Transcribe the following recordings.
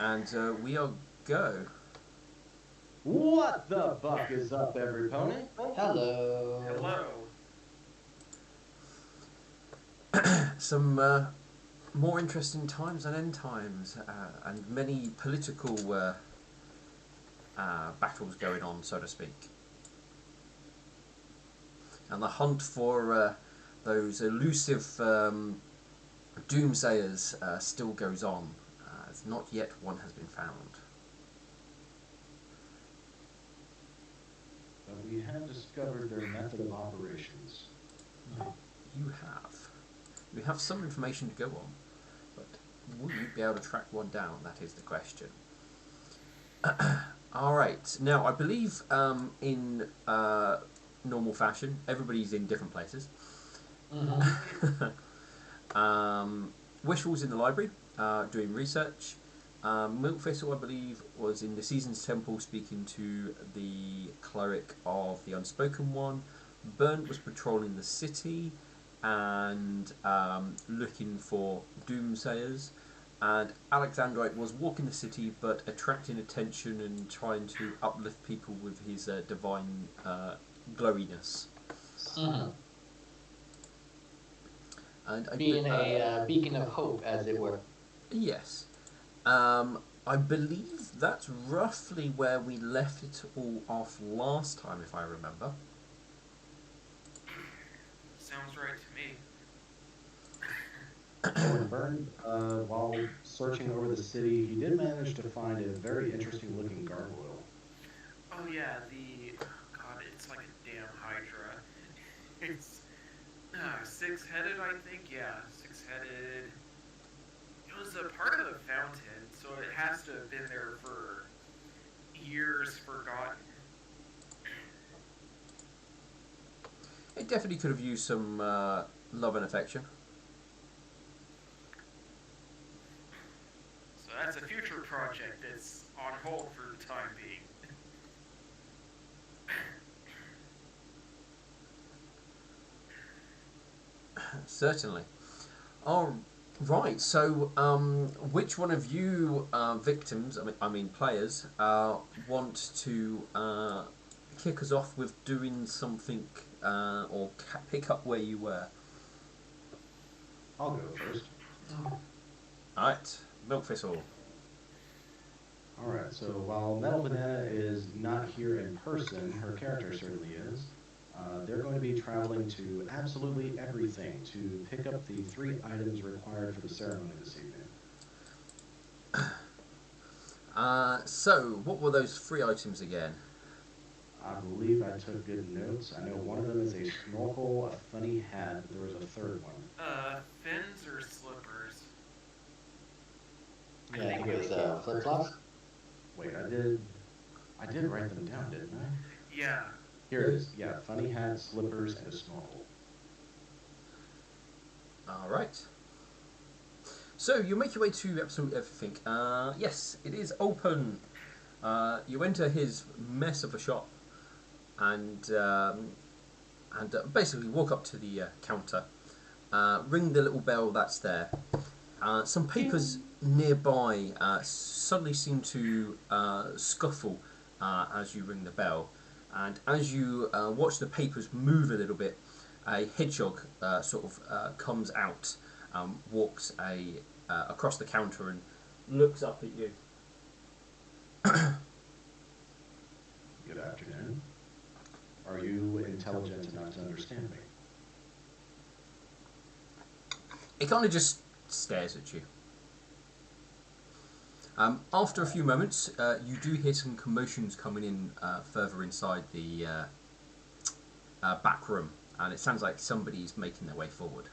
And we are go. What the buck is up, every pony? Hello. Hello. Some more interesting times than end times, and many political battles going on, so to speak. And the hunt for those elusive doomsayers still goes on, as not yet one has been found. But we have discovered their method of operations. You have. You have some information to go on, but will you be able to track one down? That is the question. Alright, now I believe in normal fashion, everybody's in different places. Wishful's in the library, doing research. Milkfistle, I believe, was in the Seasons Temple speaking to the cleric of the Unspoken One. Burnt was patrolling the city and looking for doomsayers. And Alexandrite was walking the city but attracting attention and trying to uplift people with his divine glowiness. And Being a beacon of hope, as it were. Yes. I believe that's roughly where we left it all off last time, if I remember. Sounds right to me. When Burn, while searching over the city, he did manage to find a very interesting looking gargoyle. Oh yeah, God, it's like a damn Hydra. It's six-headed, I think. Yeah, six-headed. It was a part of the fountain, so it has to have been there for years, forgotten. It definitely could have used some love and affection. So that's a future project that's on hold for the time being. Certainly. All right. So, which one of you victims, I mean players, want to kick us off with doing something or pick up where you were? I'll go first. All right, Milkfistle. Alright, so while Metal Banana is not here in person, her character certainly is. They're going to be traveling to absolutely everything to pick up the 3 items required for the ceremony this evening. So, what were those 3 items again? I believe I took good notes. I know one of them is a snorkel, a funny hat, but there was a third one. Fins or slippers? Yeah, I think it was flip-flops. Wait, I did write them down, didn't I? Yeah. Here it is. Yeah, funny hat, slippers, and a snorkel. Alright. So, you make your way to absolutely everything. Yes, it is open. You enter his mess of a shop and basically walk up to the counter, ring the little bell that's there. Some papers nearby suddenly seem to scuffle as you ring the bell, and as you watch the papers move a little bit, a hedgehog sort of comes out, walks across the counter and looks up at you. Good afternoon. Are you intelligent enough to understand me? It kind of just stares at you. After a few moments, you do hear some commotions coming in further inside the back room, and it sounds like somebody's making their way forward.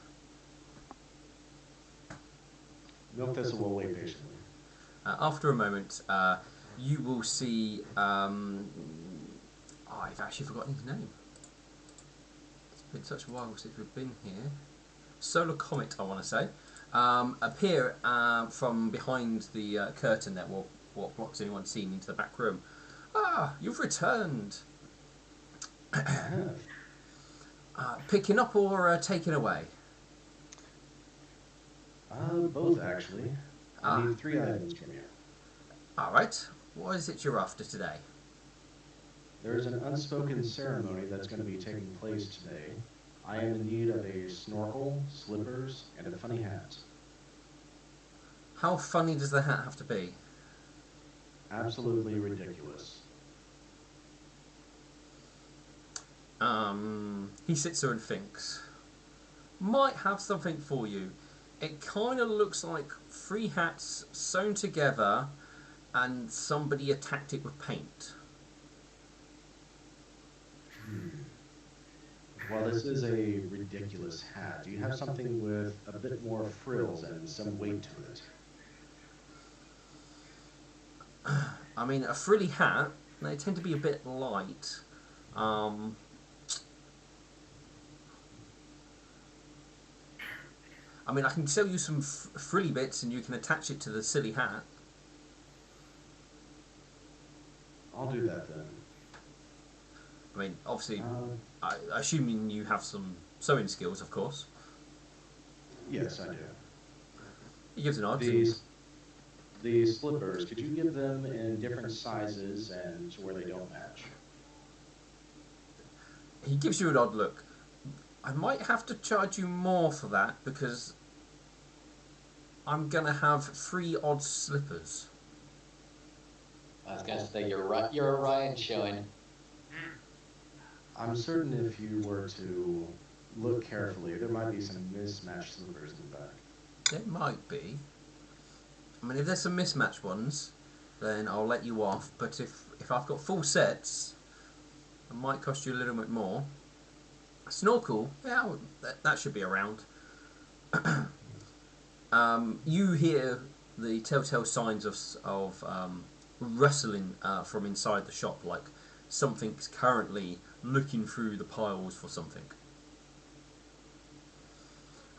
Milkthistle will wait patiently. After a moment, you will see... I've actually forgotten his name. It's been such a while since we've been here. Solar Comet, I want to say. Appear from behind the curtain that will blocks anyone seeing into the back room. Ah, you've returned. Picking up or taking away? Both actually. I need 3 items from you. Alright, what is it you're after today? There's an unspoken ceremony that's going to be taking place today. I am in need of a snorkel, slippers, and a funny hat. How funny does the hat have to be? Absolutely ridiculous. He sits there and thinks. Might have something for you. It kind of looks like 3 hats sewn together and somebody attacked it with paint. Well, this is a ridiculous hat. Do you have something with a bit more frills and some weight to it? I mean, a frilly hat, they tend to be a bit light. I mean, I can sell you some frilly bits and you can attach it to the silly hat. I'll do that then. I mean, obviously, assuming you have some sewing skills, of course. Yes, I do. He gives an nod. The slippers, could you give them in different sizes and to where they don't match? He gives you an odd look. I might have to charge you more for that because I'm going to have 3 odd slippers. I was gonna say you're Orion showing. I'm certain if you were to look carefully, there might be some mismatched slippers in the back. There might be. I mean, if there's some mismatched ones, then I'll let you off. But if I've got full sets, it might cost you a little bit more. A snorkel, yeah, that should be around. You hear the telltale signs of rustling from inside the shop, like something's currently looking through the piles for something.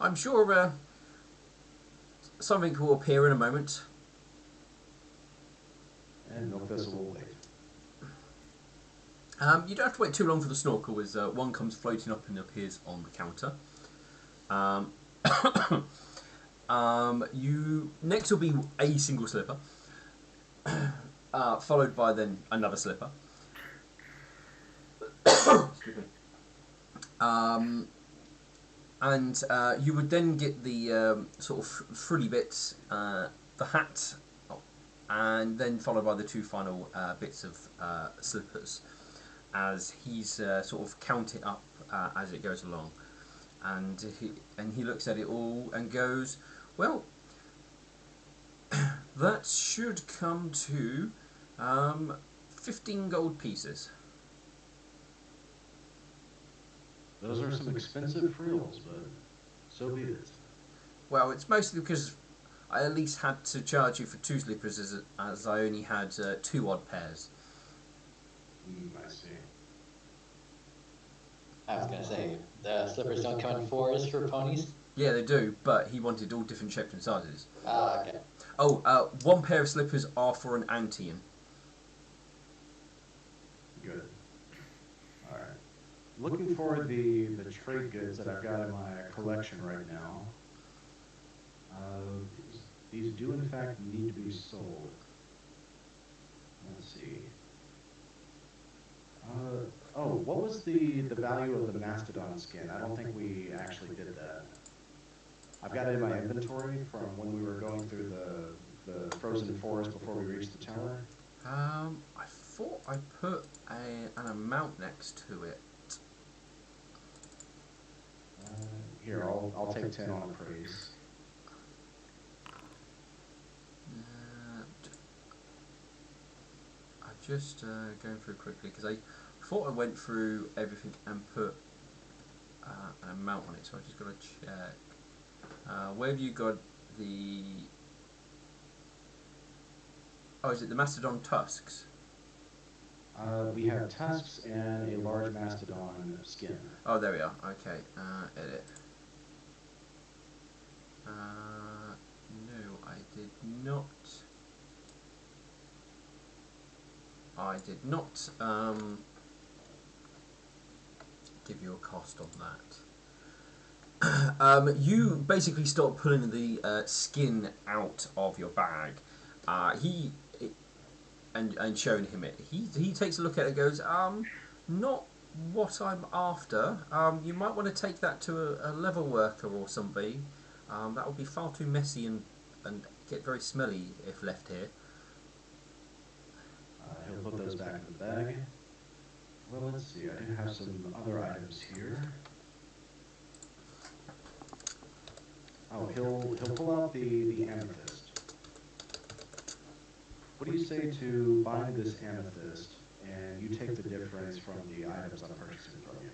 I'm sure something will appear in a moment. And Milk Thistle will wait. You don't have to wait too long for the snorkel, as one comes floating up and appears on the counter. Next will be a single slipper, followed by then another slipper. Excuse me. And you would then get the sort of frilly bits, the hat, and then followed by the 2 final bits of slippers, as he's sort of counted up as it goes along, and he looks at it all and goes, well, that should come to 15 gold pieces. Those are some expensive frills, but so be it. Well, it's mostly because I at least had to charge you for 2 slippers as I only had 2 odd pairs. I see. I was gonna say the slippers don't come in 4s for ponies. Yeah, they do, but he wanted all different shapes and sizes. Ah, okay. Oh, 1 pair of slippers are for an Antian. Good. All right. Looking for the trade goods that I've got in my collection right now. These do in fact need to be sold. Let's see. What was the value of the mastodon skin? I don't think we actually did that. I've got it in my inventory from when we were going through the frozen forest before we reached the tower. I thought I put an amount next to it. Here, I'll take 10 on appraise. I'm just going through quickly because I thought I went through everything and put an amount on it, so I just got to check. Where have you got the? Oh, is it the mastodon tusks? We have tusks and a large mastodon skin. Oh, there we are. Okay, edit. No, I did not. I did not give you a cost on that. You basically start pulling the skin out of your bag. and showing him it. He takes a look at it and goes, not what I'm after. You might want to take that to a leather worker or somebody. That would be far too messy and get very smelly if left here. He'll put those back in the bag. Well, let's see. I do have some other items here. Oh, he'll pull out the amethyst. What do you say to buying this amethyst, and you take the difference from the items I'm purchasing from you?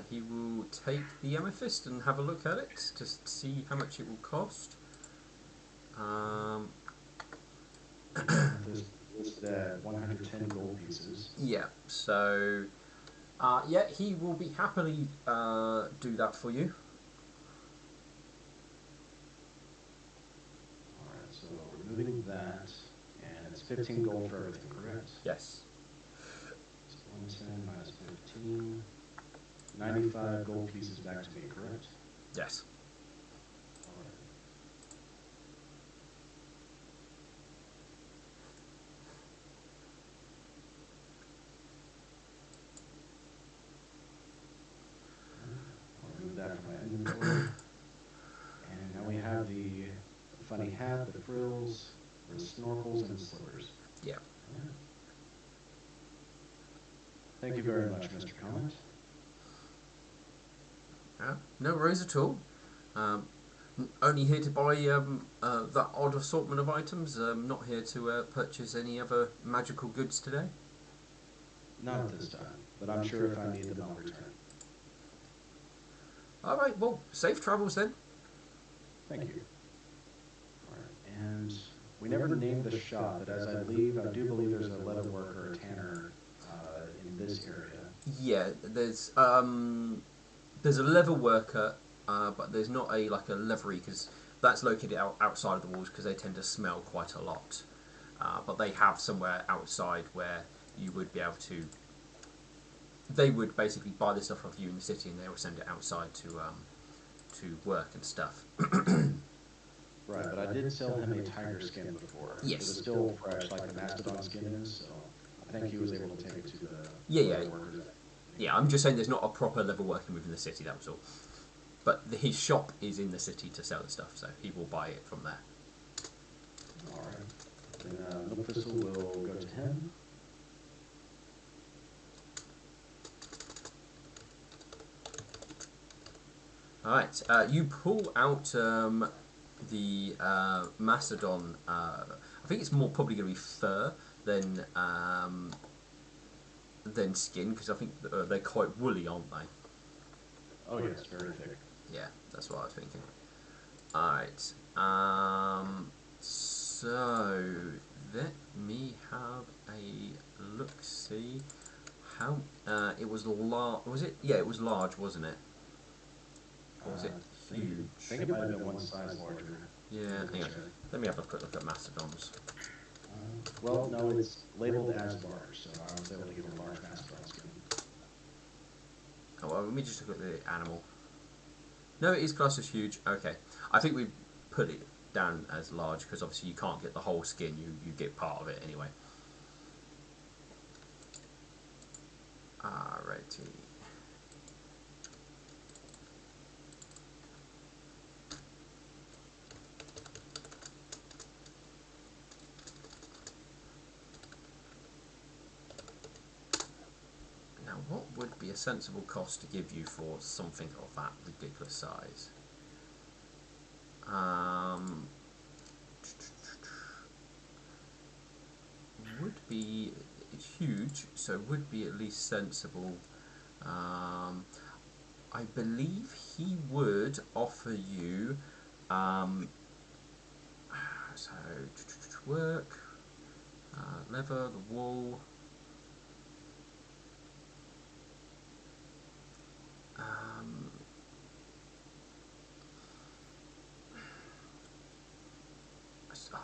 He will take the amethyst and have a look at it to see how much it will cost. Amethyst listed at 110 gold pieces. Yeah, so yeah, he will be happily do that for you. Alright, so removing that, and it's 15 gold for everything, correct? Yes. So 110 minus 15. 95 gold pieces back to me, correct? Yes. Alright. I'll remove that from my inventory. And now we have the funny hat, the frills, the snorkels, and the slippers. Yeah. Alright. Thank you very much, Mr. Comet. No worries at all. Only here to buy that odd assortment of items. Not here to purchase any other magical goods today. Not at this time, but I'm sure if I need them, I'll return. All right. Well, safe travels then. Thank you. Alright, and we never named the shop, but as I leave, I do believe there's a leather worker, a tanner, in this area. Yeah. There's a leather worker, but there's not a leathery because that's located outside of the walls because they tend to smell quite a lot. But they have somewhere outside where you would be able to. They would basically buy the stuff off you in the city, and they will send it outside to work and stuff. Right, but I did sell him a tiger skin before. Yes. It was still fresh, like the mastodon skin is, so I think he was able to take it to the Yeah. workers. Yeah, I'm just saying there's not a proper level working within the city, that was all. But his shop is in the city to sell the stuff, so he will buy it from there. Alright. Then Milk Thistle will go to him. Alright, you pull out the mastodon. I think it's more probably going to be fur than skin, because I think they're quite woolly, aren't they? Oh yes, very thick. Yeah, that's what I was thinking. Alright, so let me have a look-see. How, it was large, was it? Yeah, it was large, wasn't it? Or was it huge? I think it might have been one size larger. Yeah, hang on. Let me have a quick look at mastodons. Well, no, it's labeled as large, so I was able to get a large mastodon skin. Oh, well, let me just look at the animal. No, it is classed as huge. Okay. I think we put it down as large because obviously you can't get the whole skin. You get part of it anyway. Alrighty. Now, what would be a sensible cost to give you for something of that ridiculous size? Would be huge, so would be at least sensible. I believe he would offer you so work, leather, the wool.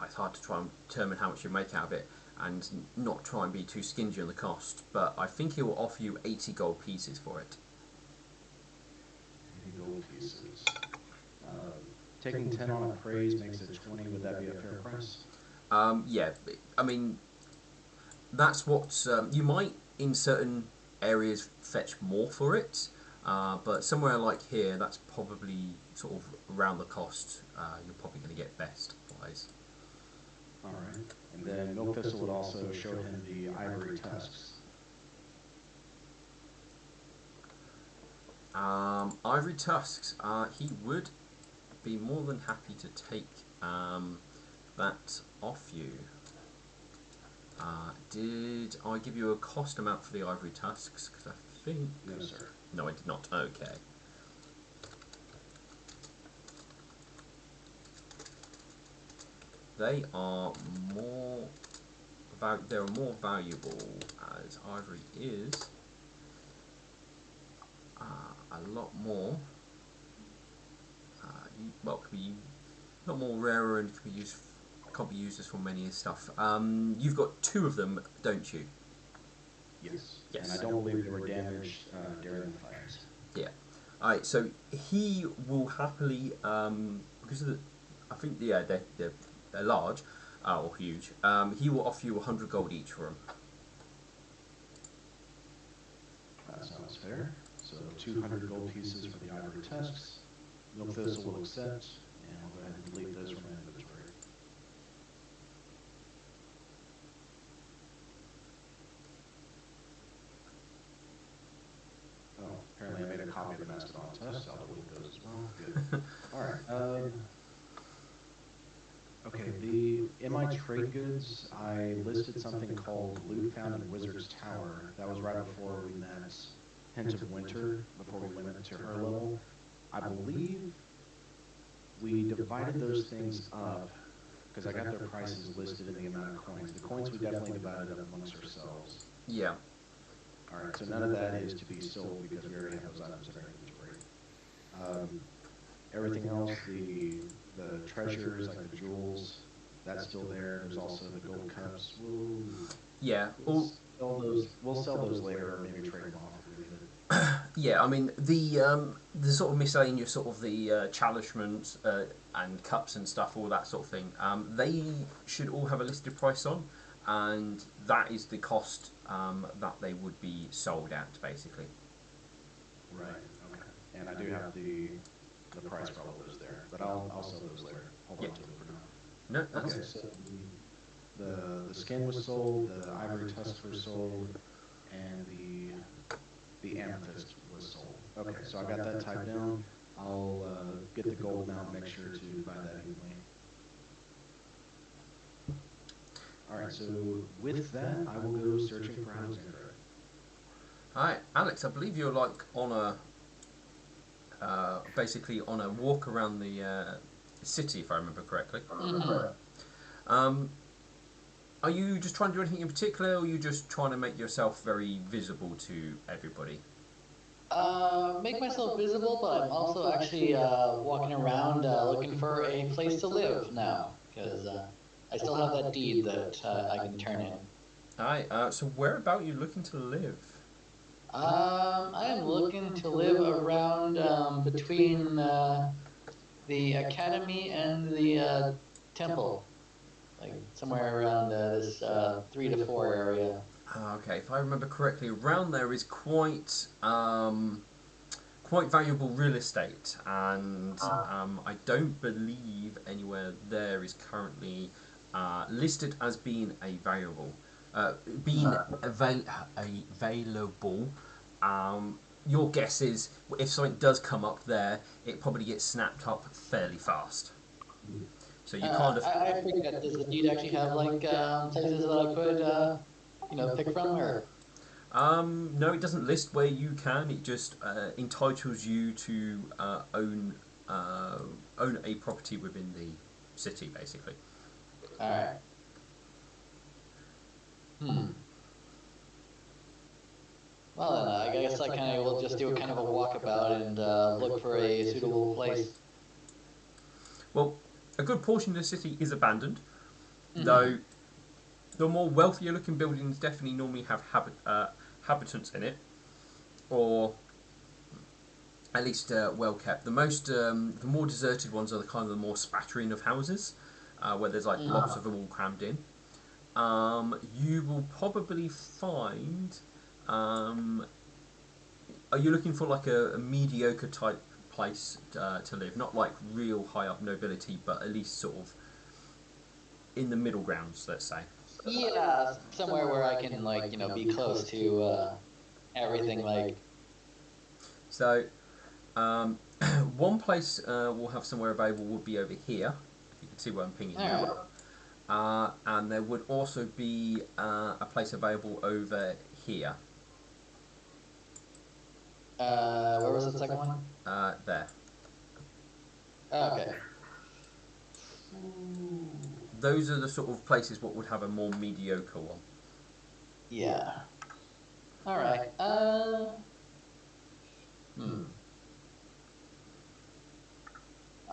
It's hard to try and determine how much you make out of it and not try and be too stingy on the cost, but I think he will offer you 80 gold pieces for it. 80 gold pieces. Taking 10 on appraise makes it 20. Would that be a fair price? Yeah, I mean, that's what you might in certain areas fetch more for it, but somewhere like here, that's probably sort of around the cost. You're probably going to get best wise. All right. And then Milk Thistle would also show him the ivory tusks. Ivory tusks. He would be more than happy to take that off you. Did I give you a cost amount for the ivory tusks? Because I think... No, sir. No, I did not. Okay. They are more... They're more valuable as ivory is a lot more... well, can be a lot more rarer and can be used... Can't be used as for many stuff. You've got 2 of them, don't you? Yes. Yes. And I don't believe they were damaged during the fires. Yeah. Alright, so he will happily, because of the, I think, yeah, they're large, or huge, he will offer you 100 gold each for them. That sounds fair. So 200 gold pieces for the ivory tusks. Milk Thistle will accept, and I'll go ahead and delete those from my inventory. Oh, apparently I made a copy of the Mastodon test. I'll delete those as well. Good. All right. Okay, in my trade goods, I listed something called Loot Found in Wizard's Tower. That was right before we met Hint of Winter, before we went to her level. I believe we divided those things up because I got their prices listed in the amount of coins. The coins we definitely divided up amongst ourselves. Yeah. All right, so none of that is to be sold because we already have those items in our inventory. Everything else, the treasures, like the jewels, that's still there. There's also the gold cups. Yeah. We'll sell those later, or maybe trade them off if we need it. Yeah, I mean, the sort of miscellaneous sort of the chaligements and cups and stuff, all that sort of thing, they should all have a listed price on, and that is the cost that they would be sold at, basically. Right, okay. And I do have the price for all of those there, but I'll sell those later. Hold on to them for now. No, that's Okay, so the skin was sold, the ivory tusks were sold, and the amethyst was sold. Okay, so I got that typed down. I'll get the gold amount, make sure to divide that evenly. All right, so with that, I will go searching for Alexandra. Alright, Alex, I believe you're like on a basically on a walk around the city, if I remember correctly. Are you just trying to do anything in particular, or are you just trying to make yourself very visible to everybody? Make myself visible, but I'm also actually walking around looking for a place to live now, because I still have that deed that I can turn in. Alright, so where about are you looking to live? I am looking to live around between the academy and the temple, like somewhere around this 3 to 4 area. Okay, if I remember correctly, around there is quite quite valuable real estate, and I don't believe anywhere there is currently listed as being a valuable, available. Your guess is if something does come up there, it probably gets snapped up fairly fast. So you kind of. I forget. Does the deed actually have like places that I could, pick from, or? No, it doesn't list where you can. It just entitles you to own a property within the city, basically. All right. Well, then I guess I kind of will just do a kind of a walkabout and look for a suitable place. Well, a good portion of the city is abandoned, though the more wealthier looking buildings definitely normally have habitants in it, or at least well kept. The more deserted ones are the kind of the more spattering of houses. where there's like lots of them all crammed in. You will probably find. Are you looking for like a mediocre type place to live? Not like real high up nobility, but at least sort of in the middle grounds, let's say. Yeah, somewhere where I can like be close to everything. Like So, um, one place we'll have somewhere available would be over here. You can see where I'm pinging you. alright. And there would also be a place available over here. Where was the second one? There. Oh, okay. Those are the sort of places what would have a more mediocre one. Yeah. All right.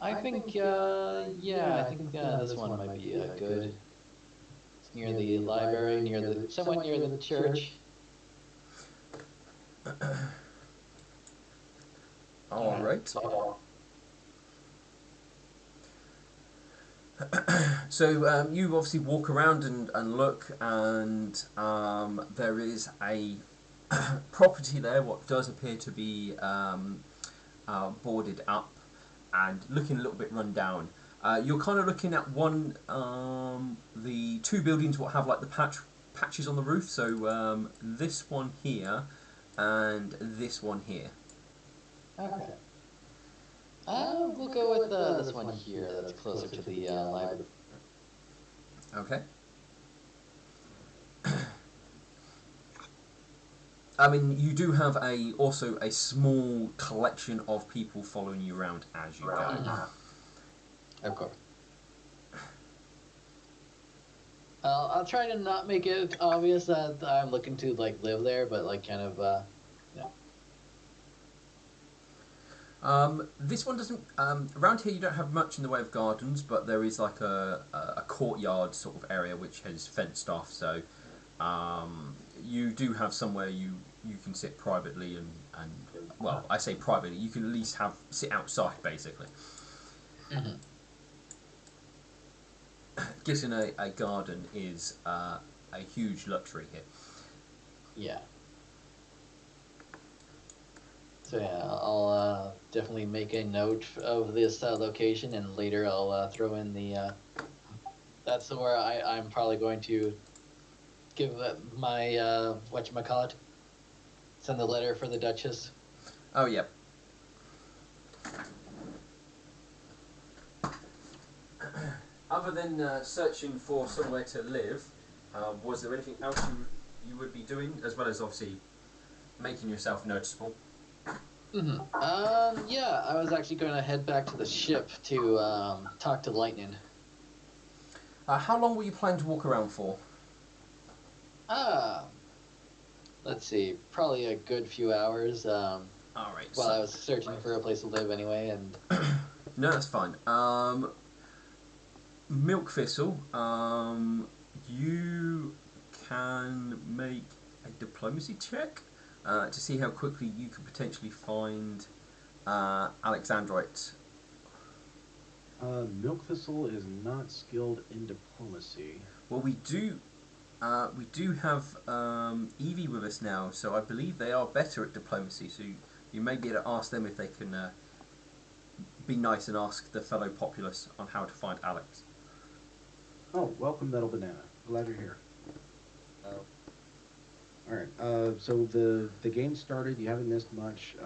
I think, yeah, I think this one might be good. It's near the library, somewhat near the church. All right. So you obviously walk around and look, and there is a property there what does appear to be boarded up and looking a little bit run down. You're kind of looking at the two buildings what have like the patches on the roof. So this one here and this one here. Okay. We'll go with this one here that's closer to the library. Okay. I mean, you do have also a small collection of people following you around as you go. Of course. I'll try to not make it obvious that I'm looking to like live there, but like kind of, yeah. This one doesn't. Around here, you don't have much in the way of gardens, but there is like a courtyard sort of area which is fenced off. So you do have somewhere you can sit privately and well, I say privately. You can at least sit outside basically. Mm-hmm. Getting a garden is a huge luxury here. Yeah. So yeah, I'll definitely make a note of this location, and later I'll throw in the. That's where I'm probably going to give my whatchamacallit, send the letter for the Duchess. Oh yeah. Other than searching for somewhere to live, was there anything else you would be doing, as well as obviously making yourself noticeable? Mm-hmm. Yeah, I was actually going to head back to the ship to talk to Lightning. How long were you planning to walk around for? Let's see, probably a good few hours. All right. While I was searching for a place to live anyway, and. No, that's fine. Milk Thistle, you can make a diplomacy check to see how quickly you could potentially find Alexandrite. Milk Thistle is not skilled in diplomacy. Well, we do have Evie with us now, so I believe they are better at diplomacy. So you may be able to ask them if they can be nice and ask the fellow populace on how to find Alex. Oh, welcome, Metal Banana. Glad you're here. Oh. All right. So the game started. You haven't missed much.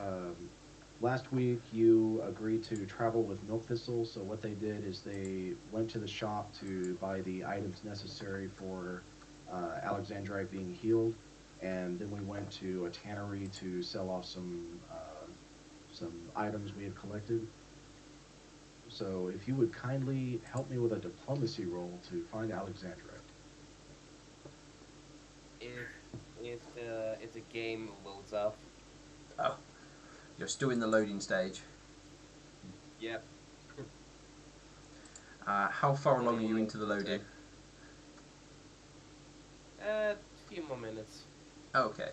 Last week you agreed to travel with Milk Thistle. So what they did is they went to the shop to buy the items necessary for Alexandrite being healed, and then we went to a tannery to sell off some items we had collected. So if you would kindly help me with a diplomacy roll to find Alexandrite. If the game loads up. Oh, you're still in the loading stage. Yep. How far along are you into the loading? A few more minutes. Okay.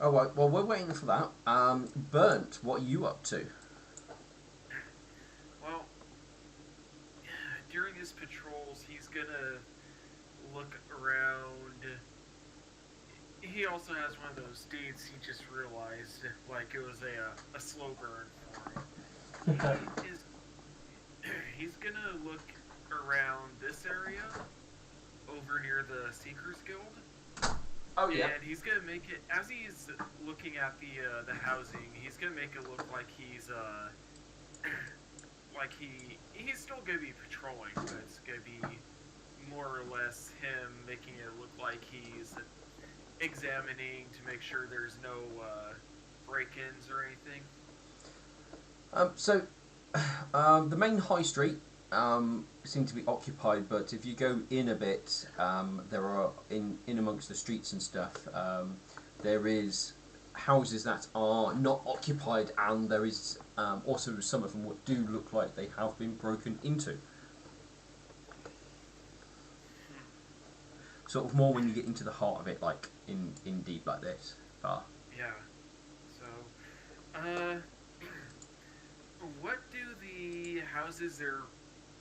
All right. Well, we're waiting for that. Burnt, what are you up to? Well, during his patrols, he's gonna look around. He also has one of those deeds he just realized, like it was a slow burn for him. He is he's gonna look around this area over near the Seekers Guild. Oh yeah. And he's gonna make it as he's looking at the housing. He's gonna make it look like he's like he's still gonna be patrolling, but it's gonna be more or less him making it look like he's examining to make sure there's no break-ins or anything. So the main high street seems to be occupied, but if you go in a bit, there are in amongst the streets and stuff. There is houses that are not occupied, and there is also some of them what do look like they have been broken into. Sort of more when you get into the heart of it, like in deep like this. Yeah. So, what do the houses they're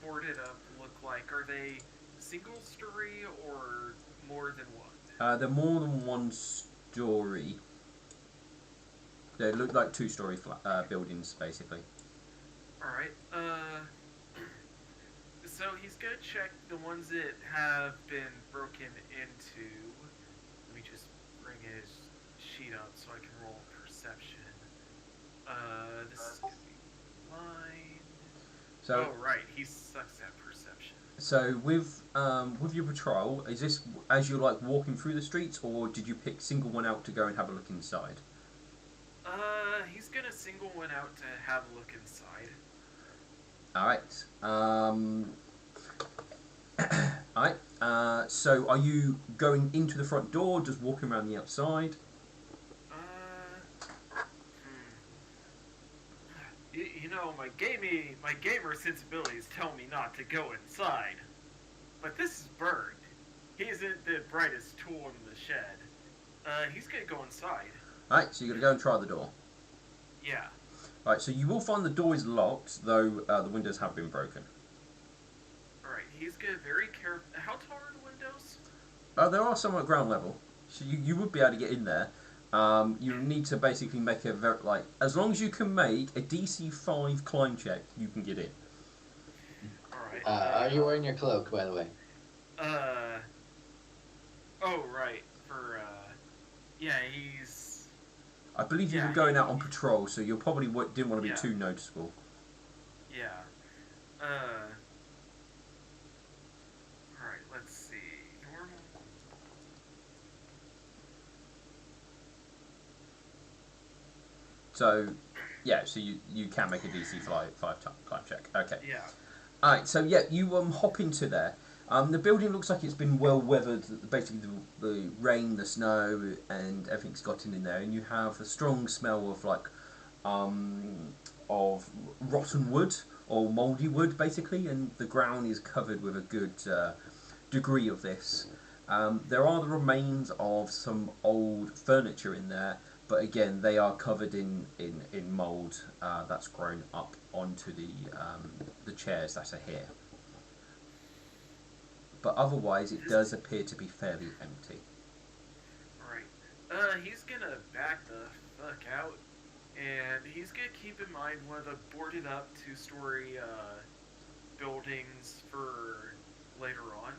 boarded up look like? Are they single story or more than one? They're more than one story. They look like two-story buildings, basically. All right. So he's gonna check the ones that have been broken into. Let me just bring his sheet up so I can roll perception. This is gonna be mine. So, Oh right, he sucks at perception. so with your patrol, is this as you're like walking through the streets, or did you pick single one out to go and have a look inside? He's gonna single one out to have a look inside. All right. All right. So, are you going into the front door, just walking around the outside? You know, my gamer sensibilities tell me not to go inside. But this is Bird. He isn't the brightest tool in the shed. He's gonna go inside. All right. So you're gonna go and try the door. Yeah. All right. So you will find the door is locked, though the windows have been broken. Alright, he's gonna very careful. How tall are the windows? There are some at ground level, so you would be able to get in there. You need to basically make a as long as you can make a DC 5 climb check, you can get in. Alright. Are you wearing your cloak, by the way? Oh, right. Yeah, he's. I believe you Yeah, were going out on patrol, so you probably didn't want to be Yeah. too noticeable. Yeah. Alright, let's see. Normal. So, yeah, so you can make a DC 5 climb check. Okay. Yeah. Alright, so yeah, you hop into there. The building looks like it's been well weathered. Basically, the rain, the snow, and everything's gotten in there, and you have a strong smell of of rotten wood or mouldy wood, basically, and the ground is covered with a good degree of this. There are the remains of some old furniture in there, but again, they are covered in mould that's grown up onto the chairs that are here. But otherwise, it does appear to be fairly empty. Alright. He's gonna back the fuck out, and he's gonna keep in mind one of the boarded up two-story buildings for later on.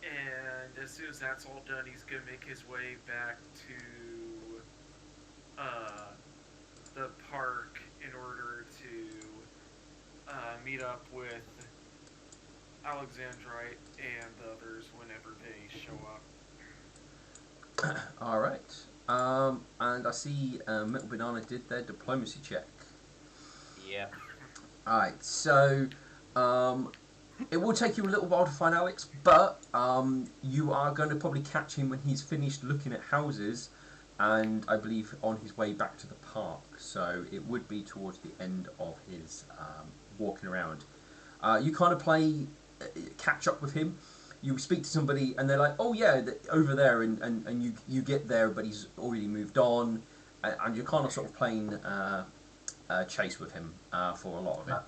And as soon as that's all done, he's gonna make his way back to the park in order to meet up with Alexandrite and the others whenever they show up. Alright. And I see Metal Banana did their diplomacy check. Yep. Alright, so it will take you a little while to find Alex, but you are going to probably catch him when he's finished looking at houses, and I believe on his way back to the park. So it would be towards the end of his walking around. You kind of play catch up with him. you speak to somebody and they're like, oh yeah, over there, and you get there, but he's already moved on, and you're kind of sort of playing chase with him for a lot of it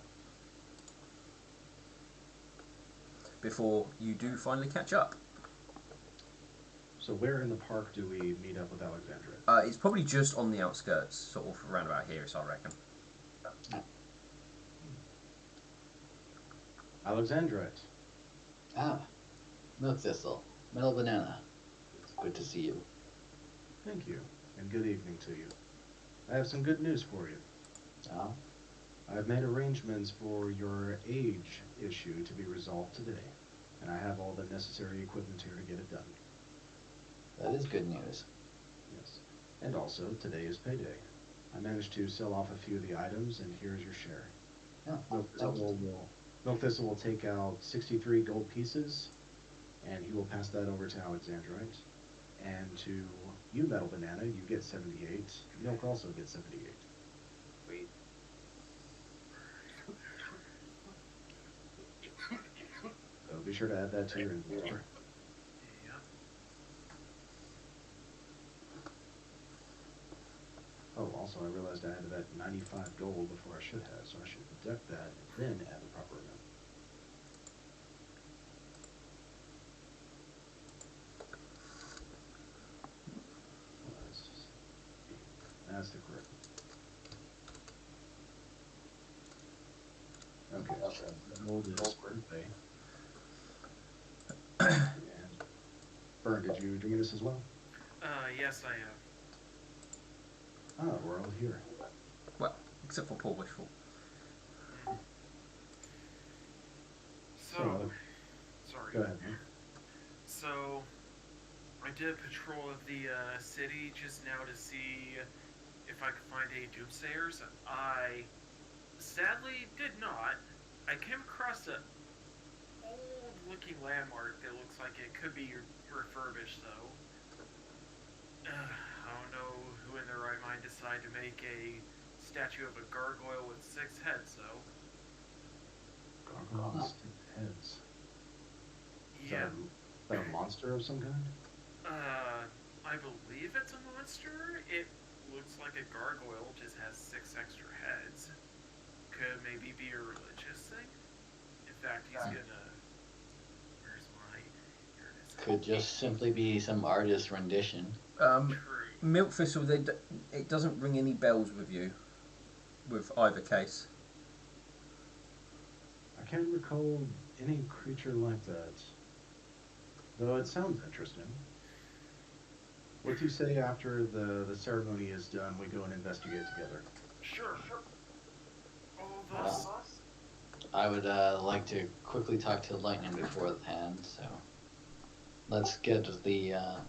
before you do finally catch up. So where in the park do we meet up with Alexandra? It's probably just on the outskirts, sort of around about here, so I reckon. Alexandra. Ah, Milk Thistle, Metal Banana. It's good to see you. Thank you, and good evening to you. I have some good news for you. Ah, I've made arrangements for your age issue to be resolved today, and I have all the necessary equipment here to get it done. that is good news. Yes. And also, today is payday. I managed to sell off a few of the items, and here's your share. Yeah, Milk Thistle will take out 63 gold pieces, and he will pass that over to Alexandrite. And to you, Metal Banana, you get 78. Milk also gets 78. Wait. So be sure to add that to your inventory. Yeah. Oh, also, I realized I added that 95 gold before I should have, so I should deduct that and then add the proper amount. That's the correct one. Okay. Gold is birthday. And Burn, did you join us as well? Yes, I have. Ah, we're all here. Well, except for Poor Wishful. So, sorry. Go ahead, man. So, I did a patrol of the city just now to see if I could find any doomsayers. I sadly did not. I came across an old-looking landmark that looks like it could be refurbished, though. I don't know who in their right mind decided to make a statue of a gargoyle with 6 heads, though. Gargoyle with 6 heads. Yeah. Is that a monster of some kind? I believe it's a monster. It looks like a gargoyle, just has 6 extra heads. Could maybe be a religious thing. In fact, he's gonna. Where's my? Here it is. Could just simply be some artist rendition. True. Milk Thistle, it doesn't ring any bells with you, with either case. I can't recall any creature like that. Though it sounds interesting. What do you say after the ceremony is done, we go and investigate together? Sure. All of us. I would like to quickly talk to Lightning beforehand, so let's get the I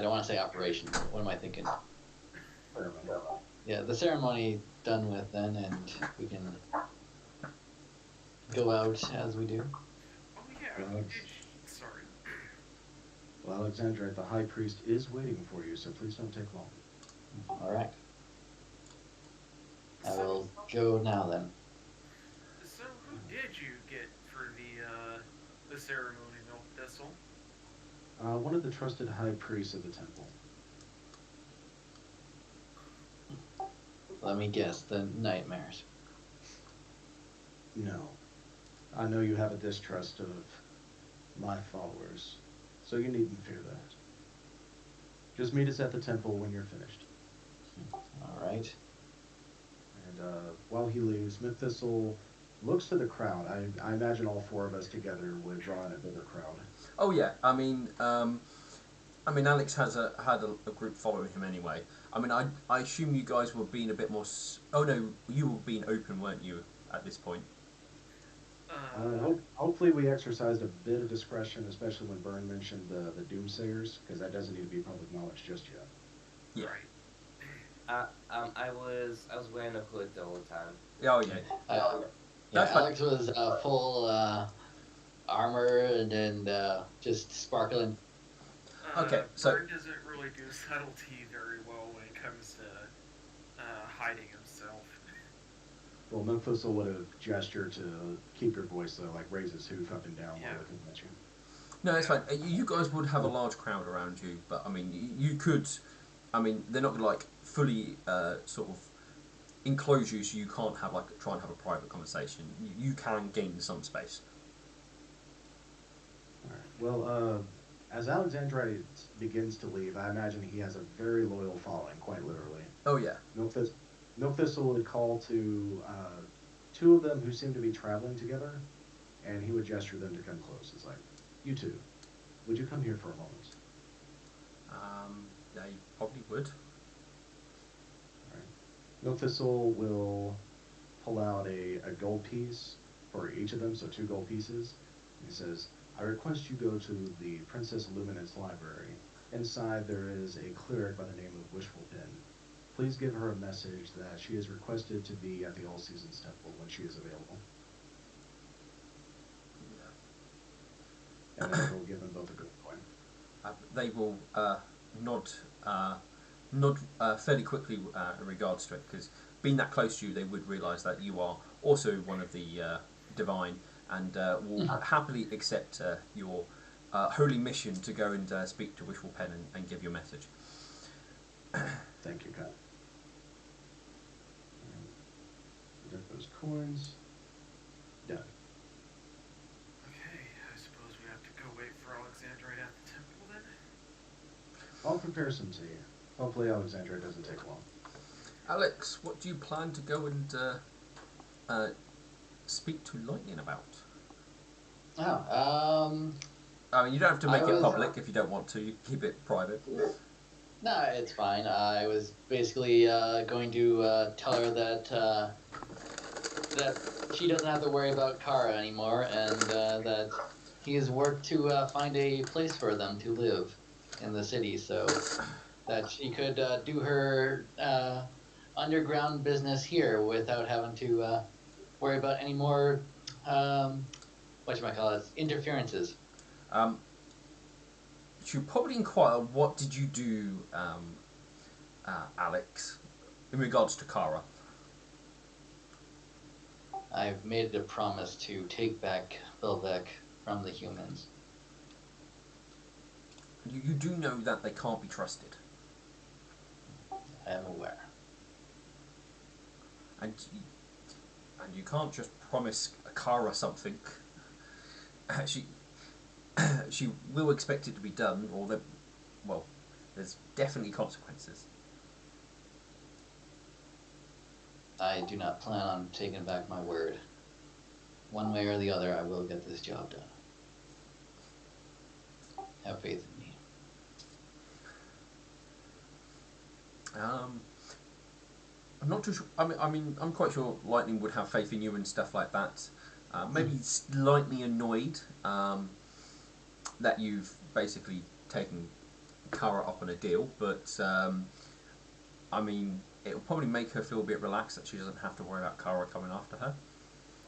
don't want to say operation. What am I thinking? Yeah, the ceremony done with then, and we can go out as we do. Oh yeah. Well, Sorry. Well, Alexandra, the High Priest is waiting for you, so please don't take long. All right. I will go now then. So who did you get for the ceremony, Milk Thistle? One of the trusted High Priests of the temple. Let me guess, the nightmares. No. I know you have a distrust of my followers, so you needn't fear that. Just meet us at the temple when you're finished. All right. And while he leaves, Smith Thistle looks to the crowd. I imagine all 4 of us together would draw in a bigger crowd. Oh yeah, I mean, Alex had a group following him anyway. I mean, I assume you guys were being a bit more. Oh no, you were being open, weren't you, at this point? Hopefully we exercised a bit of discretion, especially when Byrne mentioned the Doomsayers, because that doesn't need to be public knowledge just yet. Yeah. Right. I was wearing a hood the whole time. Oh yeah. Yeah, That's fine. Alex was full armor and just sparkling. Okay, so- Bird doesn't really do subtlety very well when it comes to hiding himself. Well, Mephisto would have gestured to keep your voice low, like raise his hoof up and down Yeah. while looking at you. No, it's fine. You guys would have a large crowd around you, but I mean, you could. I mean, they're not gonna like fully sort of enclose you, so you can't have like try and have a private conversation. You can gain some space. All right. Well, as Alexandrite begins to leave, I imagine he has a very loyal following, quite literally. Oh yeah. Milk Thistle would call to two of them who seem to be traveling together, and he would gesture them to come close. It's like, you two, would you come here for a moment? They probably would. All right. Milk Thistle will pull out a gold piece for each of them, so 2 gold pieces. He says, I request you go to the Princess Luminance Library. Inside there is a cleric by the name of Wishful Pin. Please give her a message that she is requested to be at the All Seasons Temple when she is available. And then he'll give them both a gold coin. They will nod fairly quickly in regards to it, because being that close to you, they would realise that you are also one of the divine, and will happily accept your holy mission to go and speak to Wishful Pen and give your message. Thank you, Kat. Get those coins. Done. Okay, I suppose we have to go wait for Alexandrite at the temple then? I'll prepare some tea. Hopefully Alexandria doesn't take long. Alex, what do you plan to go and speak to Lightning about? Oh, I mean, you don't have to make I it was- public if you don't want to. You keep it private. no, it's fine. I was basically going to tell her that she doesn't have to worry about Kara anymore, and that he has worked to find a place for them to live in the city, so that she could do her underground business here without having to worry about any more interferences. Should probably inquire, what did you do, Alex, in regards to Kara? I've made it a promise to take back Belvec from the humans. You do know that they can't be trusted. I am aware. And you can't just promise Kara something. She will expect it to be done, or there's definitely consequences. I do not plan on taking back my word. One way or the other, I will get this job done. Have faith in me. I'm not too sure. I mean, I'm quite sure Lightning would have faith in you and stuff like that. Maybe slightly annoyed that you've basically taken Kara up on a deal, but I mean, it'll probably make her feel a bit relaxed that she doesn't have to worry about Kara coming after her.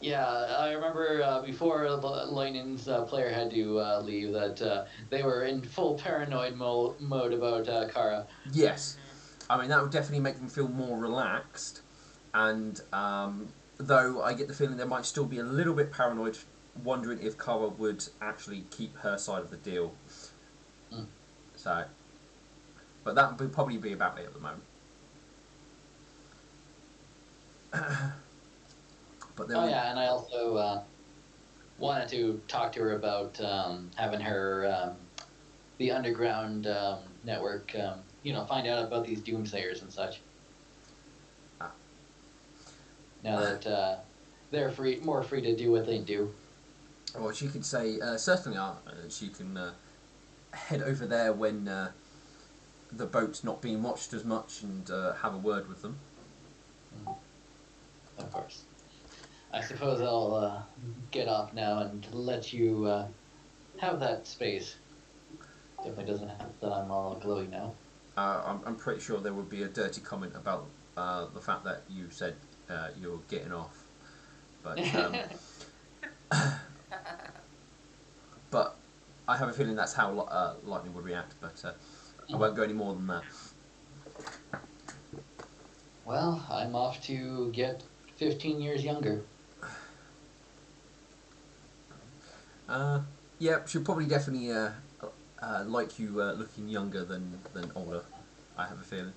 Yeah, I remember before Lightning's player had to leave that they were in full paranoid mode about Kara. Yes, I mean that would definitely make them feel more relaxed, and though I get the feeling they might still be a little bit paranoid, wondering if Kara would actually keep her side of the deal. So, but that would probably be about it at the moment. But yeah, and I also wanted to talk to her about having her the underground network, find out about these doomsayers and such. Now that they're more free to do what they do. Well, she could say certainly. She can head over there when the boat's not being watched as much, and have a word with them. Of course. I suppose I'll get off now and let you have that space. Definitely doesn't help that I'm all glowy now. I'm pretty sure there would be a dirty comment about the fact that you said you're getting off, but but I have a feeling that's how Lightning would react. But I won't go any more than that. Well, I'm off to get 15 years younger. Yeah, she'll probably definitely like you looking younger than older. I have a feeling.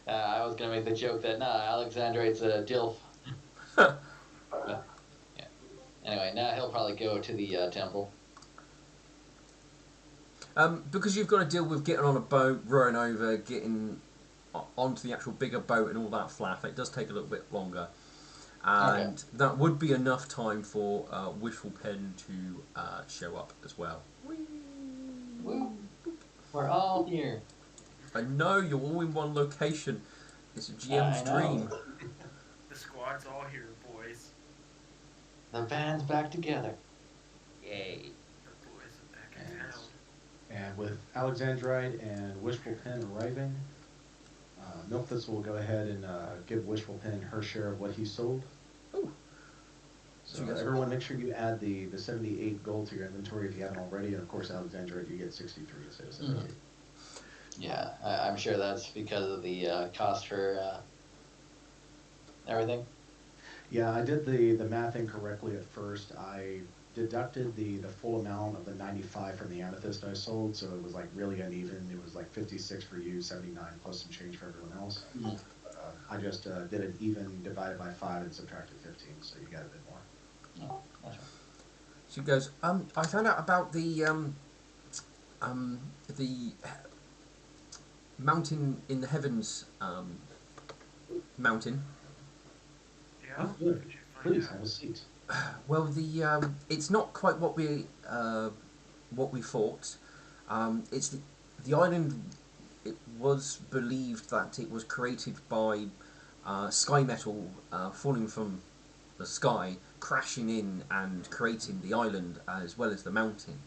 I was gonna make the joke that Alexandrite's a DILF. Yeah. Anyway, now he'll probably go to the temple. Because you've got to deal with getting on a boat, rowing over, getting onto the actual bigger boat and all that flaff. It does take a little bit longer. And that would be enough time for Wishful Pen to show up as well. Woo. We're all here. I know, you're all in one location. It's a GM's I know. dream. The squad's all here, boys. The band's back together. Yay. The boys are back in town. And with Alexandrite and Wishful Pen arriving, Milphus will go ahead and give Wishful Pen her share of what he sold. Ooh. So everyone, make sure you add the 78 gold to your inventory if you haven't already. And of course, Alexandrite, you get 63 instead of 78. Mm-hmm. Yeah, I'm sure that's because of the cost for everything. Yeah, I did the math incorrectly at first. I deducted the full amount of the 95 from the amethyst I sold, so it was like really uneven. It was like 56 for you, 79 plus some change for everyone else. Mm. I just did an even divided by 5 and subtracted 15, so you got a bit more. Oh, that's right. She goes, I found out about the mountain in the heavens mountain. Yeah? Oh, good. What'd you find Please out? have a seat. Well, the it's not quite what we thought. It's the island. It was believed that it was created by sky metal falling from the sky, crashing in and creating the island as well as the mountain,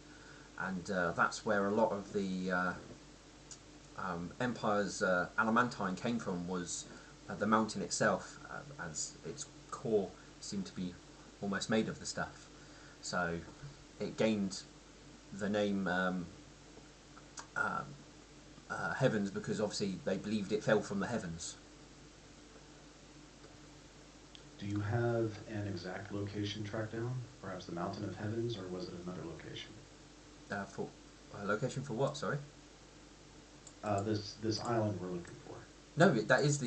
and that's where a lot of the Empire's adamantine came from. Was the mountain itself, as its core seemed to be almost made of the stuff. So it gained the name Heavens because obviously they believed it fell from the heavens. Do you have an exact location tracked down? Perhaps the Mountain of Heavens, or was it another location? For location for what? Sorry. This island we're looking for. No, that is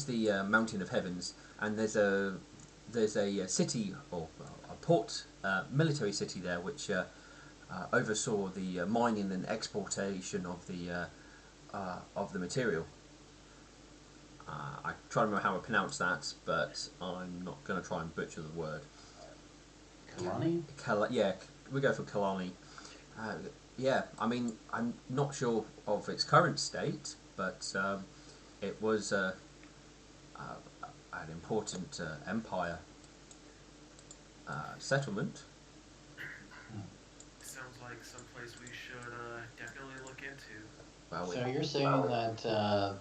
the Mountain of Heavens, and there's a city or a port, military city there, which oversaw the mining and exportation of the material. I try to remember how to pronounce that, but I'm not going to try and butcher the word. Kalani? Yeah, we go for Kalani. Yeah, I mean, I'm not sure of its current state, but it was an important empire settlement. Sounds like someplace we should definitely look into. Well, So you're saying that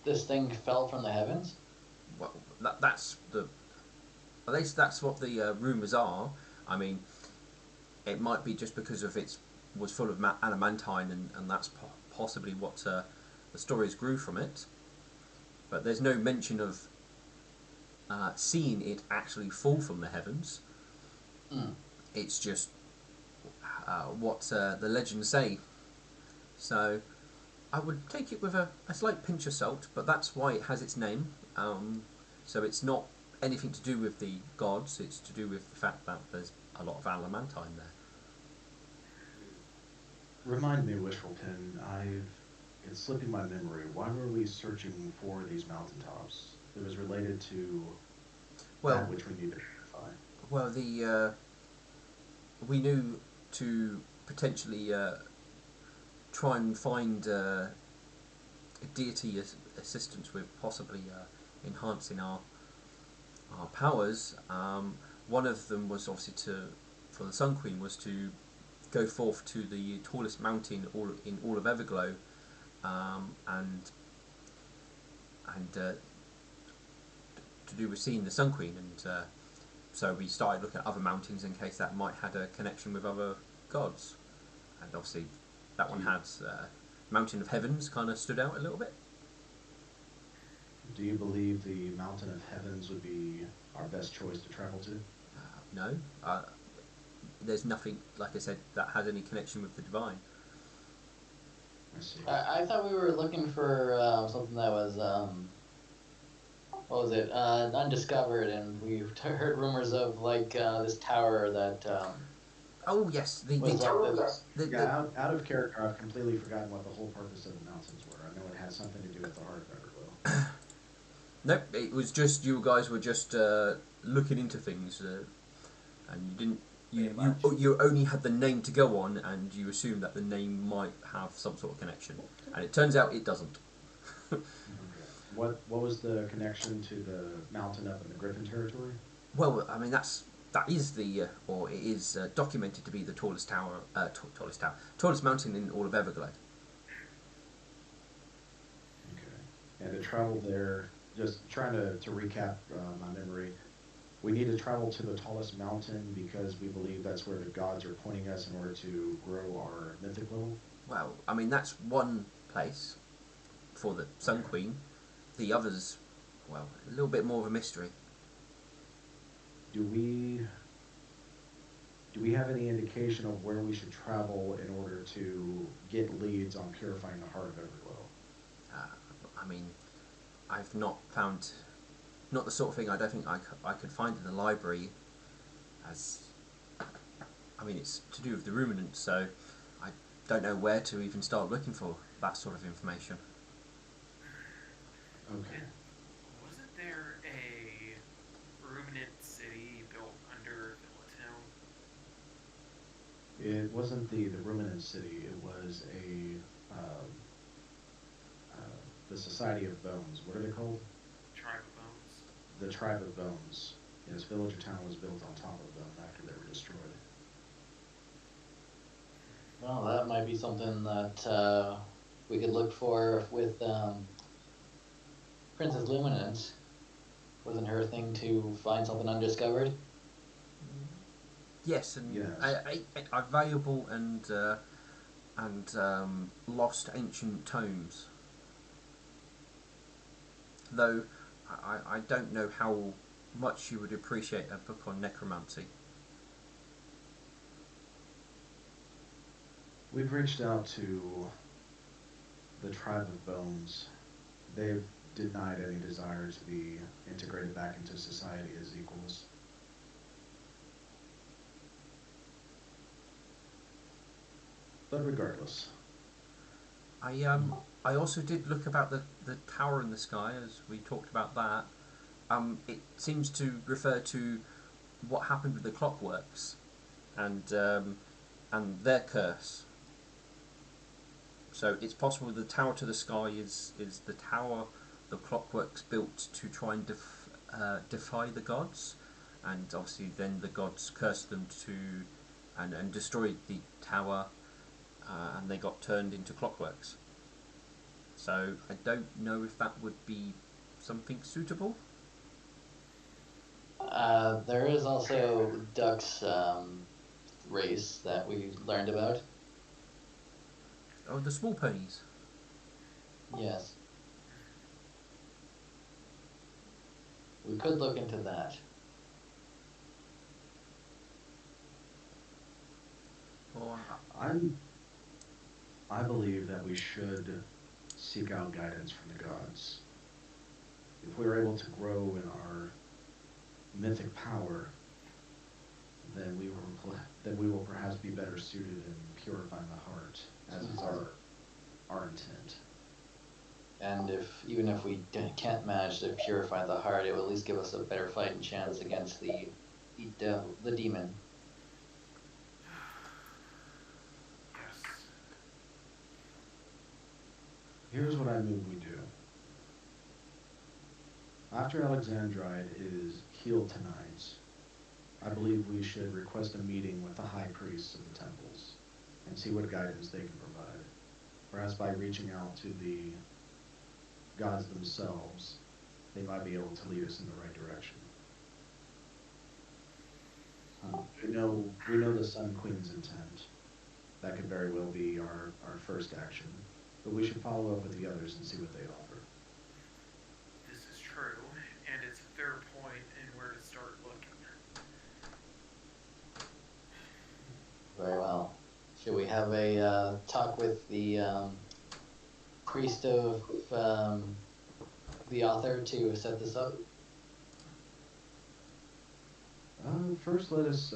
this thing fell from the heavens? well that's the at least that's what the rumours are. I mean, it might be just because of its was full of adamantine, and that's possibly what the stories grew from it. But there's no mention of seeing it actually fall from the heavens. Mm. It's just what the legends say. So I would take it with a slight pinch of salt, but that's why it has its name. So it's not anything to do with the gods, it's to do with the fact that there's a lot of adamantine there. Remind me, Wishful Pen, it's slipping my memory. Why were we searching for these mountaintops? It was related to that which we need to verify. Well, we knew to potentially try and find deity assistance with possibly enhancing our powers. One of them was obviously for the Sun Queen was to go forth to the tallest mountain in all of Everglow, and to do with seeing the Sun Queen, and so we started looking at other mountains in case that might had a connection with other gods, and obviously that one had Mountain of Heavens kind of stood out a little bit. Do you believe the Mountain of Heavens would be our best choice to travel to? No, there's nothing, like I said, that has any connection with the divine. I see. I thought we were looking for something that was what was it? Undiscovered, and we've heard rumors of like this tower that Oh yes, was like Yeah, out of character, I've completely forgotten what the whole purpose of the mountains were. I know it had something to do with the heart of Everglow. Nope, it was just you guys were just looking into things, and you didn't. You only had the name to go on, and you assumed that the name might have some sort of connection, and it turns out it doesn't. Okay. What was the connection to the mountain up in the Griffin territory? Well, I mean that is the or it is documented to be the tallest tower, tallest mountain in all of Everglow. Okay. And to travel there, just trying to recap my memory, we need to travel to the tallest mountain because we believe that's where the gods are pointing us in order to grow our mythic level. Well, I mean that's one place for the Sun Okay. Queen. The others, well, a little bit more of a mystery. Do we do we have any indication of where we should travel in order to get leads on purifying the heart of Everglow? Uh, I mean, I've not found not the sort of thing I don't think I could find in the library. As I mean, it's to do with the ruminants, so I don't know where to even start looking for that sort of information. Okay. Wasn't there a ruminant city built under Villatown? It wasn't the ruminant city. It was the Society of Bones. What are they called? Tribe of Bones? The Tribe of Bones. Yes, Villager Town was built on top of them after they were destroyed. well, that might be something that we could look for with Princess Luminance. Wasn't her thing to find something undiscovered? Yes, and Yes. a valuable and lost ancient tomes. Though I don't know how much you would appreciate a book on necromancy. We've reached out to the Tribe of Bones. They've denied any desire to be integrated back into society as equals. But regardless, I also did look about the tower in the sky as we talked about that. It seems to refer to what happened with the clockworks and their curse. So it's possible the tower to the sky is the tower the clockworks built to try and defy the gods, and obviously then the gods cursed them to and destroyed the tower, and they got turned into clockworks. So I don't know if that would be something suitable. There is also Duck's race that we learned about. Oh, the small ponies. Yes, we could look into that. Or I'm I believe that we should seek out guidance from the gods. If we are able to grow in our mythic power, then we will perhaps be better suited in purifying the heart, as is our intent. And if even if we can't manage to purify the heart, it will at least give us a better fighting chance against the devil, the demon. Yes. Here's what I move we do. After Alexandride is healed tonight, I believe we should request a meeting with the high priests of the temples and see what guidance they can provide. Perhaps by reaching out to the gods themselves, they might be able to lead us in the right direction. We know the Sun Queen's intent. That could very well be our first action. but we should follow up with the others and see what they offer. This is true, and it's a fair point in where to start looking. Very well. Should we have a talk with the priest of the author to set this up? First, let us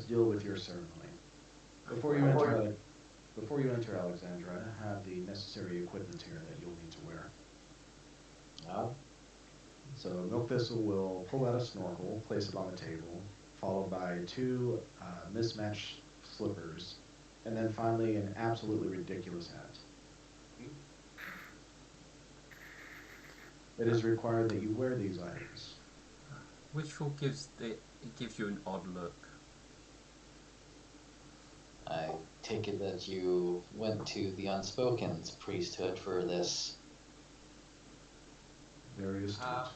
deal with your ceremony. Before you enter Alexandria, have the necessary equipment here that you'll need to wear. Oh. So Milk Thistle will pull out a snorkel, place it on the table, followed by 2 mismatched slippers, and then finally an absolutely ridiculous hat. It is required that you wear these items. Ritual gives you an odd look. I take it that you went to the Unspoken's priesthood for this. Very astute.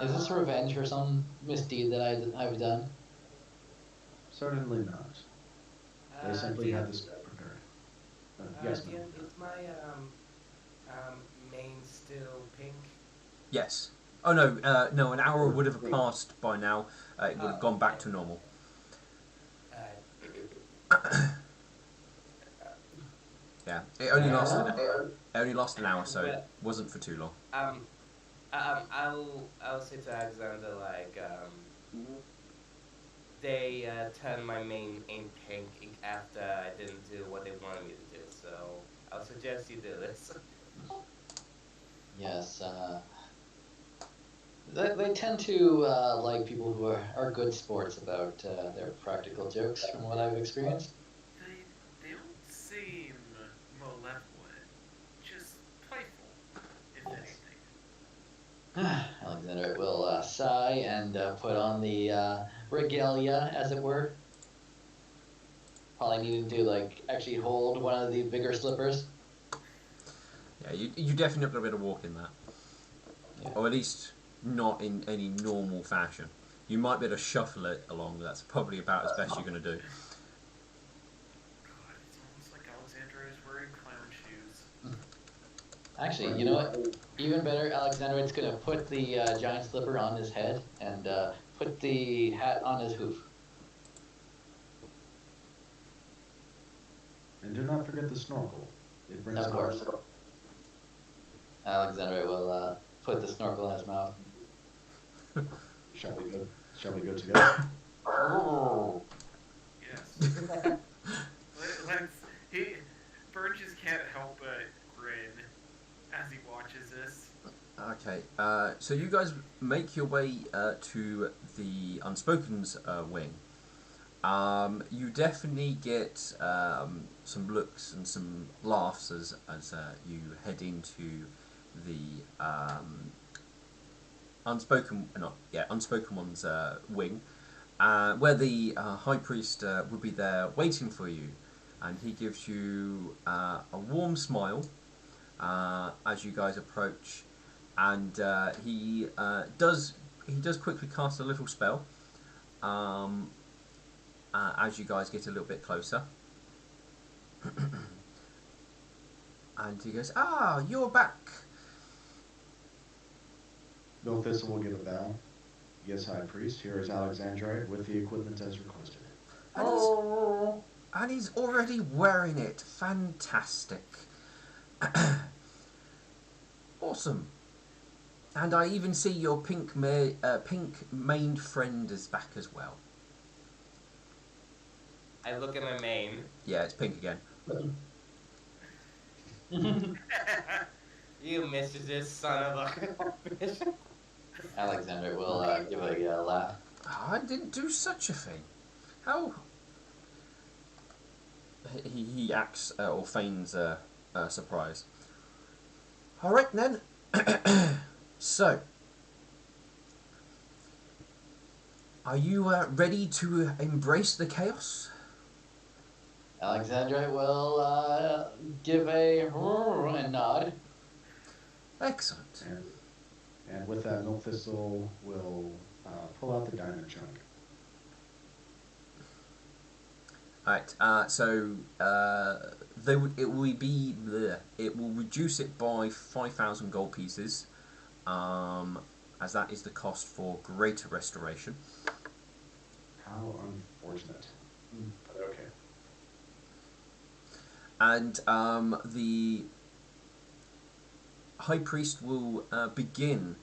Is this revenge for some misdeed that I've done? Certainly not. They simply had this prepared. Yes, ma'am. Is my mane still pink? Yes. Oh no, no. An hour would have passed by now. It would have gone back to normal. Yeah, it only lasted an hour, so it wasn't for too long. I'll say to Alexander they turned my mane in pink after I didn't do what they wanted me to do, so I'll suggest you do this. Yes. They tend to like people who are good sports about their practical jokes, from what I've experienced. They don't seem malevolent, just playful, if anything. Alexander will sigh and put on the regalia, as it were. Probably needing to actually hold one of the bigger slippers. Yeah, you definitely got a bit of walk in that, Yeah. or at least not in any normal fashion. You might be able to shuffle it along. That's probably about as best you're going to do. God, it's almost like Alexandra is wearing clown shoes. Actually, you know what? Even better, Alexander's gonna put the giant slipper on his head and put the hat on his hoof. And do not forget the snorkel. It brings Of course. Alexander will put the snorkel in his mouth. Shall we go together? Oh. Yes. Burn just can't help but grin as he watches this. Okay, so you guys make your way to the Unspoken's wing. You definitely get some looks and some laughs as you head into the Unspoken One's wing, where the High Priest would be there waiting for you, and he gives you a warm smile as you guys approach, and he does quickly cast a little spell as you guys get a little bit closer. And he goes, "Ah, you're back." Milk Thistle will give a bow. Yes, High Priest, here is Alexandrite with the equipment as requested. And he's already wearing it. Fantastic. Awesome. And I even see your pink-maned friend is back as well. I look at my mane. Yeah, it's pink again. You mischievous son of a bitch. Alexander will give a laugh. I didn't do such a thing. How? He acts or feigns surprise. All right then. So, are you ready to embrace the chaos? Alexandra will give a nod. Excellent. And with that, Milk Thistle will pull out the diamond chunk. Right. They would. It will be. Bleh, it will reduce it by 5,000 gold pieces, as that is the cost for greater restoration. How unfortunate. But okay. And the high priest will begin.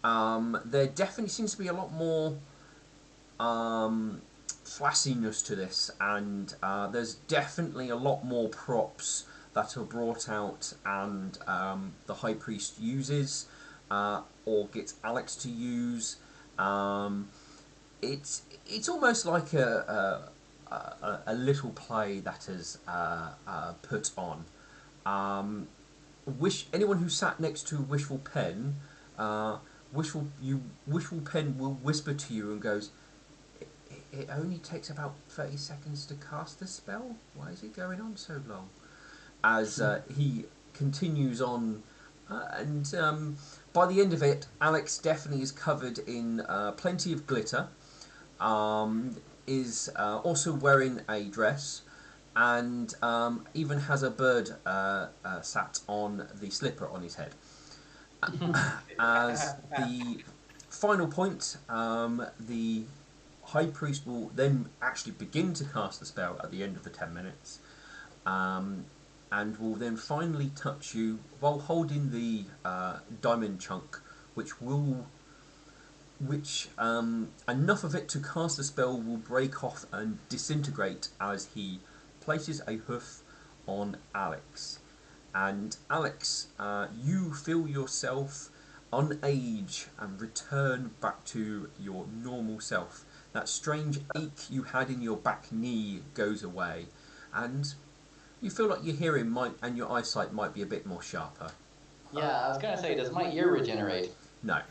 There definitely seems to be a lot more flashiness to this, and there's definitely a lot more props that are brought out, and the high priest uses or gets Alex to use. It's almost like a little play that is put on. Anyone who sat next to Wishful Pen, Wishful Pen will whisper to you and goes, it only takes about 30 seconds to cast the spell. Why is it going on so long? As he continues on, and by the end of it, Alex definitely is covered in plenty of glitter. Is also wearing a dress, and even has a bird sat on the slipper on his head. As the final point, the high priest will then actually begin to cast the spell at the end of the 10 minutes, and will then finally touch you while holding the diamond chunk, which enough of it to cast the spell will break off and disintegrate as he places a hoof on Alex. And Alex, you feel yourself unage and return back to your normal self. That strange ache you had in your back knee goes away, and you feel like your hearing and your eyesight might be a bit more sharper. Yeah, I was gonna say, does my ear regenerate? No.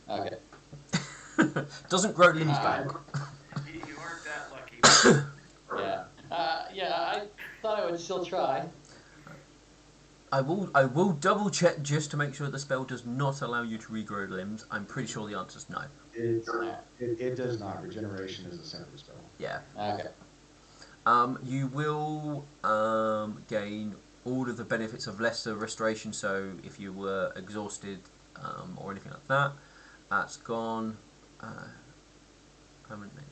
Okay. Doesn't grow limbs back. You aren't that lucky. Yeah. I thought I would still try. I will double check just to make sure the spell does not allow you to regrow limbs. I'm pretty sure the answer is no. It does not. Regeneration is a separate spell. Yeah. Okay. You will gain all of the benefits of lesser restoration. So if you were exhausted or anything like that, that's gone permanently.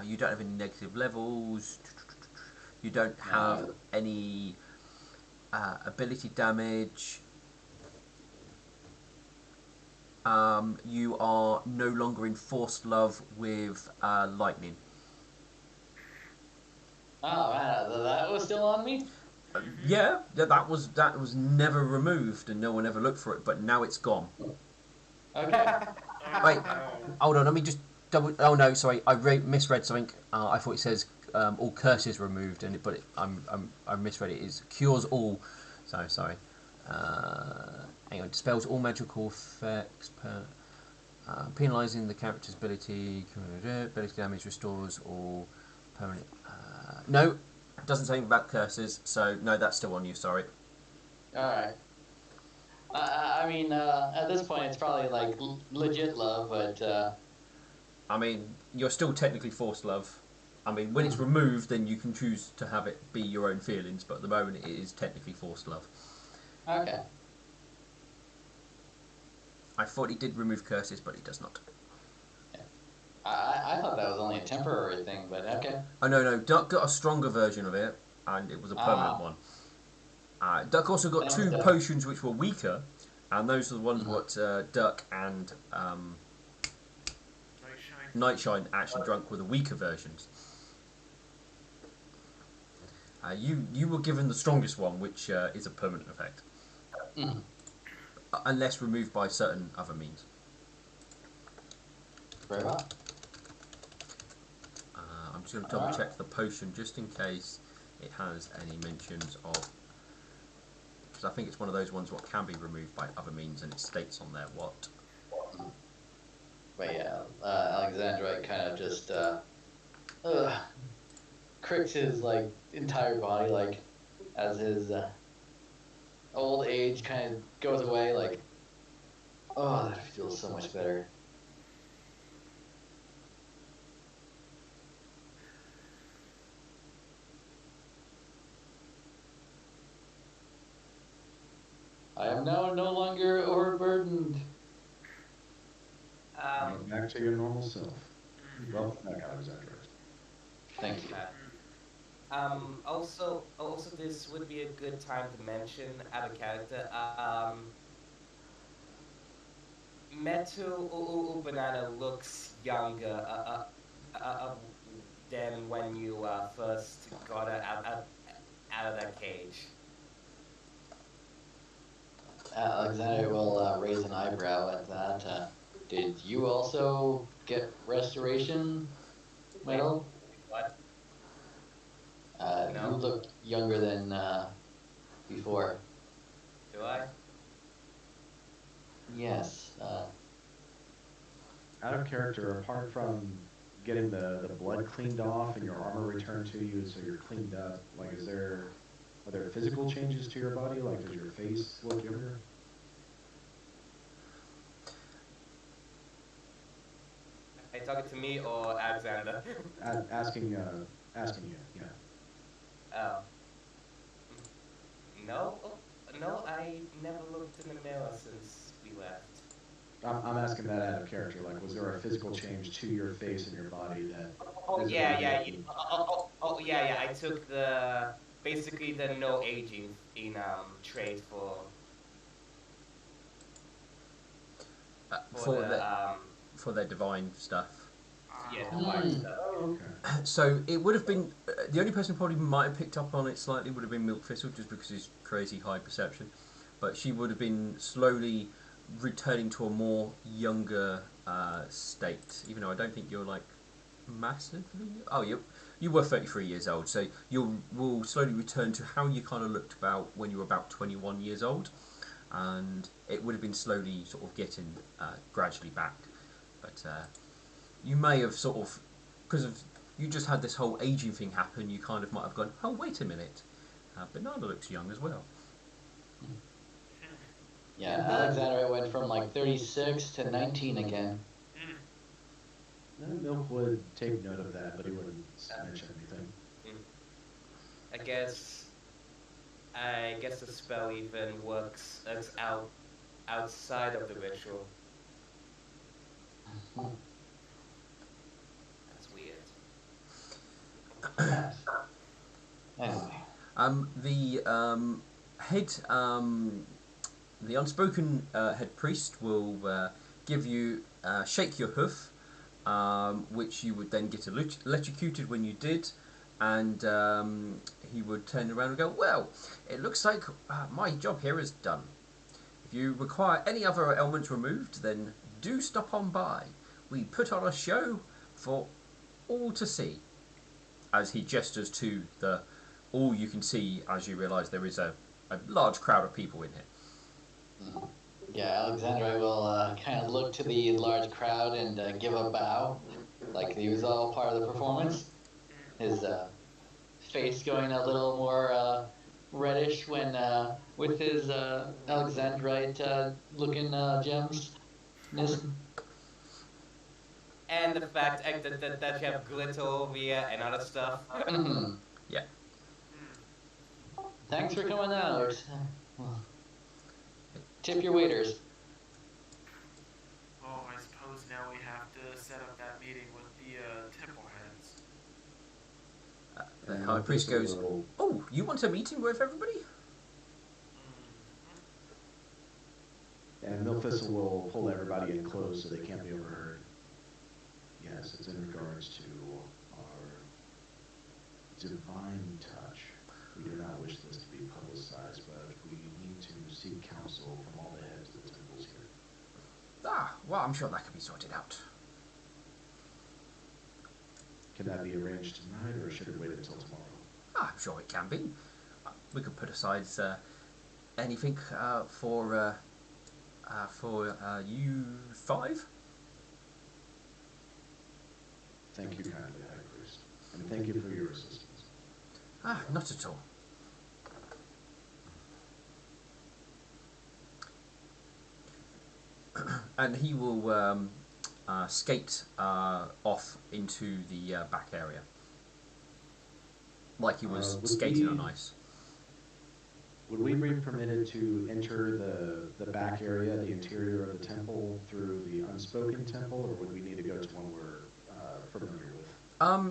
You don't have any negative levels. You don't have any ability damage. You are no longer in forced love with lightning. Oh man, that was still on me? Yeah, that was never removed, and no one ever looked for it. But now it's gone. Okay. Wait, No. hold on. Let me just double. Oh no, sorry, I misread something. I thought it says all curses removed, but I misread it. It's cures all. So sorry. Hang on. Dispels all magical effects. Penalising the character's ability damage, restores all permanent. No, doesn't say anything about curses. So no, that's still on you. Sorry. All right. I mean, at this point, it's probably like legit love, but I mean, you're still technically forced love. I mean, when it's removed, then you can choose to have it be your own feelings, but at the moment it is technically forced love. okay. I thought he did remove curses, but he does not. I thought that was only a temporary thing, but okay. Oh, no, Duck got a stronger version of it, and it was a permanent one. Duck also got Thanks, two Duck. potions which were weaker, and those are the ones what Duck and Nightshine actually drank were the weaker versions. You were given the strongest one, which is a permanent effect. Unless removed by certain other means. Very well. I'm just going to double check the potion just in case it has any mentions of, because I think it's one of those ones what can be removed by other means, and it states on there what. But yeah, Alexandrite kind of just cricks his like entire body, like as his old age kind of goes away. Like, oh, that feels so much better. I am now no longer overburdened. You're back to your normal self. Mhm. Welcome back, Alexandra. Thank you. Also, this would be a good time to mention out of character. Metu Banana looks younger than when you first got her out of that cage. Alexander will raise an eyebrow at that. Did you also get restoration Wait, medal? what? You No? look younger than before. Do I? Yes. Out of character, apart from getting the blood cleaned off and your armor returned to you, so you're cleaned up. Like, are there physical changes to your body? Like, does your face look younger? Are you talking to me or Alexander? Asking you. Yeah. Oh. No? No, I never looked in the mirror since we left. I'm asking that out of character. Like, was there a physical change to your face and your body that Oh visibly yeah, yeah, made you? yeah, yeah. I took the basically the no aging in trade for For the the for their divine stuff. yeah Ah, divine Hmm. stuff. Oh, okay. So it would have been the only person who probably might have picked up on it slightly would have been Milk Thistle, just because his crazy high perception. But she would have been slowly returning to a more younger state. Even though I don't think you're like massively. Oh, you were 33 years old, so you will slowly return to how you kind of looked about when you were about 21 years old, and it would have been slowly sort of getting gradually back. But you may have sort of, because of you just had this whole aging thing happen, you kind of might have gone, oh wait a minute, Banana looks young as well. Yeah, And Alexander went from like 36 to 19 again. Milk would take note of that, but he wouldn't mention anything. mm, I guess the spell even works outside of the ritual. That's weird. Yes. Anyway. The head, the unspoken head priest will give you shake your hoof, which you would then get electrocuted when you did, and he would turn around and go, "Well, it looks like my job here is done. If you require any other elements removed, then do stop on by. We put on a show for all to see." As he gestures to the all you can see, as you realise there is a large crowd of people in here. Yeah, Alexandra will kind of look to the large crowd and give a bow, like he was all part of the performance. His face going a little more reddish when with his Alexandrite looking gems. And the fact that you have glitter over here and other stuff. Mhm. Yeah. Thanks for coming out. Tip your waiters. Well, I suppose now we have to set up that meeting with the temple heads. The And high Milk priest Thistle goes, will- "Oh, you want a meeting with everybody?" And Milk Thistle will pull everybody in close so they can't be overheard. Yes, it's in regards to our divine touch. We do not wish this to be publicized, but we need to seek counsel from all the heads of the temples here. Ah, well, I'm sure that can be sorted out. Can that be arranged tonight, or should it wait until tomorrow? Ah, I'm sure it can be. We could put aside anything for you five. Thank you kindly, High Priest, and thank you for your assistance. Ah, not at all. And he will skate off into the back area, like he was Would skating we- on ice. Would we be permitted to enter the back area, the interior of the temple, through the unspoken temple, or would we need to go to one we're familiar with?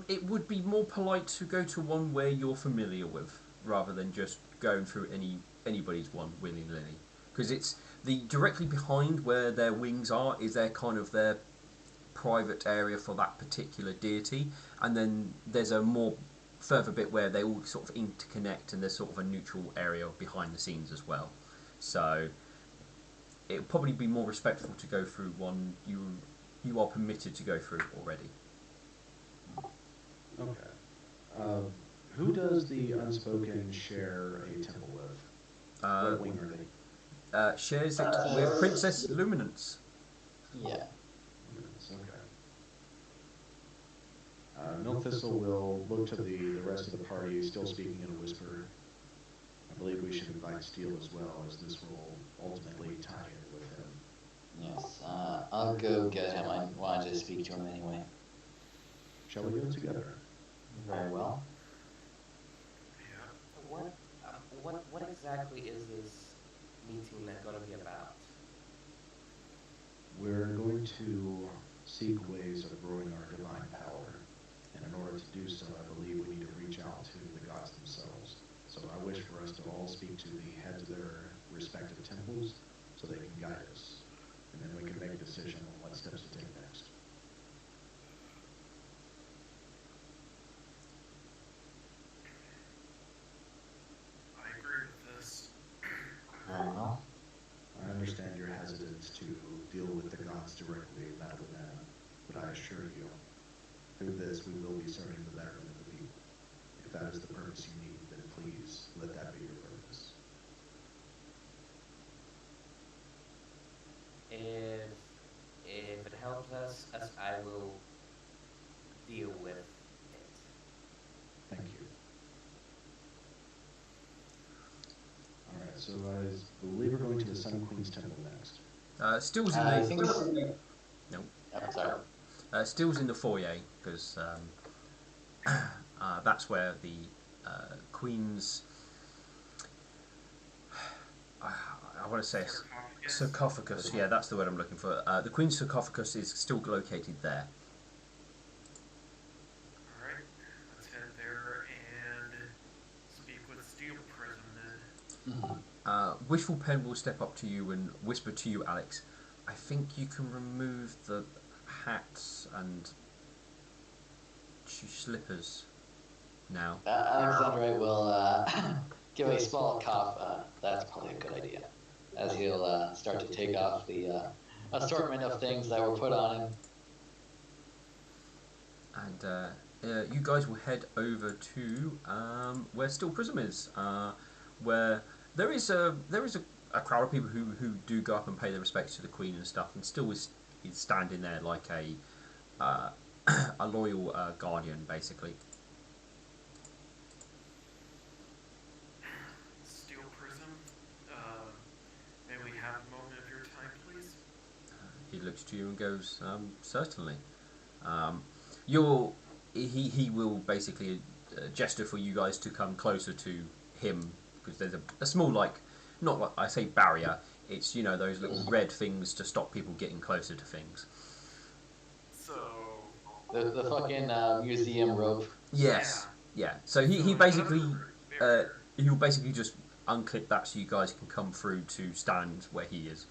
It would be more polite to go to one where you're familiar with, rather than just going through anybody's one willy nilly. Because it's the directly behind where their wings are is their kind of their private area for that particular deity, and then there's a more further bit where they all sort of interconnect, and there's sort of a neutral area behind the scenes as well. So it would probably be more respectful to go through one you are permitted to go through already. Okay. Uh, who does the unspoken share a temple with? What wing are they? Shares it with Princess Luminance. Yeah. Okay. Milthistle will look to the rest of the party, still speaking in a whisper. I believe we should invite Steele as well, as this will ultimately tie in with him. Yes. I'll go get him. I wanted to speak to him anyway. Shall we go together? Very well. Yeah. What exactly is this meeting going to be about? We're going to seek ways of growing our divine power. And in order to do so, I believe we need to reach out to the gods themselves. So I wish for us to all speak to the heads of their respective temples so they can guide us. And then we can make a decision on what steps to take next. I agree with this. Very well. I understand your hesitance to deal with the gods directly, Madeleine, but I assure you, through this we will be serving the betterment of the people. If that is the purpose you need, then please let that be your purpose. If it helps us, I will deal with it. Thank you. All right, so I believe we're going to the Sun Queen's Temple next. Still's in I the think. no. I'm sorry. Still's in the foyer because that's where the Queen's. I want to say sarcophagus. Yeah, that's the word I'm looking for. The Queen's sarcophagus is still located there. Alright, let's head there and speak with Steel Prism then. Wishful Pen will step up to you and whisper to you, Alex. I think you can remove the hats and slippers now. Alexandrite will give a small cough. That's probably a good idea. As he'll start to take off the assortment of things that were put on him. And you guys will head over to where Steel Prism is, where there is a crowd of people who do go up and pay their respects to the Queen and stuff, and Still is standing there like a loyal guardian, basically. Steel Prism, may we have a moment of your time, please? He looks to you and goes, certainly. He will basically gesture for you guys to come closer to him, because there's a small, not like I say barrier, it's, those little red things to stop people getting closer to things. So... The fucking museum rope. Yes. Yeah. So he basically he'll basically just unclip that so you guys can come through to stand where he is.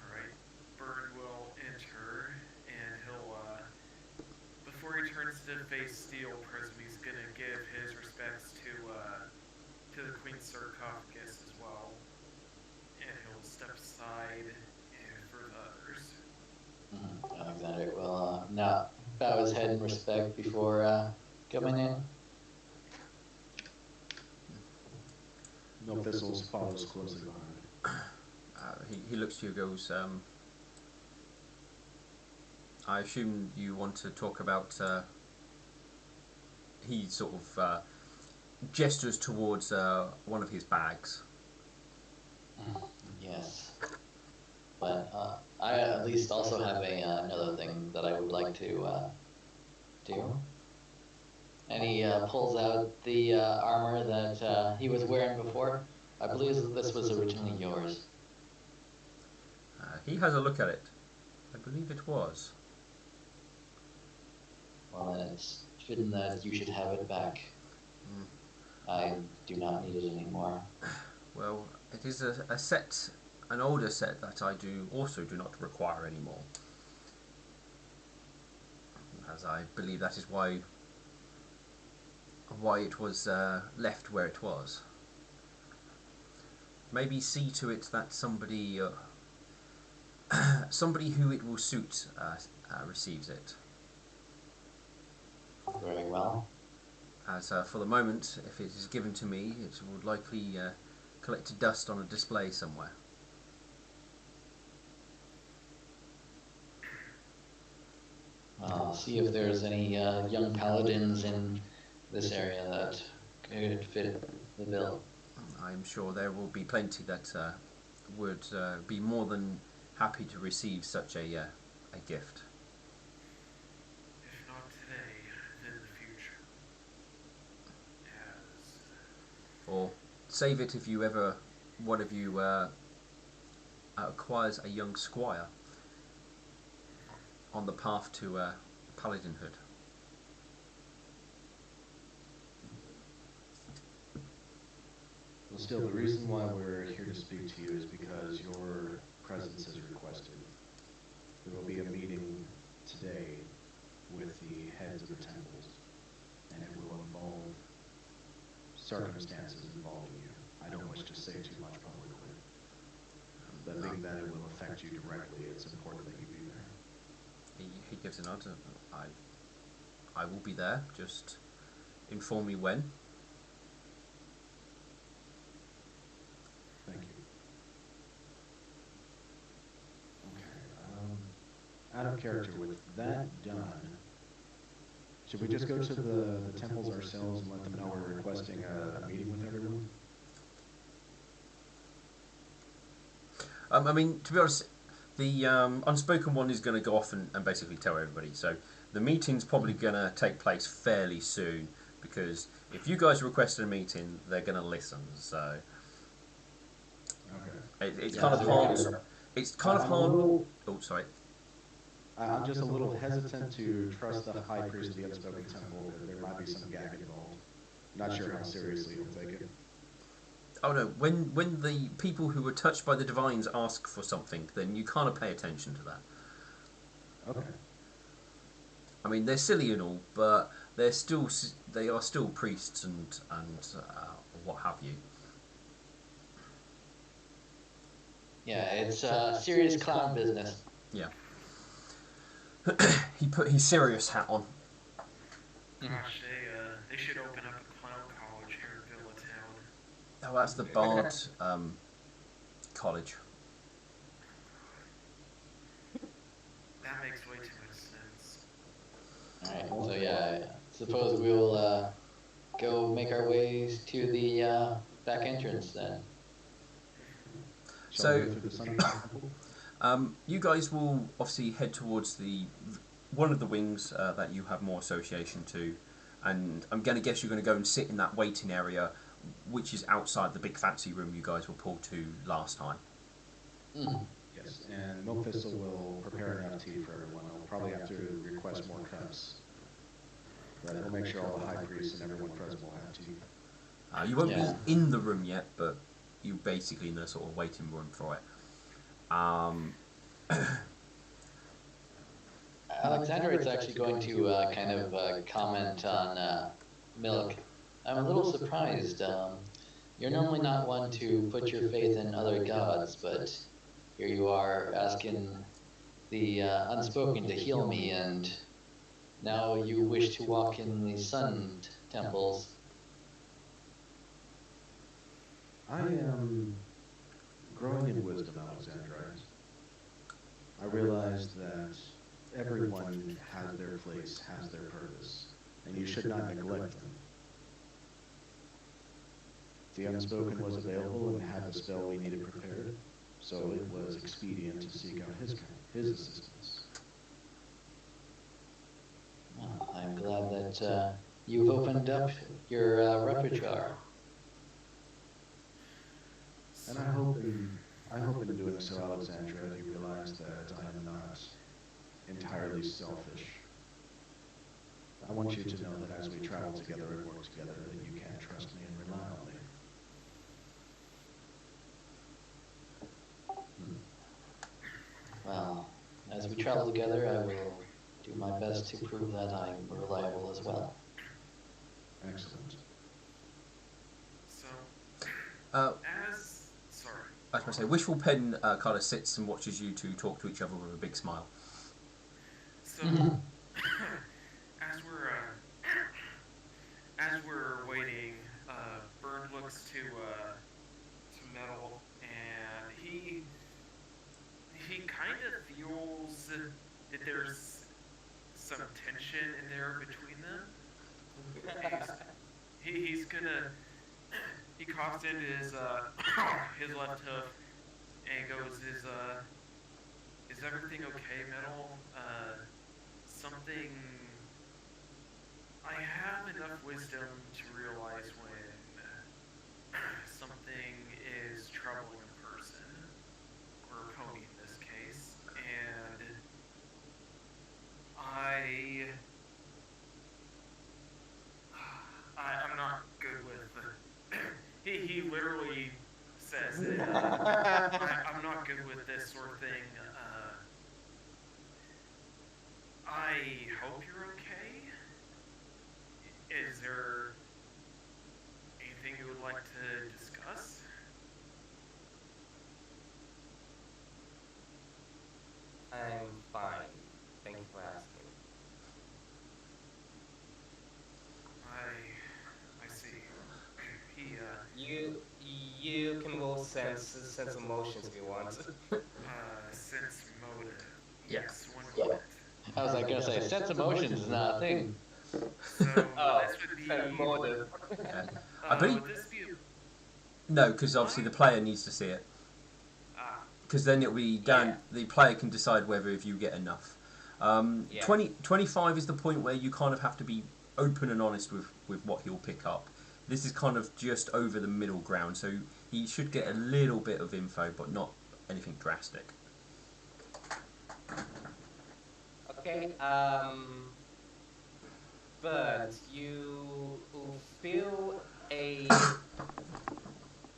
Alright, Bird will enter, and he'll, before he turns to face Steel Prism, he's gonna give his respects to the Queen's sarcophagus as well. And he'll step aside and for the others. Alexandrite will now bow his head in respect before coming in. Milthistle follows closely behind. He looks to you and goes, I assume you want to talk about... he sort of gestures towards one of his bags. Yes. But I at least also have another thing that I would like to do. And he pulls out the armor that he was wearing before. I believe this was originally yours. He has a look at it. I believe it was. Well, then it's fitting that you should have it back. Mm. I do not need it anymore. Well, it is a set, an older set that I do not require anymore. As I believe that is why it was left where it was. Maybe see to it that somebody who it will suit receives it. Very well. As for the moment, if it is given to me, it would likely collect dust on a display somewhere. I'll see if there's any young paladins in this area that could fit the bill. I'm sure there will be plenty that would be more than happy to receive such a gift. If not today, then the future. As Or save it if you ever, one of you acquires a young squire on the path to paladinhood. Well, still, the reason why we're here to speak to you is because your presence is requested. There will be a meeting today with the heads of the temples, and it will involve circumstances involving you. I don't wish to say too much publicly, but being that it will affect you directly, it's important that you be there. He gives a nod. I will be there. Just inform me when. Thank you. Okay. Out of character, with that done, should we just go to the temples ourselves and let them know we're requesting a meeting with everyone? I mean, to be honest, the unspoken one is going to go off and basically tell everybody. So the meeting's probably going to take place fairly soon, because if you guys requested a meeting, they're going to listen. So Okay. it's kind of hard. It's kind of hard. Oh, sorry. I'm just a little hesitant to trust the high priest of the Unspoken Temple, because there might be some gag involved. Not sure how seriously he'll take it. Oh no, when the people who were touched by the divines ask for something, then you kind of pay attention to that. Okay. I mean, they're silly and all, but they are still priests and what have you. Yeah, it's serious clown business. Yeah. He put his serious hat on. gosh, they should open up a clown college here in Villa Town. Oh, that's the Bard college. That makes way too much sense. Alright, so yeah, I suppose we'll go make our ways to the back entrance then. Shall we So- go through the Sun Temple? You guys will obviously head towards one of the wings that you have more association to, and I'm going to guess you're going to go and sit in that waiting area, which is outside the big fancy room you guys were pulled to last time. Mm. Yes, and Milk Thistle will prepare enough tea for everyone. I'll probably have to request more cups. But we'll make sure all the high priests and everyone present will have tea. You won't Yeah. be in the room yet, but you're basically in the sort of waiting room for it. Alexander is actually going to kind of comment on milk. I'm a little surprised. You're normally not one to put your faith in other gods, but here you are asking the unspoken to heal me, and now you wish to walk in the sun temples. I am growing in wisdom, Alexandrite. I realize that everyone has their place, has their purpose, and you should not neglect them. The Unspoken was available and had the spell we needed prepared, so it was expedient to seek out his assistance. Well, I'm glad that you've opened up your repertoire. And I hope in doing so, Alexandra, you realize that I am not entirely selfish. I want you to know that as we travel together and work together, that you can trust me and rely on me. Well, as we travel together, I will do my best to prove that I'm reliable as well. Excellent. So, Uh, sorry. I was going to say, Wishful Pen kind of sits and watches you two talk to each other with a big smile. So, as we're waiting, Bird looks to Metal, and he kind of feels that there's some tension in there between them. He's gonna he coughs into his his left hoof and goes, is everything okay, Metal? Something. I have enough wisdom to realize when something is troubling a person, or a pony in this case, and I'm not good with. He literally says that I'm not good with this sort of thing. I hope you're okay. Is there anything you would like to discuss? I'm fine. Thank you for asking. I see. He You can roll sense emotions if you want. sense motive. Yeah. Yes, one Yeah. moment. I was like gonna say, sense emotions is not a thing. So this would be Motive. Yeah. I believe... would this be No, because obviously the player needs to see it. Because then it'll be down... Yeah. The player can decide whether if you get enough. Yeah. 25 is the point where you kind of have to be open and honest with what he'll pick up. This is kind of just over the middle ground, so he should get a little bit of info, but not anything drastic. Okay. But you feel a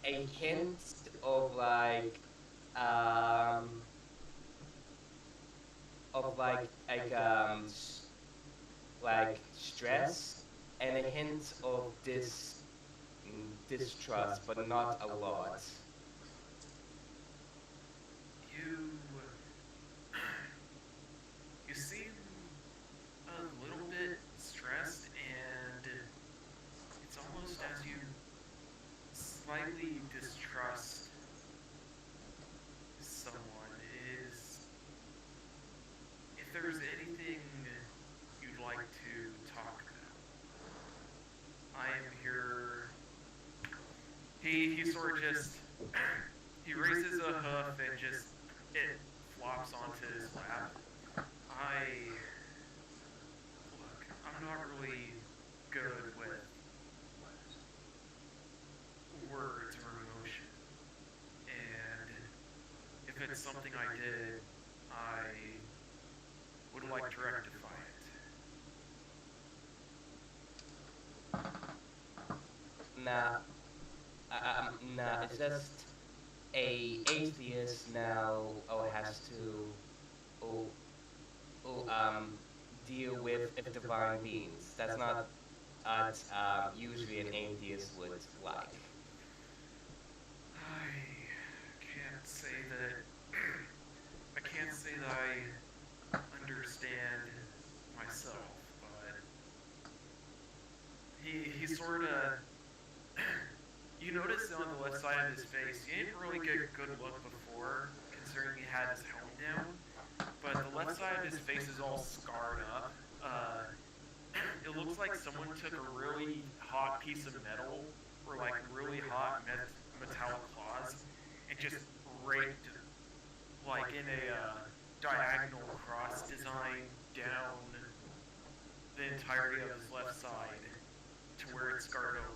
hint of like stress and a hint of distrust, but not a lot. you? You seem a little bit stressed, and it's almost as you slightly distrust someone. Is if there's anything you'd like to talk about, I am here. He sort of just he raises a hoof and just it flops onto his lap. Look, I'm not really good with words or emotion, and if it's something I did, I would like to rectify it. Nah, it's just a atheist now has to oh, deal with divine beings. That's not what usually an atheist would like. I can't say that I can't say that I understand myself, but he sort of you notice on the left side of his face, he didn't really get a good look before, considering he had his helmet down. But the left side of his face is all scarred up. It looks like someone took a really hot piece of metal, or like really hot metallic claws, and just raked, like in a diagonal cross design down the entirety of his left side to where it scarred over.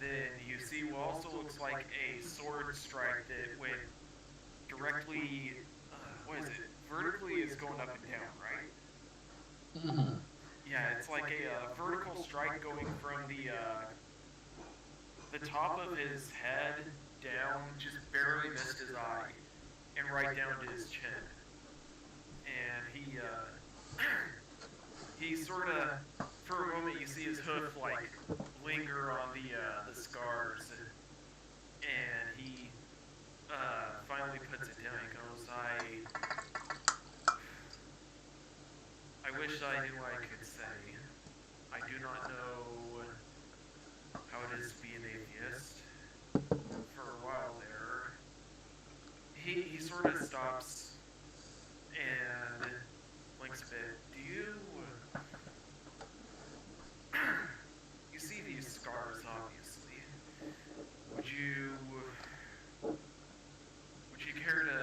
Then you see what also looks like a sword strike that went directly, what is it? Vertically is going up and down, right? Mhm. Yeah, it's like a vertical strike going from the top of his head down, just barely missed his eye, and right down to his chin. And he sort of, for a moment, you see his hoof like linger on the scars, and he finally puts it down. He goes, I wish I knew I could say. I do not know how it is to be an atheist. For a while there, he sort of stops and blinks a bit. Do you you see these scars? Obviously, would you would you care to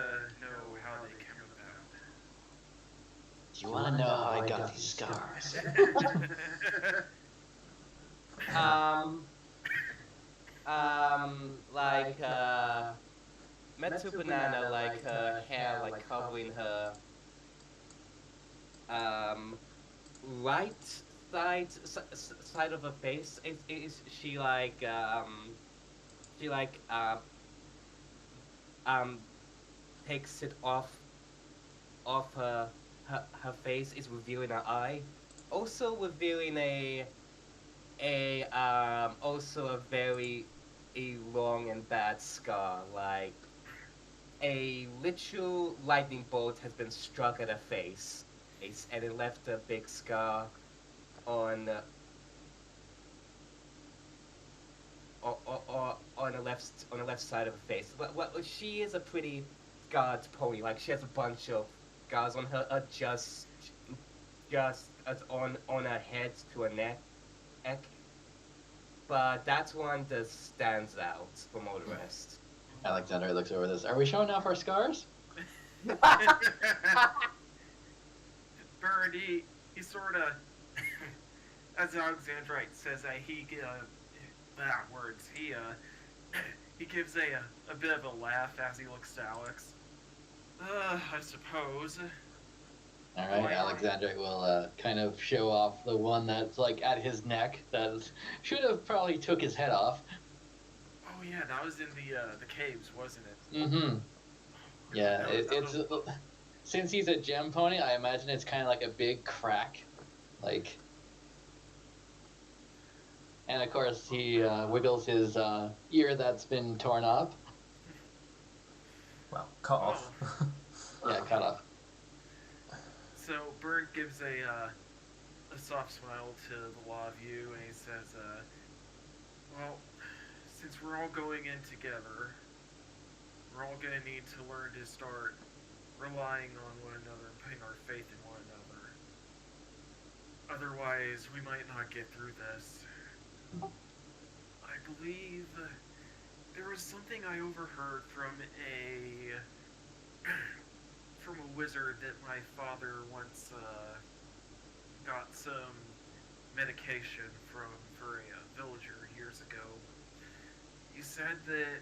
know how they came Do you want to know how I got these scars? Um, like, Met to Banana, like, her hair, like, covering her, um, right side of her face. Is she, like, she, like, um, takes it off her face, is revealing her eye. Also revealing also a very a long and bad scar, like a literal lightning bolt has been struck at her face, and it left a big scar on on the left side of her face. Well, she is a pretty scarred pony. Like she has a bunch of scars on her, just as on her head to her neck. But that one just stands out from all the rest. Alexander looks over this. Are we showing off our scars? about? Bird, he sort of, as Alexandrite says, words. He gives a bit of a laugh as he looks to Alex. I suppose. All right, Alexander will kind of show off the one that's like at his neck. That should have probably took his head off. Oh yeah, that was in the caves, wasn't it? Mm-hmm. Yeah, That was- since he's a gem pony, I imagine it's kind of like a big crack, like. And of course, he wiggles his ear that's been torn up. Well, cut off. Yeah, cut off. So Bird gives a soft smile to the law of you, and he says, "Well, since we're all going in together, we're all going to need to learn to start relying on one another and putting our faith in one another. Otherwise, we might not get through this. I believe there was something I overheard from from a wizard that my father once got some medication from for a villager years ago. He said that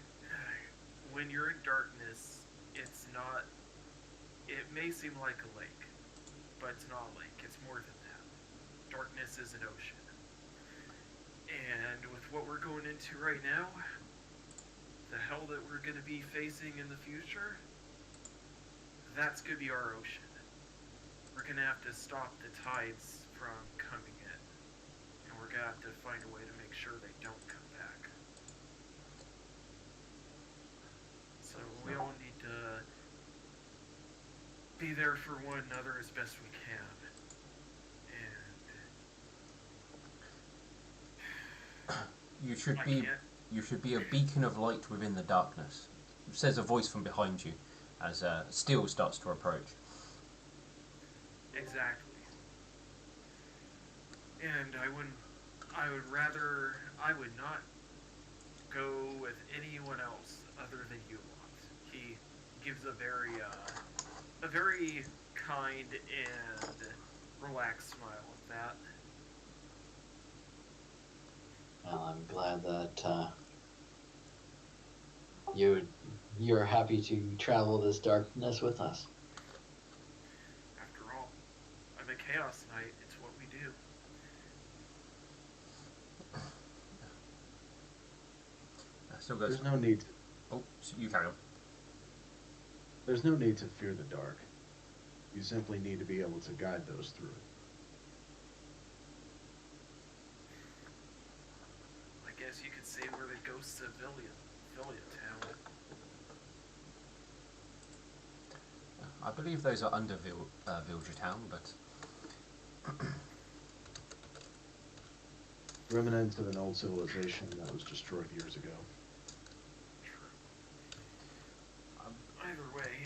when you're in darkness, it's not. It may seem like a lake, but it's not a lake. It's more than that. Darkness is an ocean. And with what we're going into right now, the hell that we're going to be facing in the future, that's going to be our ocean. We're going to have to stop the tides from coming in. And we're going to have to find a way to make sure they don't come back. So we all need to be there for one another as best we can. You should I be can't. you should be a beacon of light within the darkness, says a voice from behind you as Steel starts to approach. Exactly. And I would not go with anyone else other than you lot. He gives a very kind and relaxed smile at that. Well, I'm glad that you you're happy to travel this darkness with us. After all, I'm a Chaos Knight. It's what we do. Still goes. There's no need to, Oh, you carry on. there's no need to fear the dark. You simply need to be able to guide those through it. I guess you could say we're the ghosts of Villia Town. I believe those are under Vilja Town, but Remnants of an old civilization that was destroyed years ago. True. Either way,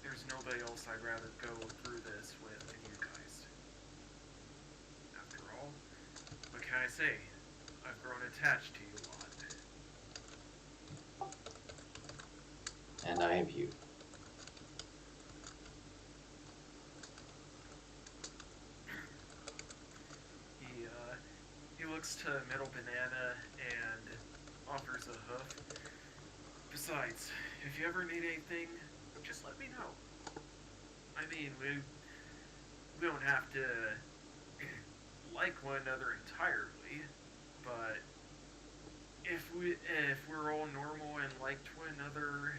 there's nobody else I'd rather go through this with than you guys. After all, what can I say? I've grown attached to you a lot. And I have you. He looks to Middle Banana and offers a hoof. Besides, if you ever need anything, just let me know. I mean, we don't have to like one another entirely, but if we're all normal and liked one another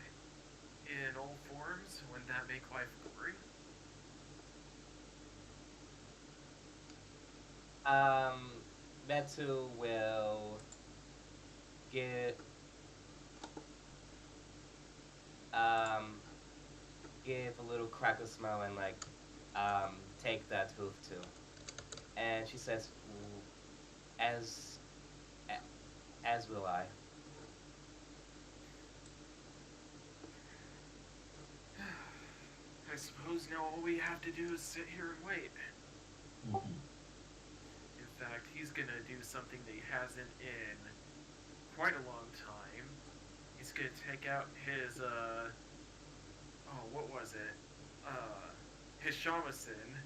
in all forms, wouldn't that make life boring? Metu will give um give a little cracker smile and like take that hoof too. And she says, As as will I." I suppose now all we have to do is sit here and wait. Mhm. In fact, he's gonna do something that he hasn't in quite a long time. He's gonna take out his what was it? His shamisen,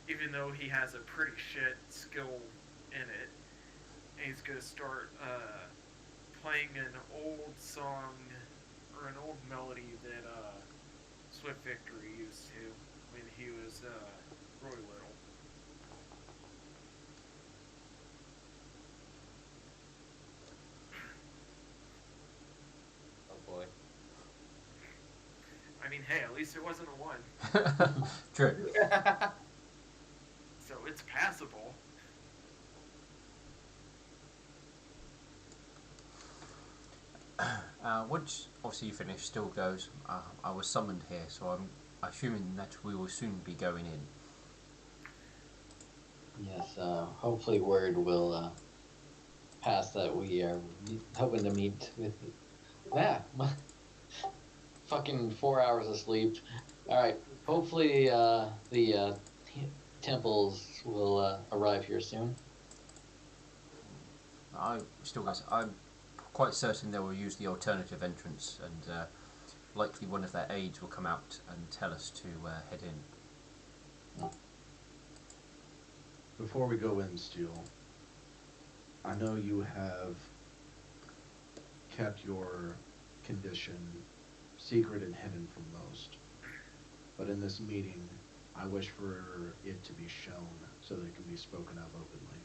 even though he has a pretty shit skill in it. And he's gonna start playing an old song or an old melody that Swift Victory used to when he was really little. Oh boy. I mean, hey, at least it wasn't a one, true. so it's passable. Once obviously you finish, still goes. I was summoned here, so I'm assuming that we will soon be going in. Yes, hopefully word will pass that we are hoping to meet with. Yeah, fucking 4 hours of sleep. All right, hopefully the temples will arrive here soon. I still goes. I'm quite certain they will use the alternative entrance, and likely one of their aides will come out and tell us to head in. Before we go in, Steel, I know you have kept your condition secret and hidden from most, but in this meeting, I wish for it to be shown so that it can be spoken of openly.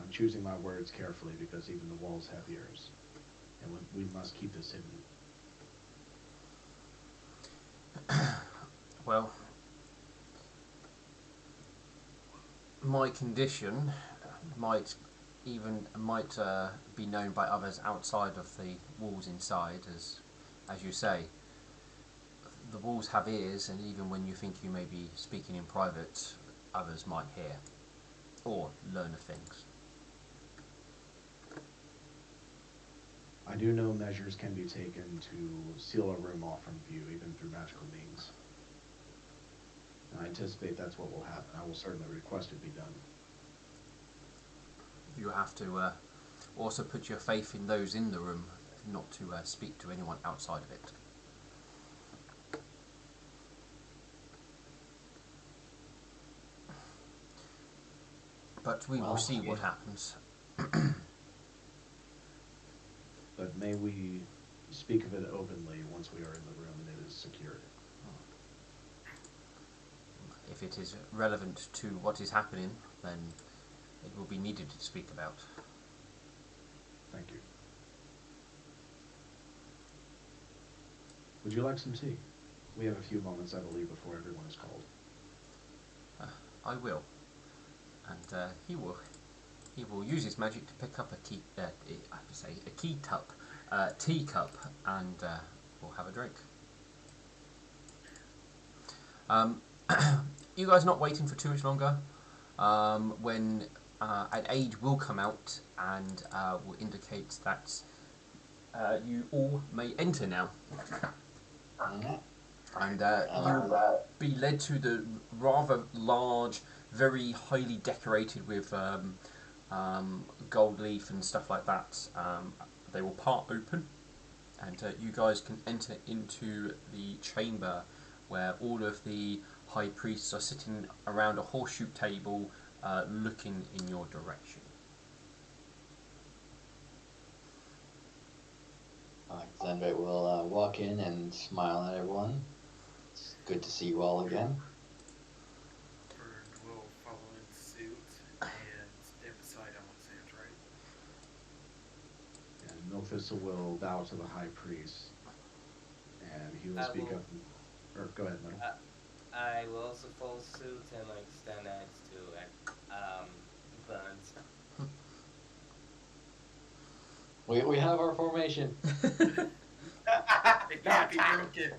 I'm choosing my words carefully because even the walls have ears, and we must keep this hidden. Well, my condition might be known by others outside of the walls inside, as you say. The walls have ears, and even when you think you may be speaking in private, others might hear or learn of things. I do know measures can be taken to seal a room off from view, even through magical means. And I anticipate that's what will happen. I will certainly request it be done. You have to also put your faith in those in the room, not to speak to anyone outside of it. But we will Well, see what yeah. happens. may we speak of it openly once we are in the room and it is secured. If it is relevant to what is happening, then it will be needed to speak about. Thank you. Would you like some tea? We have a few moments, I believe, before everyone is called. I will. And he will use his magic to pick up a key. I have to say a teacup, and we'll have a drink. You guys not waiting for too much longer. When an aide will come out and will indicate that you all may enter now. And you'll be led to the rather large, very highly decorated with gold leaf and stuff like that. They will part open, and you guys can enter into the chamber where all of the high priests are sitting around a horseshoe table looking in your direction. Alexandra will walk in and smile at everyone. It's good to see you all again. Vern will follow in suit and stand beside Alexandra. And Milthistle will bow to the high priest, and he will speak up. Or go ahead, Metal. I will also follow suit and like stand next to Burns. We have our formation. It can't be broken.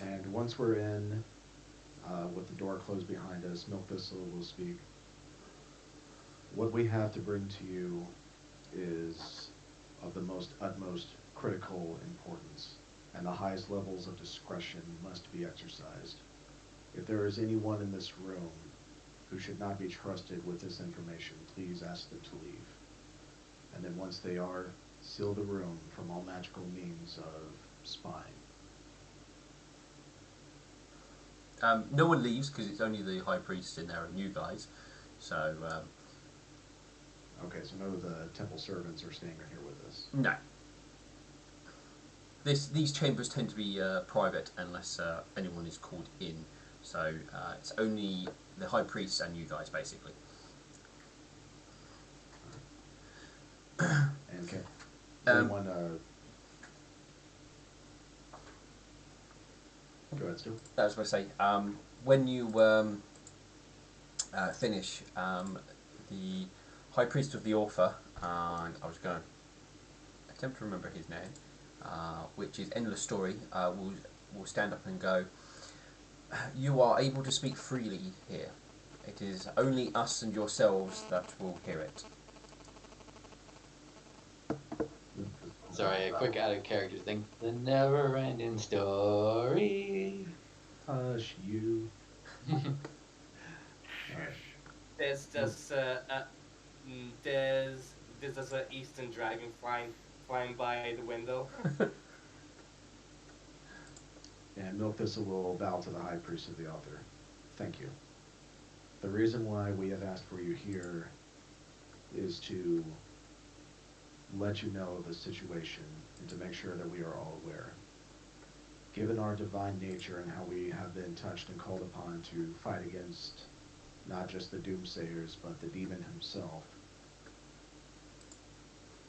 And once we're in, with the door closed behind us, Milthistle will speak. What we have to bring to you is of the utmost critical importance, and the highest levels of discretion must be exercised. If there is anyone in this room who should not be trusted with this information, please ask them to leave. And then once they are, seal the room from all magical means of spying. No one leaves because it's only the high priest in there and you guys. So Okay, so none of the temple servants are staying here with us. no. These chambers tend to be private unless anyone is called in. So it's only the high priest and you guys, basically. And can anyone go ahead, Stu. I was going to say, when you finish, the high priest of the author, and I was going to attempt to remember his name, which is Endless Story, will stand up and go, "You are able to speak freely here. It is only us and yourselves that will hear it." Sorry, a quick out of character thing. The never-ending story. Hush, you. Alright. There's just an eastern dragon flying by the window. And Milthistle will bow to the high priest of the author. Thank you. The reason why we have asked for you here is to let you know of the situation and to make sure that we are all aware. Given our divine nature and how we have been touched and called upon to fight against not just the doomsayers, but the demon himself,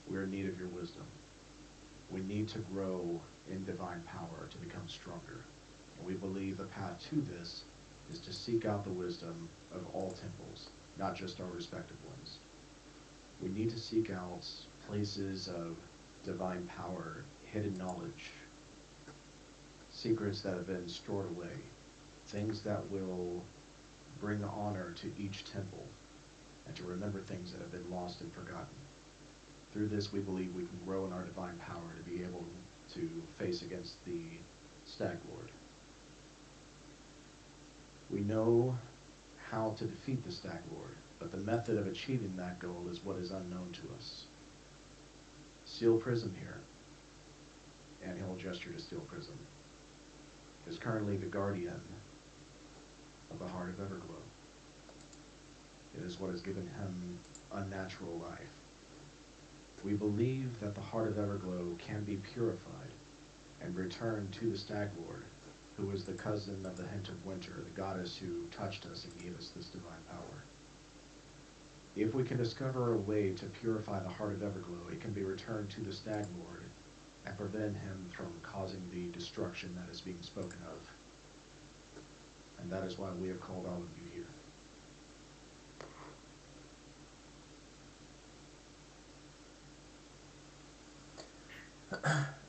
we're in need of your wisdom. We need to grow in divine power to become stronger. And we believe the path to this is to seek out the wisdom of all temples, not just our respective ones. We need to seek out places of divine power, hidden knowledge, secrets that have been stored away, things that will bring honor to each temple, and to remember things that have been lost and forgotten. Through this, we believe we can grow in our divine power to be able to face against the Stag Lord. We know how to defeat the Stag Lord, but the method of achieving that goal is what is unknown to us. Steel Prism here, and he'll gesture to Steel Prism, is currently the guardian of the heart of Everglow. It is what has given him unnatural life. We believe that the heart of Everglow can be purified and returned to the Stag Lord, who is the cousin of the Hint of Winter, the goddess who touched us and gave us this divine power. If we can discover a way to purify the heart of Everglow, it can be returned to the Stag Lord and prevent him from causing the destruction that is being spoken of. And that is why we have called all of you here.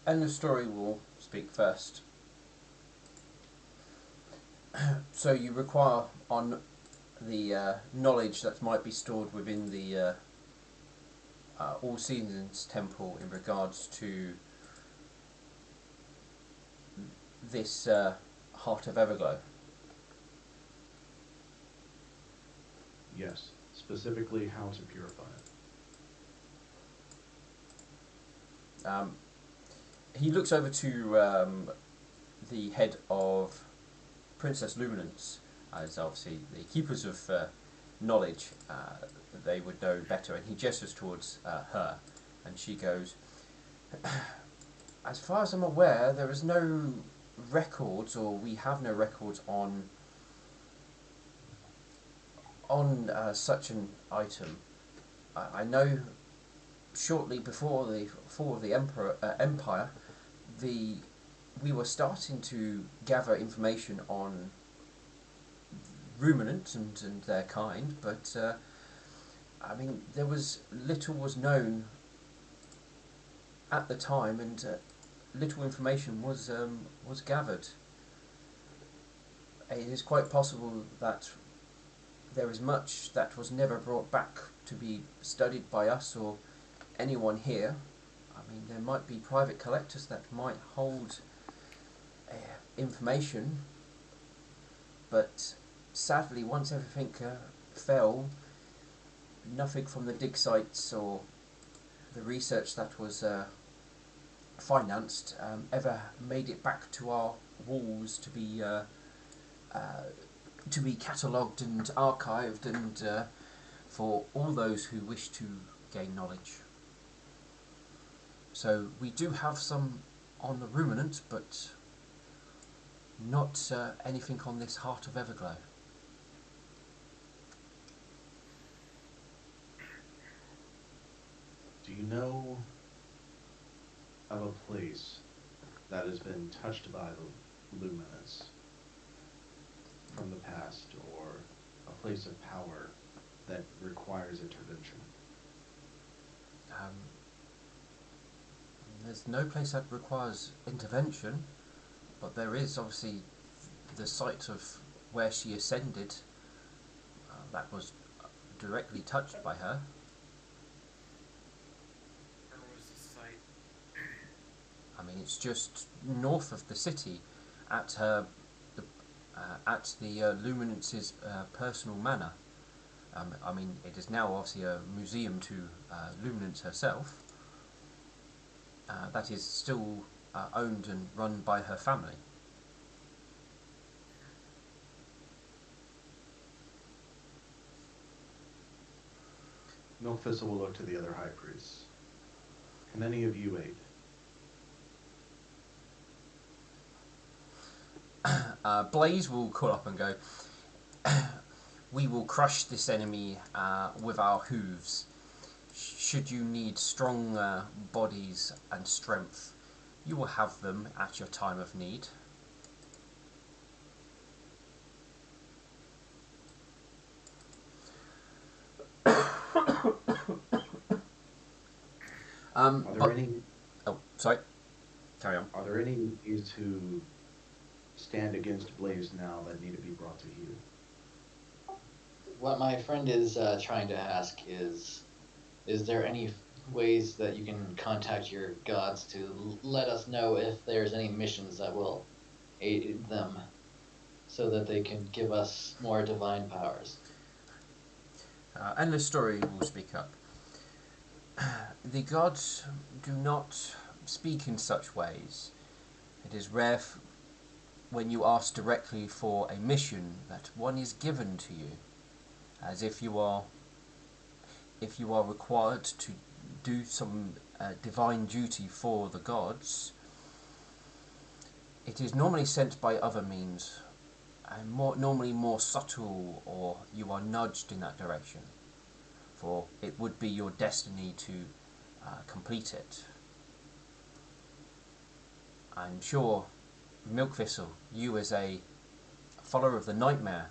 And the story will speak first. So you require on the knowledge that might be stored within the All Seasons Temple in regards to this Heart of Everglow. Yes, specifically how to purify it. He looks over to the head of Princess Luminance, as obviously the keepers of knowledge, they would know better, and he gestures towards her, and she goes, as far as I'm aware, there is no records, or we have no records on such an item. I know shortly before the fall of the empire, we were starting to gather information on ruminants and their kind, but I mean, there was little was known at the time, and little information was gathered. It is quite possible that there is much that was never brought back to be studied by us or anyone here. I mean, there might be private collectors that might hold information, but sadly, once everything fell, nothing from the dig sites or the research that was financed ever made it back to our walls to be catalogued and archived, and for all those who wish to gain knowledge. So we do have some on the ruminants, but not anything on this Heart of Everglow. Do you know of a place that has been touched by the luminance from the past, or a place of power that requires intervention? There's no place that requires intervention, but there is obviously the site of where she ascended that was directly touched by her. Where was the site? I mean, it's just north of the city, at her, at the Luminance's personal manor. I mean, it is now obviously a museum to Luminance herself. That is still owned and run by her family. Milkthistle will look to the other high priests. Can any of you aid? Blaze will call up and go, we will crush this enemy with our hooves. Should you need strong bodies and strength, you will have them at your time of need. Are there any? Oh, sorry. Carry on. Are there any enemies who stand against Blaze now that need to be brought to you? What my friend is trying to ask is there any ways that you can contact your gods to let us know if there's any missions that will aid them, so that they can give us more divine powers? Endless Story will speak up. The gods do not speak in such ways. It is rare when you ask directly for a mission that one is given to you, as if you are required to do some divine duty for the gods, it is normally sent by other means, and normally more subtle, or you are nudged in that direction, for it would be your destiny to complete it. I'm sure, Milkthistle, you as a follower of the Nightmare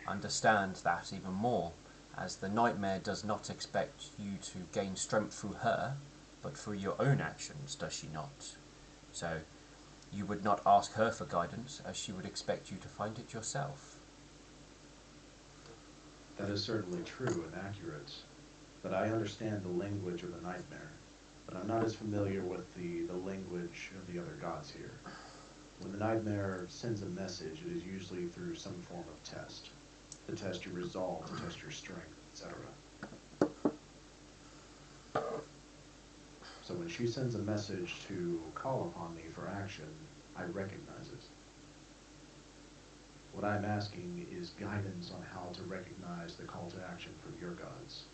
understand that even more, as the Nightmare does not expect you to gain strength through her, but through your own actions, does she not? So you would not ask her for guidance, as she would expect you to find it yourself. That is certainly true and accurate, but I understand the language of the Nightmare, but I'm not as familiar with the language of the other gods here. When the Nightmare sends a message, it is usually through some form of test. To test your resolve, to test your strength, etc. So when she sends a message to call upon me for action, I recognize it. What I'm asking is guidance on how to recognize the call to action from your gods.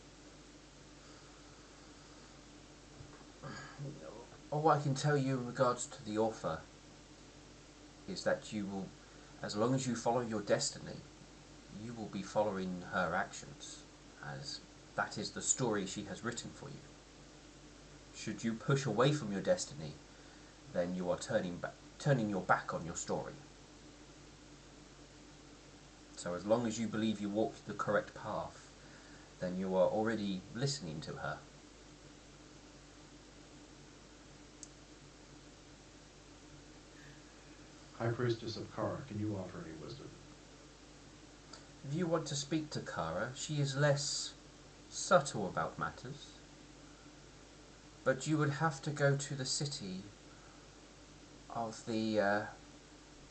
All I can tell you in regards to the author is that you will, as long as you follow your destiny, you will be following her actions, as that is the story she has written for you. Should you push away from your destiny, then you are turning your back on your story. So as long as you believe you walk the correct path, then you are already listening to her. High Priestess of Kara, can you offer any wisdom? If you want to speak to Kara, she is less subtle about matters, but you would have to go to the city of the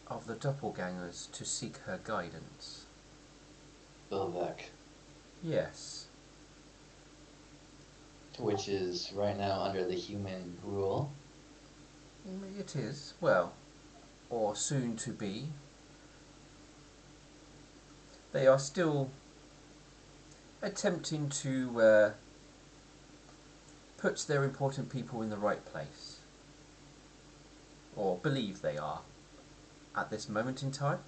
doppelgangers to seek her guidance. Bilvek, Yes. which is right now under the human rule. It is, well, or soon to be. They are still attempting to put their important people in the right place. Or believe they are, at this moment in time.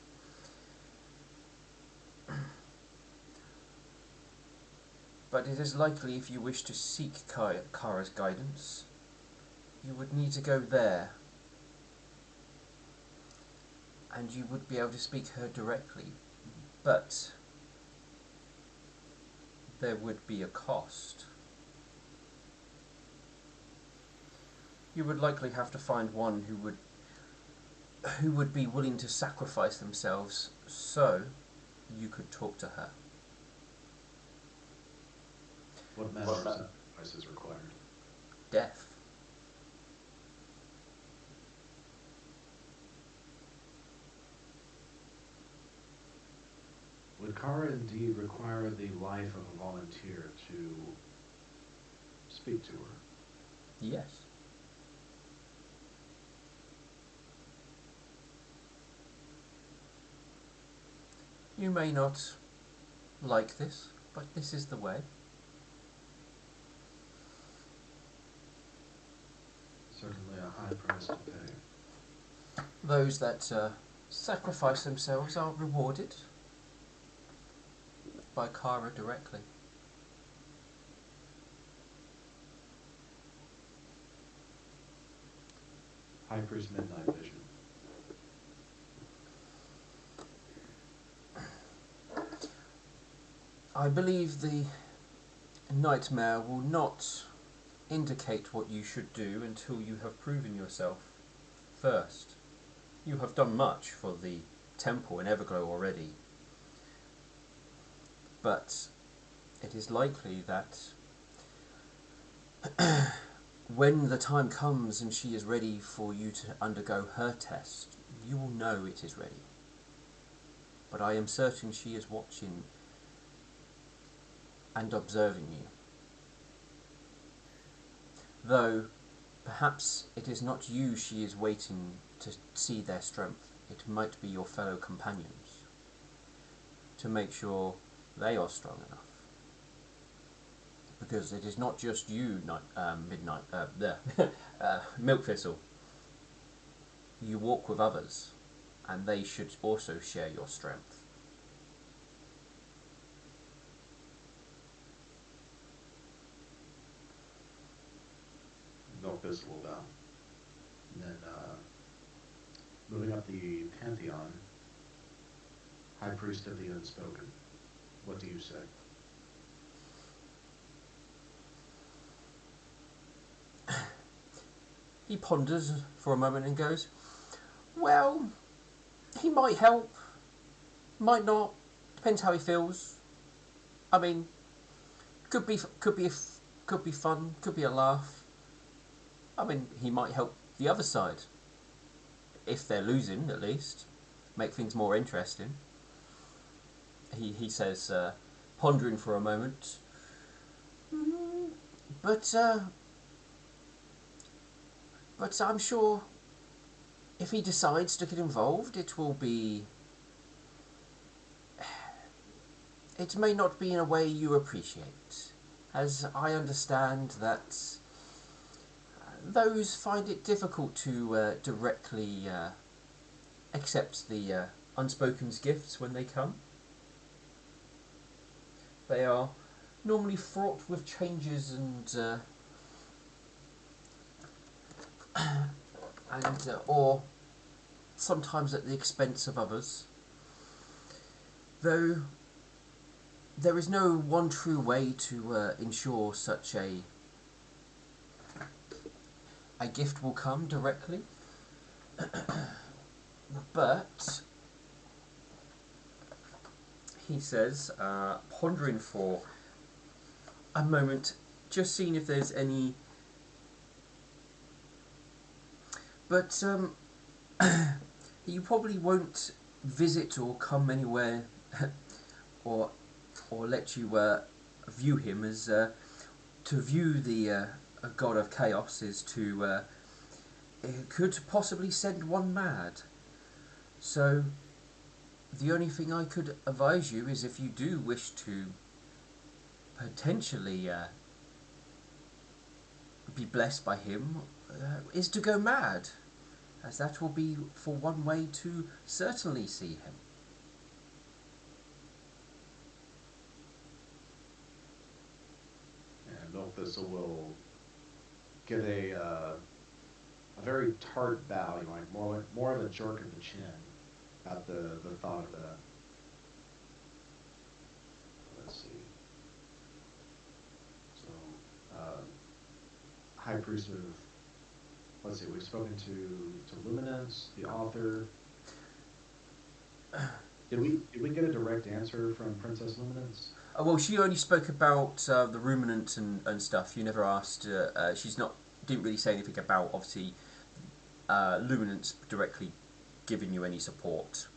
But it is likely, if you wish to seek Kara's guidance, you would need to go there, and you would be able to speak to her directly, but there would be a cost. You would likely have to find one who would be willing to sacrifice themselves so you could talk to her. What manner of sacrifice is required? Death. Would Kara indeed require the life of a volunteer to speak to her? Yes. You may not like this, but this is the way. Certainly a high price to pay. Those that sacrifice themselves are rewarded by Kara directly. High Priest Midnight Vision. I believe the Nightmare will not indicate what you should do until you have proven yourself first. You have done much for the temple in Everglow already, but it is likely that when the time comes and she is ready for you to undergo her test, you will know it is ready. But I am certain she is watching and observing you. Though, perhaps it is not you she is waiting to see their strength. It might be your fellow companions, to make sure they are strong enough. because it is not just you, midnight, the milk thistle. You walk with others, and they should also share your strength. Milkfist will bow. And then, moving up the pantheon, High Priest of the Unspoken. What do you say? He ponders for a moment and goes, "Well, he might help, might not. Depends how he feels. I mean, could be fun, could be a laugh. I mean, he might help the other side if they're losing, at least, make things more interesting." He says, pondering for a moment, but I'm sure if he decides to get involved, it will be. It may not be in a way you appreciate, as I understand that those find it difficult to directly accept the unspoken's gifts when they come. They are normally fraught with changes and or sometimes at the expense of others. Though there is no one true way to ensure such a gift will come directly. But he says, pondering for a moment, just seeing if there's any. But you probably won't visit or come anywhere, or let you view him as to view the god of chaos is to it could possibly send one mad. So the only thing I could advise you is, if you do wish to potentially be blessed by him, is to go mad, as that will be for one way to certainly see him. And Milkthistle will give a very tart bow, like more of a jerk of the chin at the thought of that. Let's see. So, High Priest of, let's see, we've spoken to Luminance, the author. Did we get a direct answer from Princess Luminance? Well, she only spoke about the ruminant and stuff. You never asked. Didn't really say anything about, obviously, luminance directly giving you any support.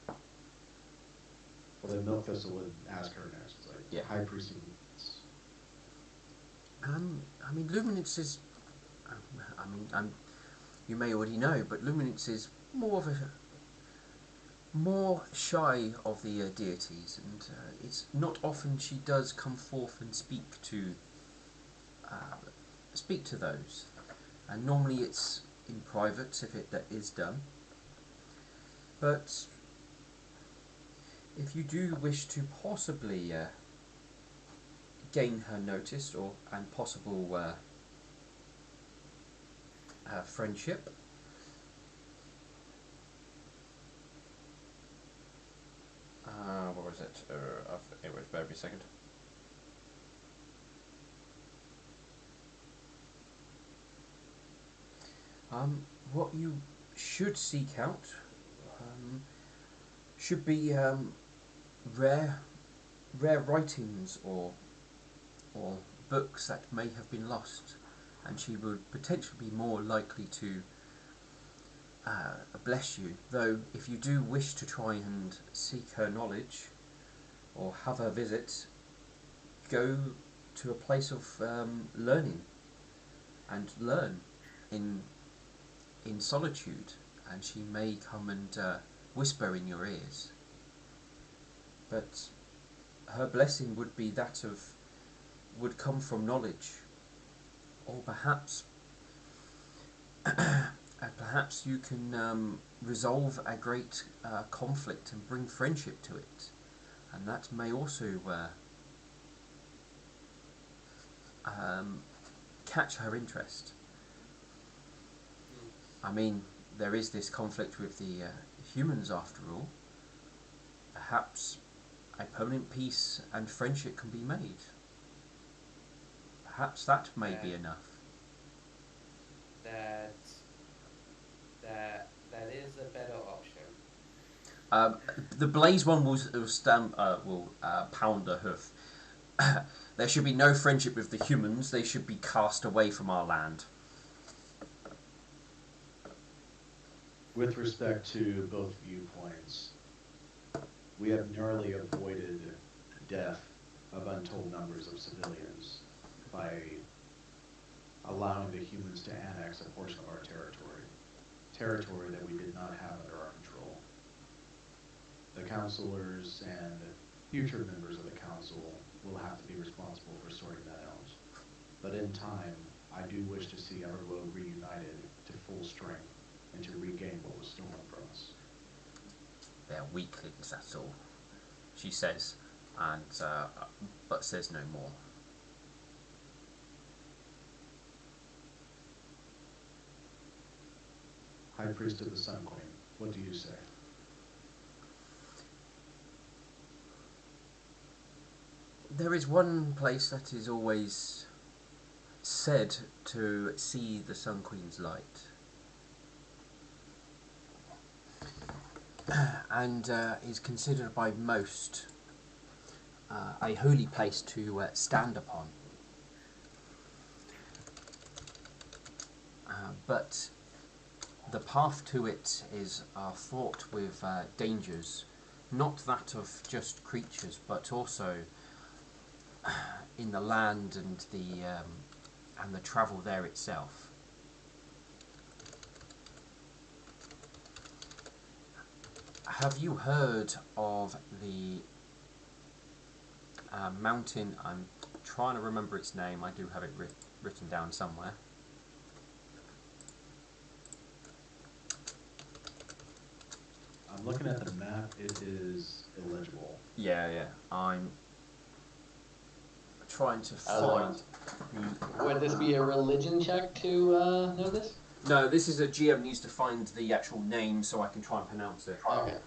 Well, then Milkthistle would ask her next. It's like, Yeah. High Priest of Luminance. I mean, luminance is. You may already know, but luminance is more shy of the deities, and it's not often she does come forth and speak to those, and normally it's in private if that is done. But if you do wish to possibly gain her notice and possible friendship, what was it? It was, bear me a second. What you should seek out should be rare writings or books that may have been lost, and she would potentially be more likely to bless you. Though, if you do wish to try and seek her knowledge or have her visit, go to a place of learning and learn in solitude, and she may come and whisper in your ears. But her blessing would be that of would come from knowledge, or perhaps perhaps you can resolve a great conflict and bring friendship to it, and that may also catch her interest. I mean, there is this conflict with the humans after all. Perhaps a permanent peace and friendship can be made. Perhaps that may be enough. That is a better option. The Blaze one will pound a hoof. There should be no friendship with the humans. They should be cast away from our land. With respect to both viewpoints, we have narrowly avoided death of untold numbers of civilians by allowing the humans to annex a portion of our territory that we did not have under our control. The councilors and future members of the council will have to be responsible for sorting that out. But in time, I do wish to see Everglow reunited to full strength and to regain what was stolen from us. They're weaklings, that's all, she says, and but says no more. High Priest of the Sun Queen, what do you say? There is one place that is always said to see the Sun Queen's light, and is considered by most a holy place to stand upon. But the path to it is fraught with dangers, not that of just creatures, but also in the land and the travel there itself. Have you heard of the mountain? I'm trying to remember its name. I do have it written down somewhere. I'm looking at the map. It is illegible. Yeah. I'm trying to find. Would this be a religion check to know this? No, this is a GM needs to find the actual name so I can try and pronounce it. Okay.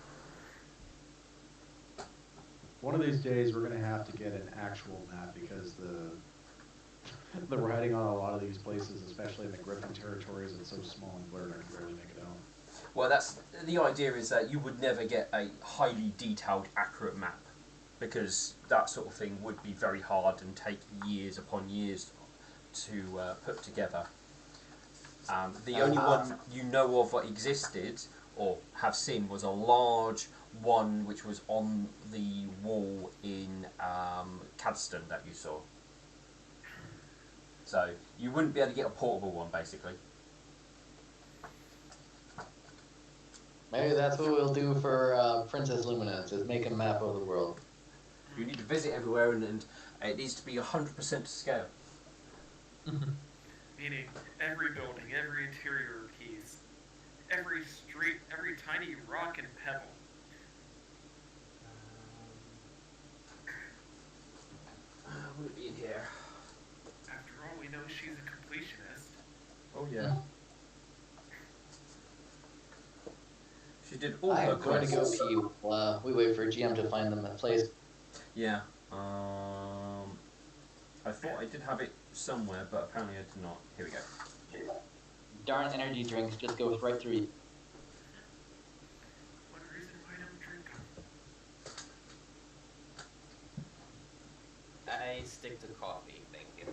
One of these days, we're going to have to get an actual map because the writing on a lot of these places, especially in the Griffin territories, it's so small and blurred I can barely make it out. Well, that's the idea, is that you would never get a highly detailed, accurate map, because that sort of thing would be very hard and take years upon years to put together. The only one you know of that existed or have seen was a large one which was on the wall in Cadston that you saw. So you wouldn't be able to get a portable one, basically. Maybe that's what we'll do for Princess Luminance, is make a map of the world. You need to visit everywhere, and it needs to be 100% to scale. Meaning every building, every interior piece, every street, every tiny rock and pebble. Would it be in here? After all, we know she's a completionist. Oh yeah. She did all her I'm going to go quests. pee while we wait for GM to find them a place. Yeah. I thought I did have it somewhere, but apparently I did not. Here we go. Darn energy drinks just goes right through you. One reason why I don't drink them. I stick to coffee, thank you.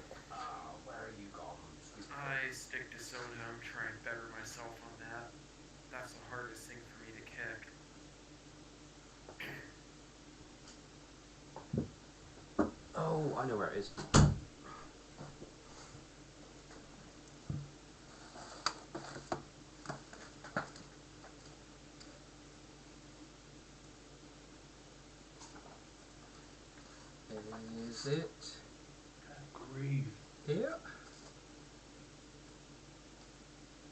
Where are you gone? I stick to soda. I'm trying to better myself on that. That's the hardest thing for me to kick. Oh, I know where it is. Is it? grief. Yeah.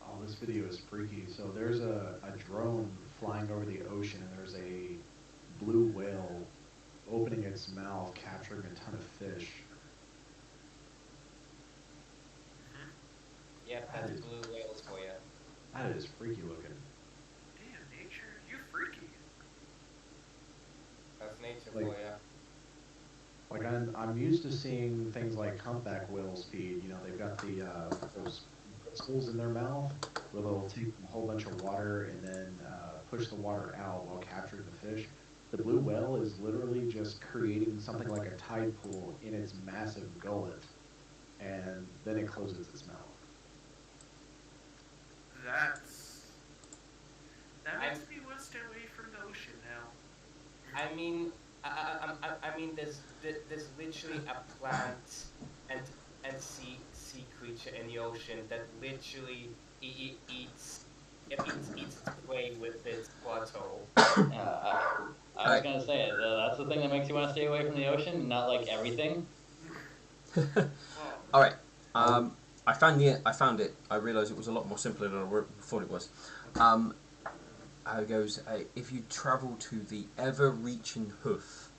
Oh, this video is freaky. So there's a drone flying over the ocean, and there's a blue whale opening its mouth, capturing a ton of fish. Yep, That that's is blue whales for you. that is freaky looking. Damn, nature, you freaky. That's nature Like, for you. like I'm used to seeing things like humpback whales feed. You know, they've got the those bristles in their mouth where they'll take a whole bunch of water and then push the water out while capturing the fish. The blue whale is literally just creating something like a tide pool in its massive gullet, and then it closes its mouth. That's that I'm, makes me want to stay away from the ocean now. I mean, I mean, there's literally a plant and sea creature in the ocean that literally eats its prey with its bottle. I was gonna say that's the thing that makes you want to stay away from the ocean, not like everything. Well, All right. I found it. I realised it was a lot more simpler than I thought it was. How it goes? If you travel to the ever-reaching hoof,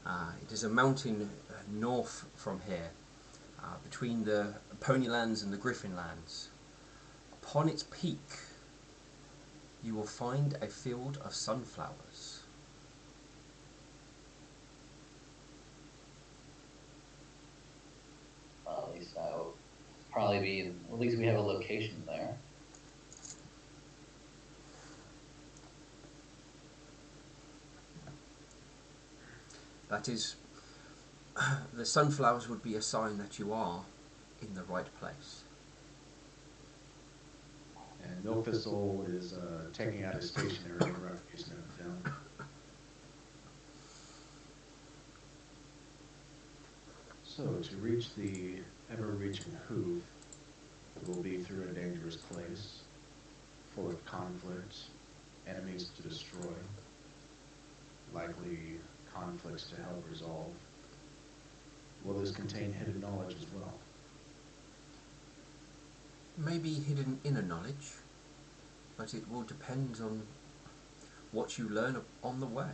it is a mountain north from here, between the Ponylands and the Griffinlands. Upon its peak, you will find a field of sunflowers. Well, at least that would probably be. At least we have a location there. That is, the sunflowers would be a sign that you are in the right place. And Milk Thistle is taking out his stationary refuge note down. So, to reach the ever-reaching hoof, it will be through a dangerous place, full of conflict, enemies to destroy, likely conflicts to help resolve. Will this contain hidden knowledge as well? Maybe hidden inner knowledge, but it will depend on what you learn on the way.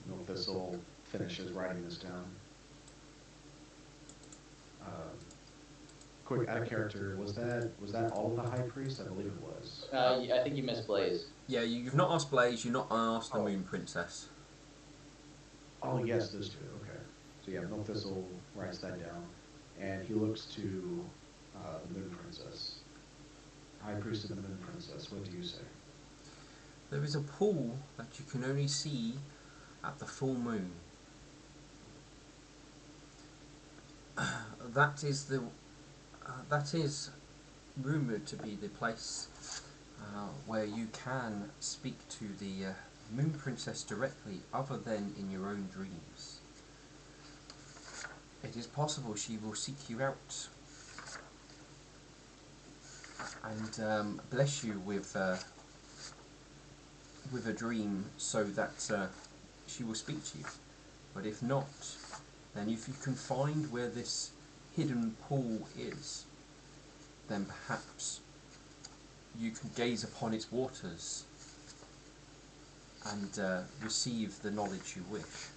Milk Thistle finishes writing this down. Quick, out of character, was that all of the High Priest? I believe it was. I think you missed Blaze. Yeah, you've not asked Blaze, you've not asked the Oh. Moon Princess. Oh, yes, those two. Okay. So yeah, Milk Thistle writes that down, and he looks to the Moon Princess. High Priest of the Moon Princess, what do you say? There is a pool that you can only see at the full moon. That is rumoured to be the place where you can speak to the Moon Princess directly, other than in your own dreams. It is possible she will seek you out and bless you with a dream, so that she will speak to you. But if not, then if you can find where this hidden pool is, then perhaps you can gaze upon its waters and receive the knowledge you wish.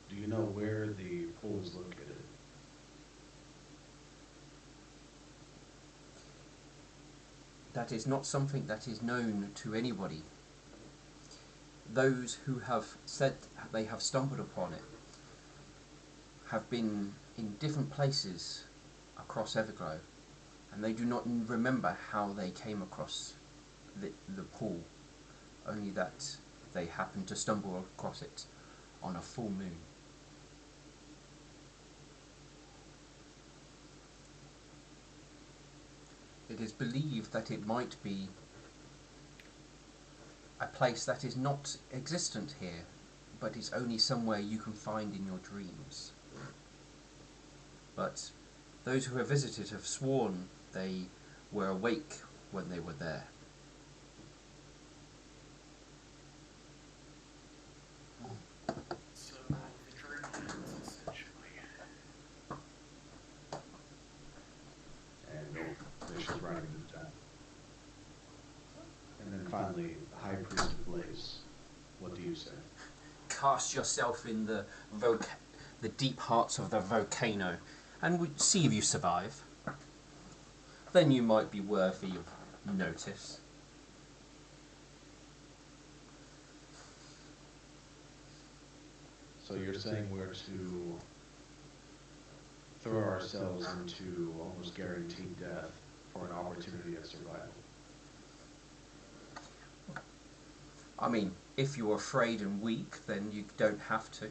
Do you know where the pool is located? That is not something that is known to anybody. Those who have said they have stumbled upon it have been in different places across Everglow, and they do not remember how they came across the pool, only that they happened to stumble across it on a full moon. It is believed that it might be a place that is not existent here, but is only somewhere you can find in your dreams. But those who have visited have sworn they were awake when they were there. trying to move down. And then finally, the High Priest of Blaze. What do you say? Cast yourself in the deep hearts of the volcano, and see if you survive. Then you might be worthy of notice. So you're saying we're to throw ourselves into almost guaranteed death for an opportunity at survival? I mean, if you're afraid and weak, then you don't have to.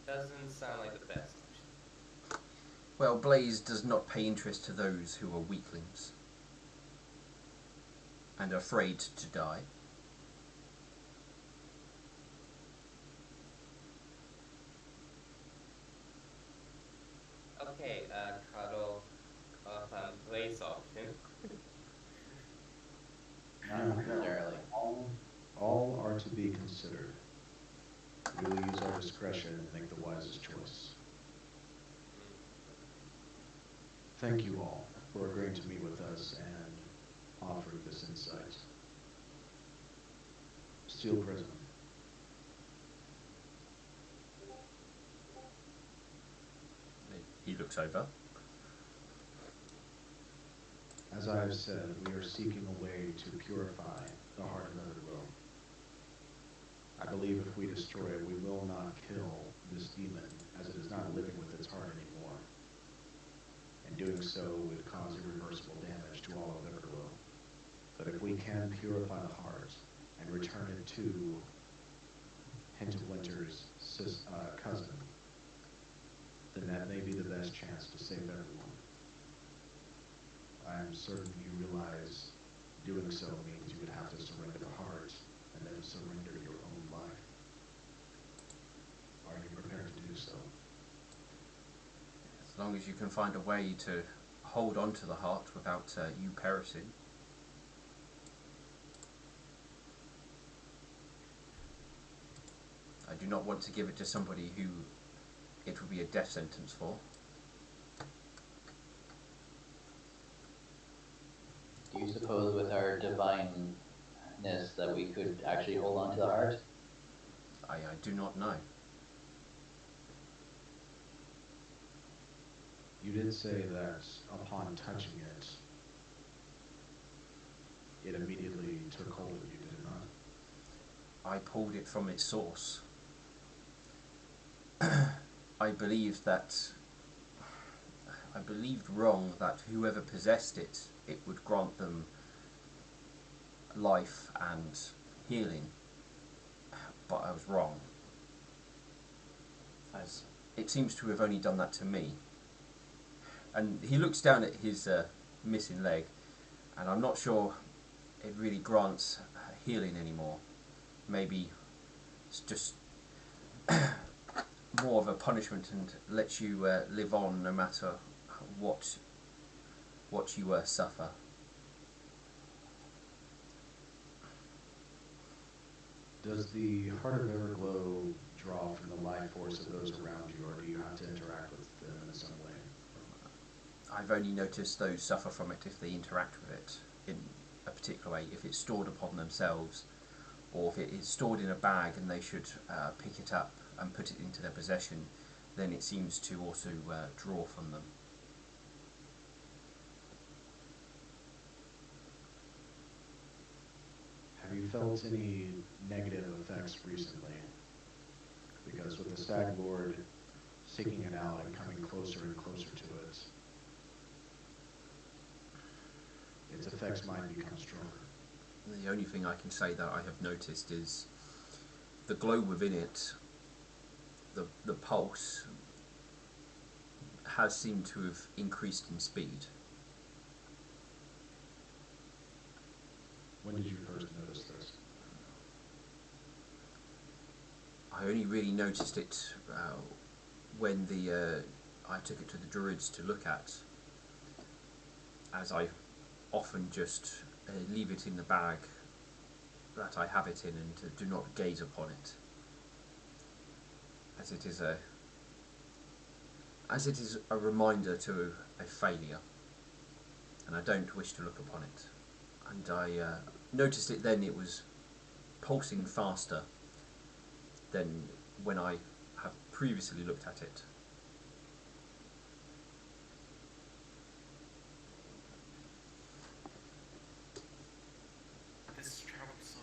Doesn't sound like the best option. Well, Blaze does not pay interest to those who are weaklings and afraid to die. Okay, cuddle off Blaze option. Not necessarily. All are to be considered. We will use our discretion and make the wisest choice. Thank you all for agreeing to meet with us and offering this insight. Steel Prism. He looks over. As I have said, we are seeking a way to purify the heart of Everglow. I believe if we destroy it, we will not kill this demon, as it is not living with its heart anymore. And doing so would cause irreversible damage to all of Everglow. But if we can purify the heart and return it to Hint of Winter's cousin, then that may be the best chance to save everyone. I am certain you realize doing so means you would have to surrender the heart and then surrender your own life. Are you prepared to do so? As long as you can find a way to hold on to the heart without you perishing. I do not want to give it to somebody who it would be a death sentence for. Do you suppose with our divineness that we could actually hold on to the heart? I do not know. You did say that upon touching it, it immediately took hold of you, did it not? I pulled it from its source. I believed wrong that whoever possessed it, it would grant them life and healing. But I was wrong. As it seems to have only done that to me. And he looks down at his missing leg, and I'm not sure it really grants healing anymore. Maybe it's just more of a punishment and lets you live on no matter what you suffer. Does the heart of Everglow draw from the life force of those around you, or do you have to interact with them in some way? I've only noticed those suffer from it if they interact with it in a particular way, if it's stored upon themselves, or if it is stored in a bag and they should pick it up and put it into their possession, then it seems to also draw from them. Have you felt any negative effects recently? Because with the Stag Lord seeking it out and coming closer and closer to it, its effects might become stronger. The only thing I can say that I have noticed is the glow within it, the pulse, has seemed to have increased in speed. When did you first notice this? I only really noticed it when I took it to the druids to look at, as I often just leave it in the bag that I have it in and do not gaze upon it, as it is as it is a reminder to a failure, and I don't wish to look upon it. And I noticed it then; it was pulsing faster than when I have previously looked at it. This is troublesome.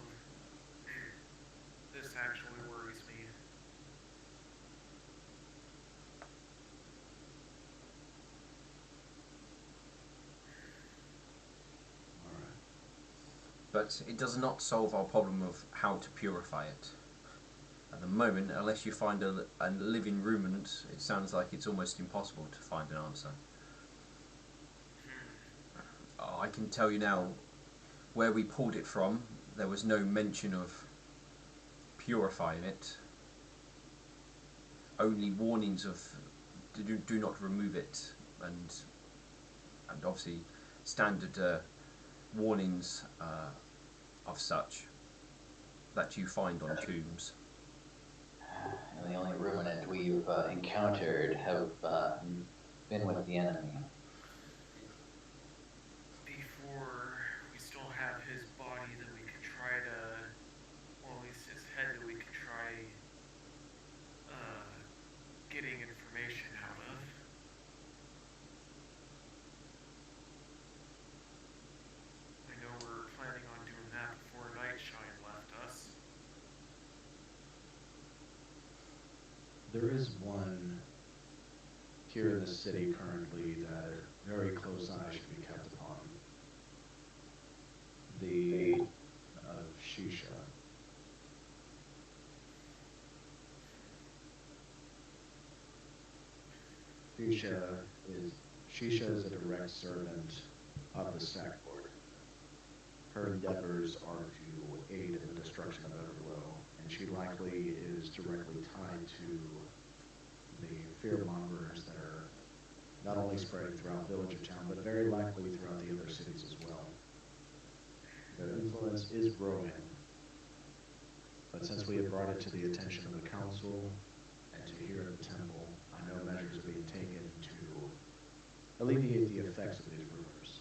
This actually worries me. All right. But it does not solve our problem of how to purify it. At the moment, unless you find a living ruminant, it sounds like it's almost impossible to find an answer. I can tell you now, where we pulled it from, there was no mention of purifying it. Only warnings of do not remove it, and obviously standard warnings of such that you find on tombs. And the only ruminant we've encountered have been with the enemy. Before we still have his body that we could try to, well, at least his head that we could try getting information out of. I know we're planning on doing that before Nightshine left us. There is one here in the city currently that a very close eye should be kept upon. The Shisha. Shisha is a direct servant of the Stack Lord. Her endeavors are to aid in the destruction of Everglow, and she likely is directly tied to the fearmongers that are not only spreading throughout Villager Town, but very likely throughout the other cities as well. Their influence is growing, but since we have brought it to the attention of the council and to here at the temple, I know measures are being taken to alleviate the effects of these rumors.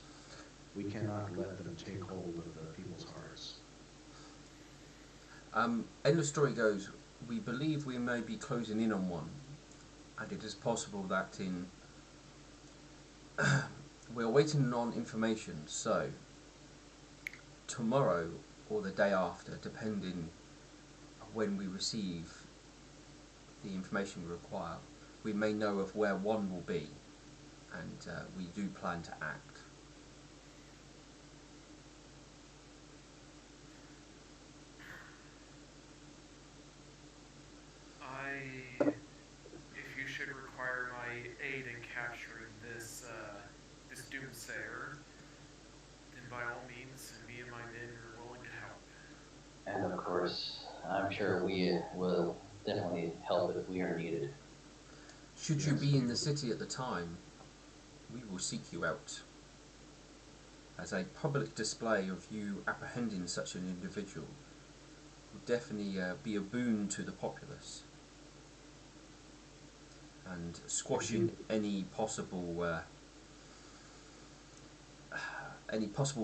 We cannot let them take hold of the people's hearts. And the story goes, we believe we may be closing in on one, and it is possible that in we're waiting on information, so tomorrow or the day after, depending when we receive the information we require, we may know of where one will be, and we do plan to act. If you should require my aid in capturing this doomsayer, then by all means, me and my men are willing to help. And of course, I'm sure we will definitely help if we are needed. Should you be in the city at the time, we will seek you out. As a public display of you apprehending such an individual would definitely be a boon to the populace, and squashing any possible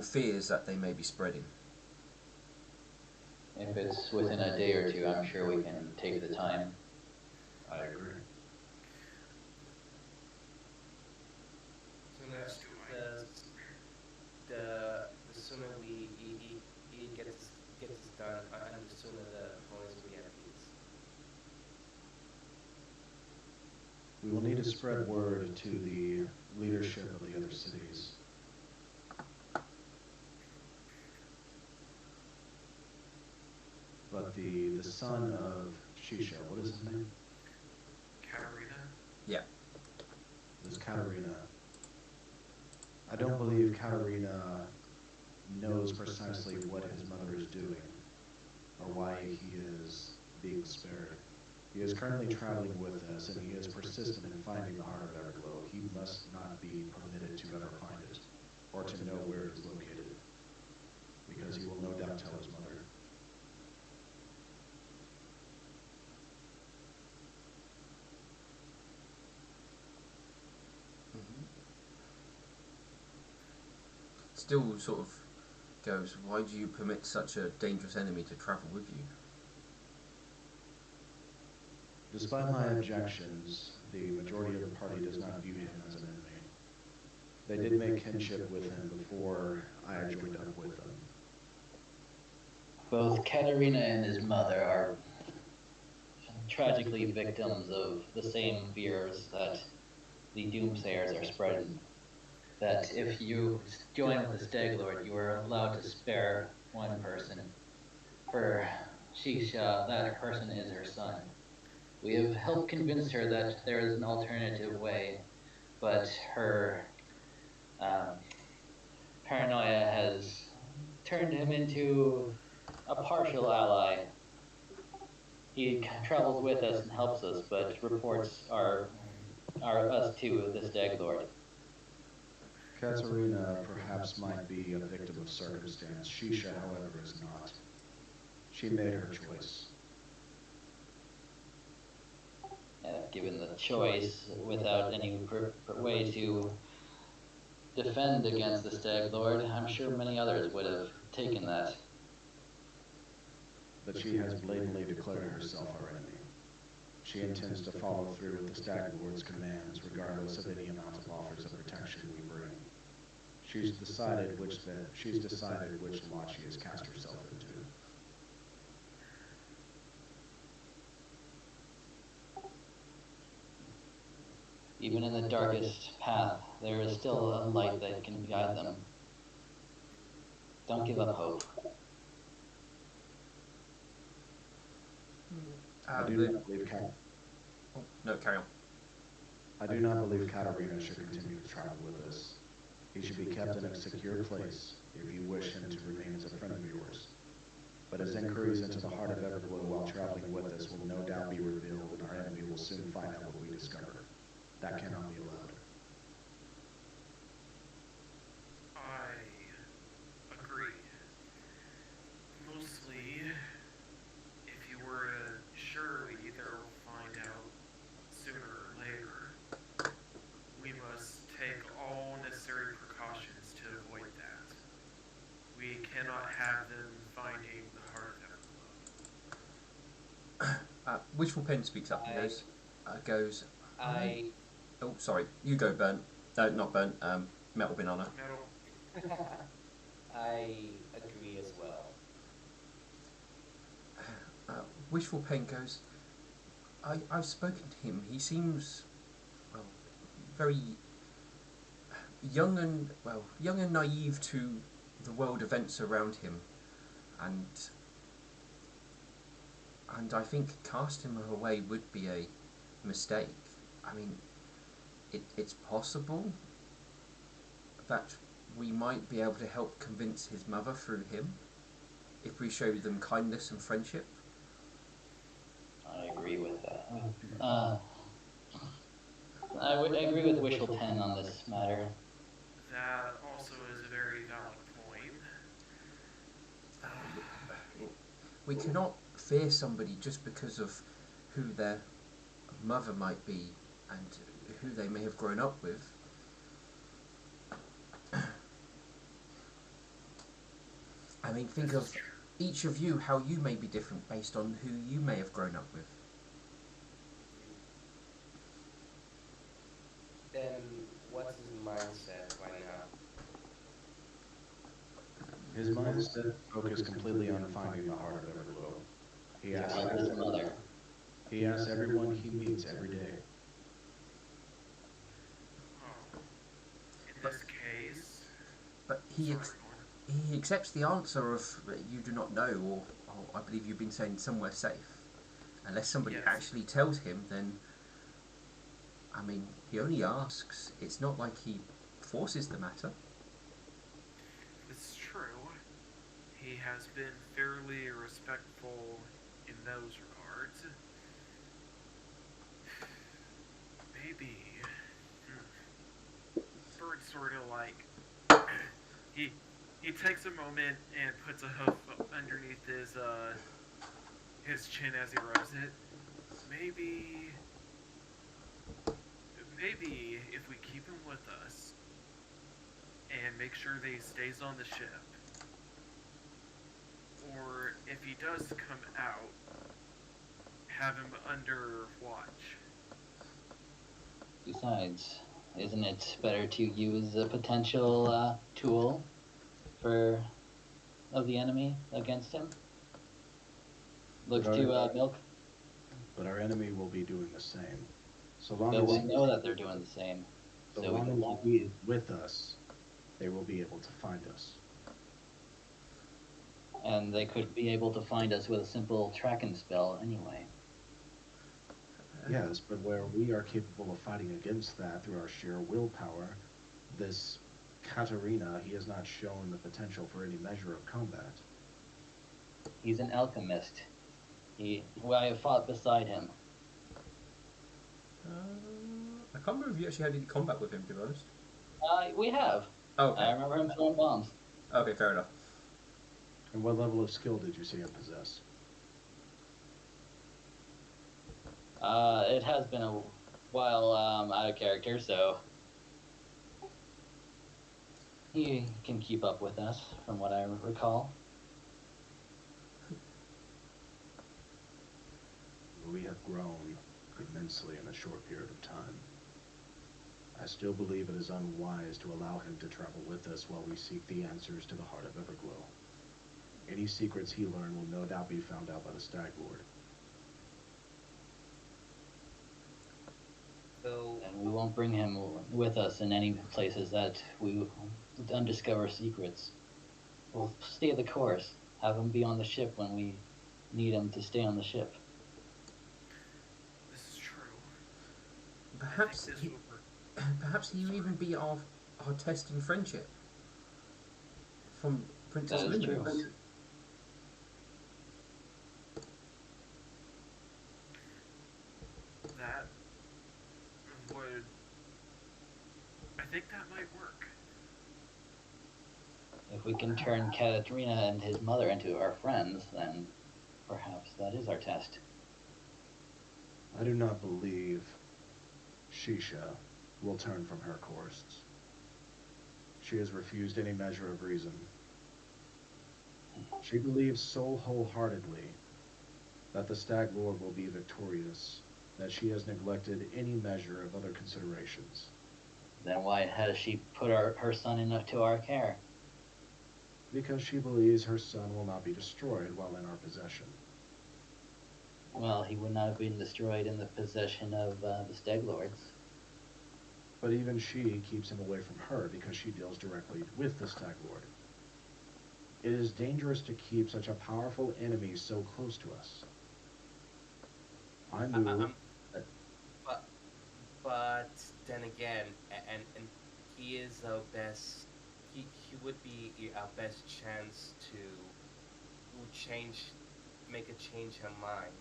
fears that they may be spreading. If it's within a day or two, I'm sure we can take the time. I agree. The sooner we get this done, and the sooner the opponents will be at peace. We will need to spread word to the leadership of the other cities. But the son of Shisha, what is his name? Katarina? Yeah. This Katarina. I don't believe Katarina knows precisely what his mother is doing, or why he is being spared. He is currently traveling with us, and he is persistent in finding the heart of Everglow. He must not be permitted to ever find it, or to know where it is located, because he will no doubt tell his mother. still sort of goes, why do you permit such a dangerous enemy to travel with you? Despite my objections, the majority of the party does not view him as an enemy. They did make kinship with him before I joined up with them. Both Katerina and his mother are tragically victims of the same fears that the doomsayers are spreading. That if you join with the Stag Lord, you are allowed to spare one person. For Shisha, that person is her son. We have helped convince her that there is an alternative way, but her paranoia has turned him into a partial ally. He travels with us and helps us, but reports are us to the Stag Lord. Katerina perhaps might be a victim of circumstance. Shisha, however, is not. She made her choice. Given the choice, without any way to defend against the Stag Lord, I'm sure many others would have taken that. But she has blatantly declared herself our enemy. She intends to follow through with the Stag Lord's commands, regardless of any amount of offers of protection we bring. She's decided which lot she has cast herself into. Even in the darkest path, there is still a light that can guide them. Don't give up hope. I do not believe No, carry on. I do not believe Katerina should continue to travel with us. He should be kept in a secure place if you wish him to remain as a friend of yours. But his inquiries into the heart of Everglow while traveling with us will no doubt be revealed, and our enemy will soon find out what we discover. That cannot be allowed. I agree. Mostly, if you were to surely either find out sooner or later, we must take all necessary precautions to avoid that. We cannot have them finding the heart of Everglow. Wishful Pen speaks up and goes, I oh, sorry, you go, Burnt. No, not Burnt, Metal Banana. Metal. I agree as well. Wishful Pen goes, I've spoken to him. He seems, well, very young and naive to the world events around him, and I think casting him away would be a mistake. I mean, it's possible that we might be able to help convince his mother through him if we show them kindness and friendship. I agree with that. I would agree with Wishful Pen on this matter. That also is a very valid point. We cannot fear somebody just because of who their mother might be and who they may have grown up with. I mean, think of each of you, how you may be different based on who you may have grown up with. Then what's his mindset right now? His mindset focused completely on finding the heart of Everglow. He asks everyone he meets every day. Oh. In this case, But he accepts the answer of you do not know, or I believe you've been saying somewhere safe. Unless somebody Yes. actually tells him, then, I mean, he only asks. It's not like he forces the matter. it's true. He has been fairly respectful in those regards. Maybe. Bird's sort of like he takes a moment and puts a hoof underneath his chin as he rubs it. Maybe if we keep him with us, and make sure that he stays on the ship. Or if he does come out, have him under watch. Besides, isn't it better to use a potential tool for of the enemy against him? Look But to our, Milk, but our enemy will be doing the same. So long but as we know that they're doing the same. so So we long can as keep. he is with us, they will be able to find us. And they could be able to find us with a simple tracking spell anyway. Yes, but where we are capable of fighting against that through our sheer willpower, this Katarina, he has not shown the potential for any measure of combat. He's an alchemist. I have fought beside him. I can't remember if you actually had any combat with him, to be honest. We have. Oh, okay. I remember him throwing bombs. Okay, fair enough. And what level of skill did you see him possess? It has been a while out of character, so he can keep up with us, from what I recall. We have grown immensely in a short period of time. I still believe it is unwise to allow him to travel with us while we seek the answers to the heart of Everglow. Any secrets he learned will no doubt be found out by the Stag Lord. So, And we won't bring him with us in any places that we undiscover secrets. We'll stay the course. Have him be on the ship when we need him to stay on the ship. This is true. Perhaps I think he, this will work. perhaps he will even be our test in friendship from Princess That is true. Luminous. That would. I think that might work. If we can turn Katarina and his mother into our friends, then perhaps that is our test. I do not believe Shisha will turn from her course. She has refused any measure of reason. She believes so wholeheartedly that the Stag Lord will be victorious that she has neglected any measure of other considerations. Then why has she put her son into our care? Because she believes her son will not be destroyed while in our possession. Well, he would not have been destroyed in the possession of the Steg Lords. But even she keeps him away from her because she deals directly with the Stag Lord. It is dangerous to keep such a powerful enemy so close to us. I knew that but then again, and he is our best. He would be our best chance to make a change her mind.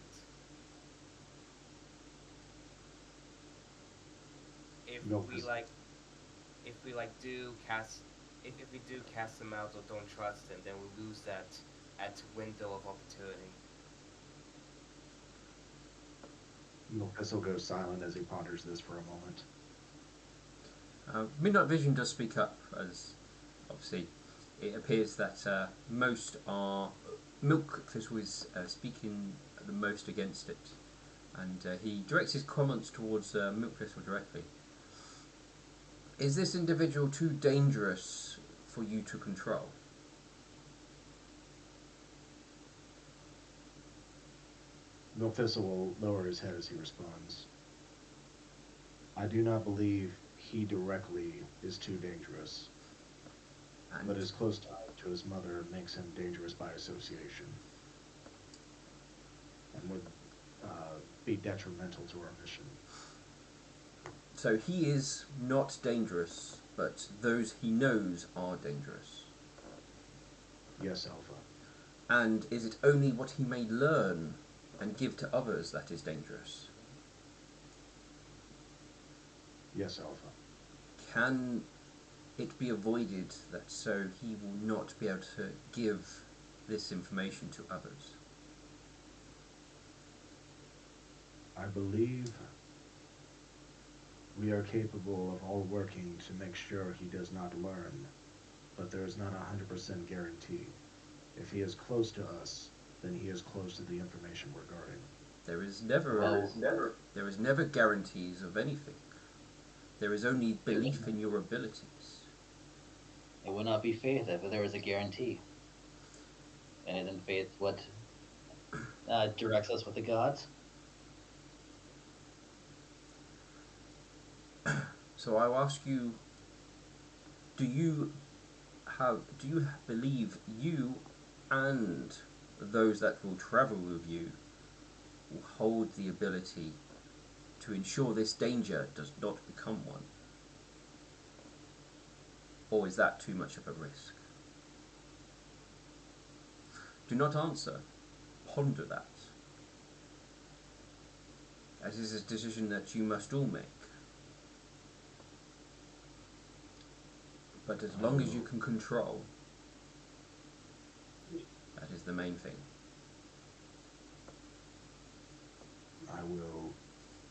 If no, we like, if we like do cast, if we do cast him out or don't trust him, then we lose that at window of opportunity. This'll go silent as he ponders this for a moment. Midnight Vision does speak up, as obviously it appears that most are. Milk Thistle is speaking the most against it, and he directs his comments towards Milk Thistle directly. Is this individual too dangerous for you to control? Thistle will lower his head as he responds. I do not believe he directly is too dangerous, And but his close tie to his mother makes him dangerous by association, and would be detrimental to our mission. so he is not dangerous, but those he knows are dangerous. Yes, Alpha. And is it only what he may learn and give to others that is dangerous? Yes, Alpha. Can it be avoided that so he will not be able to give this information to others? I believe We are capable of all working to make sure he does not learn, but there is not a 100% guarantee. If he is close to us, then he is close to the information we're guarding. There is never Well, there is never guarantees of anything. There is only belief in your abilities. it would not be faith if there was a guarantee. And isn't faith what directs us with the gods? So I'll ask you, do you believe you and those that will travel with you will hold the ability to ensure this danger does not become one? Or is that too much of a risk? Do not answer. Ponder that. As is a decision that you must all make. But as long as you can control, that is the main thing. I will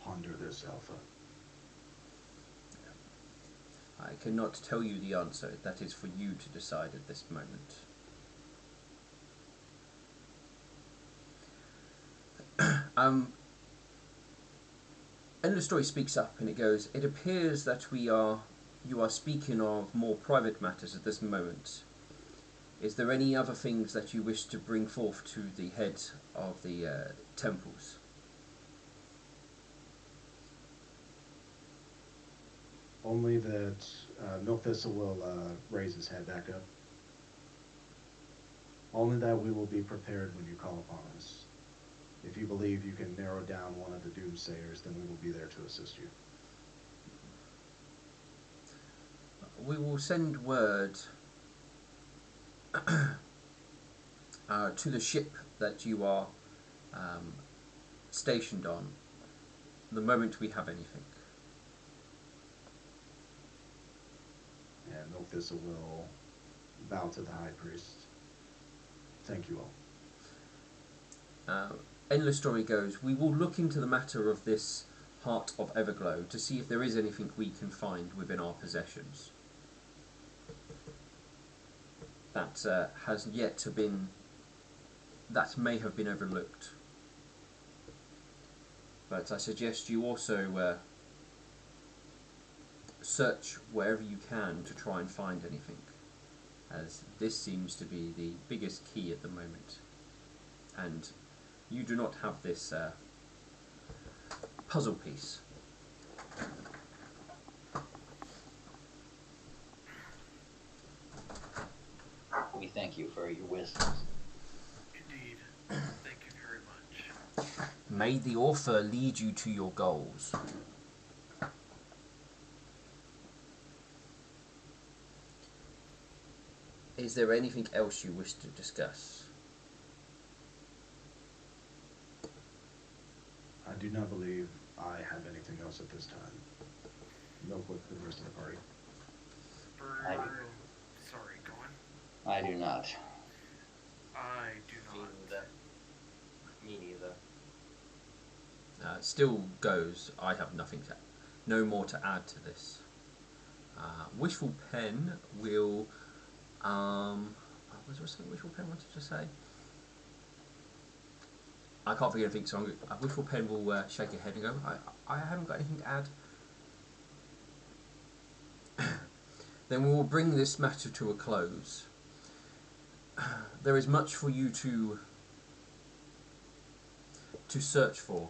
ponder this, Alpha. I cannot tell you the answer. That is for you to decide at this moment. And the story speaks up and it goes, it appears that you are speaking of more private matters at this moment. Is there any other things that you wish to bring forth to the head of the temples? Only that Milthistle will raise his head back up. Only that we will be prepared when you call upon us. If you believe you can narrow down one of the doomsayers, then we will be there to assist you. We will send word to the ship that you are stationed on the moment we have anything. And Milthistle will bow to the High Priest. Thank you all. Endless story goes, we will look into the matter of this heart of Everglow to see if there is anything we can find within our possessions that has yet to been, that may have been overlooked. But I suggest you also search wherever you can to try and find anything, as this seems to be the biggest key at the moment. And you do not have this puzzle piece. We thank you for your wisdom. Indeed. Thank you very much. May the author lead you to your goals. Is there anything else you wish to discuss? I do not believe I have anything else at this time. Milkwood for the rest of the party. Sorry, go on. I do not. I do not. Me neither. Still goes, I have no more to add to this. Wishful Pen will, was there something Wishful Pen wanted to say? I can't think of anything, so Wishful Pen will shake her head and go, I haven't got anything to add. Then we will bring this matter to a close. There is much for you to search for.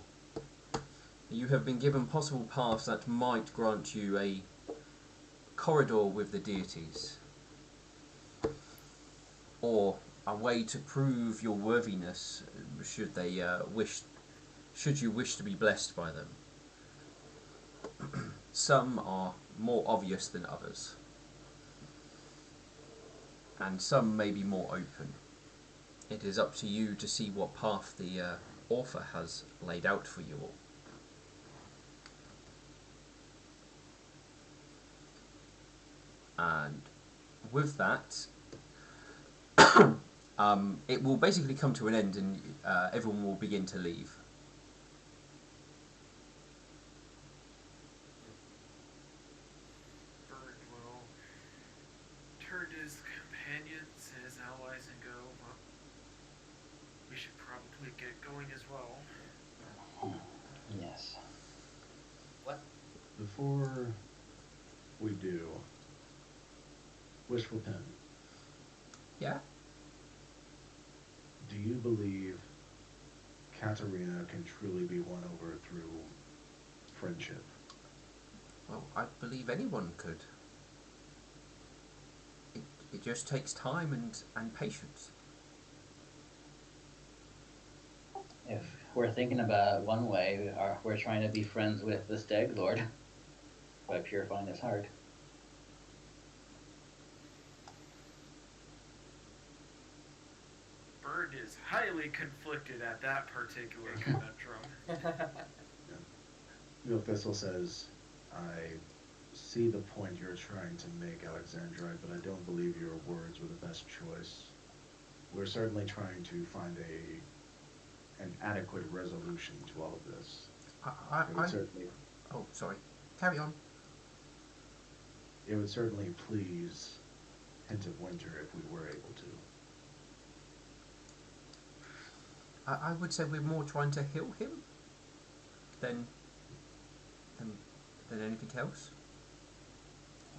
You have been given possible paths that might grant you a corridor with the deities, or a way to prove your worthiness should they should you wish to be blessed by them. Some are more obvious than others, and some may be more open. It is up to you to see what path the author has laid out for you all. And with that, it will basically come to an end, and everyone will begin to leave. his companions, his allies, and go, well, we should probably get going as well. Yes. What? Before we do, wishful pen, Yeah? do you believe Katarina can truly be won over through friendship? Well, I believe anyone could. It just takes time and patience. If we're thinking about it one way, we're trying to be friends with the Stag Lord by purifying his heart. Bird is highly conflicted at that particular conundrum. Neil Thistle says, I see the point you're trying to make, Alexandrite, but I don't believe your words were the best choice. We're certainly trying to find an adequate resolution to all of this. It would certainly, Oh, sorry. Carry on. it would certainly please Hint of Winter if we were able to. I would say we're more trying to heal him than than, than anything else.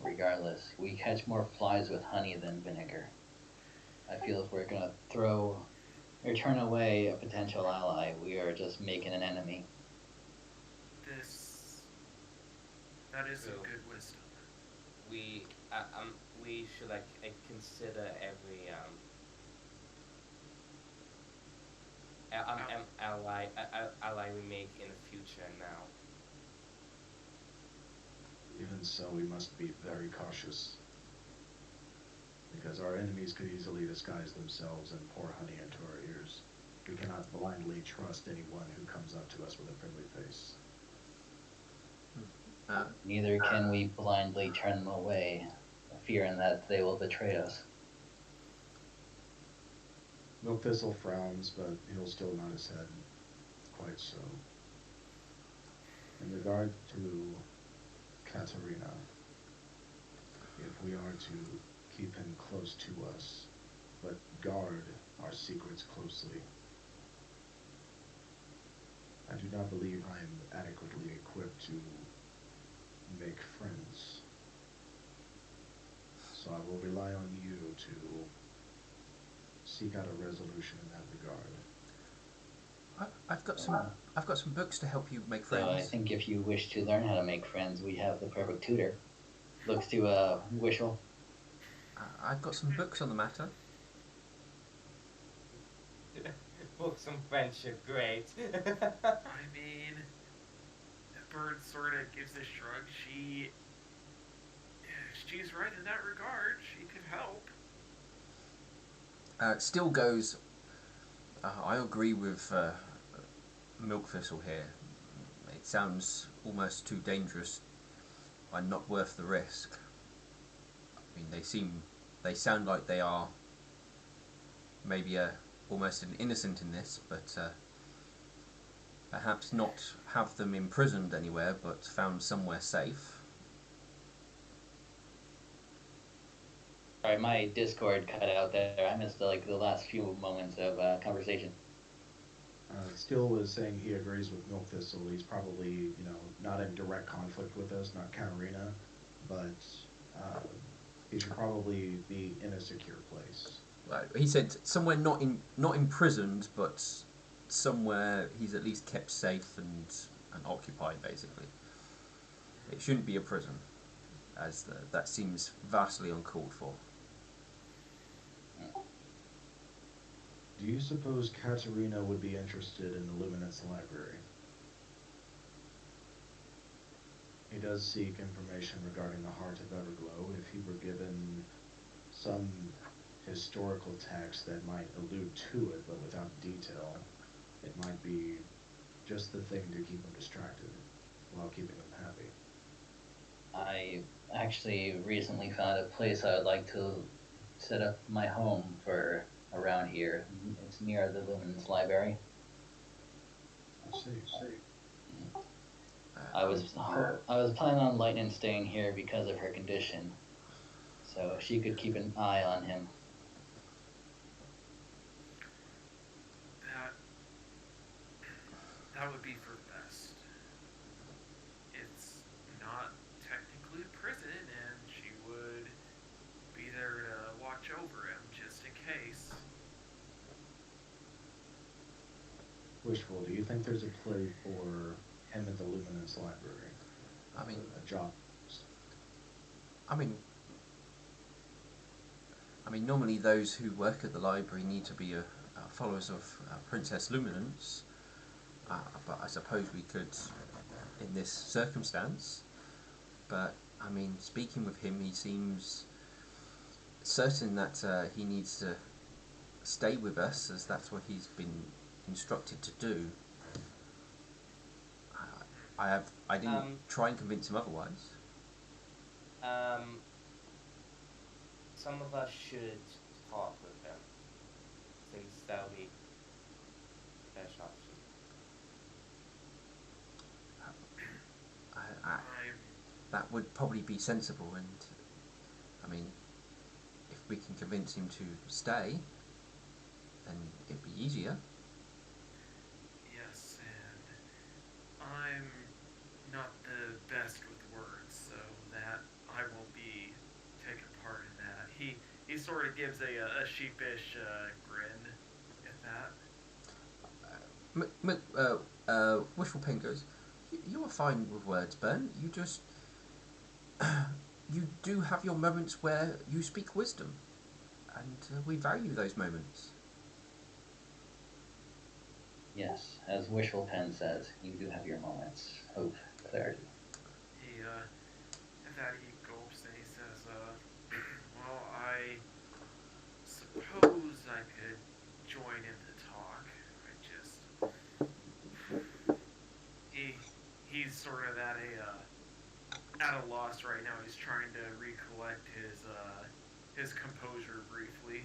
Regardless, we catch more flies with honey than vinegar. I feel if we're gonna throw or turn away a potential ally, we are just making an enemy. That is True. a good wisdom. We we should like consider every ally we make in the future now. Even so, we must be very cautious. Because our enemies could easily disguise themselves and pour honey into our ears. We cannot blindly trust anyone who comes up to us with a friendly face. Neither can we blindly turn them away, fearing that they will betray us. Milk Thistle frowns, but he'll still nod his head. Quite so. In regard to Katarina, if we are to keep him close to us, but guard our secrets closely, I do not believe I am adequately equipped to make friends. So I will rely on you to seek out a resolution in that regard. I've got some books to help you make So I friends. think if you wish to learn how to make friends, we have the perfect tutor. Looks to Wishel. I've got some books on the matter. Books on friendship, great. I mean, Bird sort of gives a shrug. She's right in that regard. She could help. Still goes. I agree with Milk Thistle here. It sounds almost too dangerous and not worth the risk. I mean, they sound like they are maybe almost an innocent in this, but perhaps not have them imprisoned anywhere, but found somewhere safe. Sorry, my Discord cut out there. I missed the last few moments of conversation. Steele was saying he agrees with Milk Thistle. He's probably, not in direct conflict with us, not Katarina, but he should probably be in a secure place. He said somewhere not imprisoned, but somewhere he's at least kept safe and occupied. Basically, it shouldn't be a prison, as that seems vastly uncalled for. Do you suppose Katarina would be interested in the Luminance Library? He does seek information regarding the Heart of Everglow. If he were given some historical text that might allude to it, but without detail, it might be just the thing to keep him distracted while keeping him happy. I actually recently found a place I would like to set up my home for around here. It's near the Luminance Library. I see. I was planning on Lightning staying here because of her condition. so she could keep an eye on him. That that would be for the best. It's not technically a prison, and she would be there to watch over him just in case. Wishful, do you think there's a play for him at the Luminance Library? I mean, A job. I mean, normally those who work at the library need to be followers of Princess Luminance, but I suppose we could, in this circumstance. But I mean, speaking with him, he seems certain that he needs to stay with us, as that's what he's been instructed to do. I didn't try and convince him otherwise. Some of us should talk with them, since that'll be the best option. I, that would probably be sensible, and I mean, if we can convince him to stay, then it'd be easier. Yes, and I'm not the best with words, so that I won't be taking part in that. He sort of gives a sheepish grin at that. Wishful Pen goes, you are fine with words, Ben. You just you do have your moments where you speak wisdom, and we value those moments. Yes, as Wishful Pen says, you do have your moments of clarity. At that he gulps and he says, well, I suppose I could join in the talk. He's sort of at a loss right now. He's trying to recollect his composure briefly.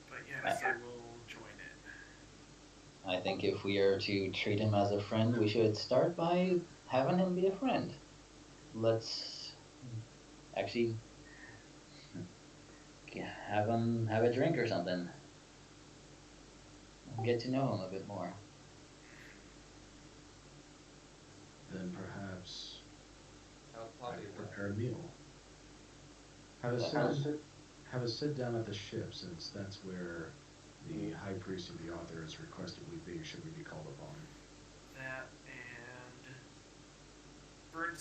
But yes, I will join in. I think if we are to treat him as a friend, we should start by having him be a friend. Let's actually have him have a drink or something. Get to know him a bit more. Then perhaps That'll I probably could work. prepare a meal. Have a sit down at the ship, since that's where the High Priest of the Author is requested we be, should we be called upon. That and Vern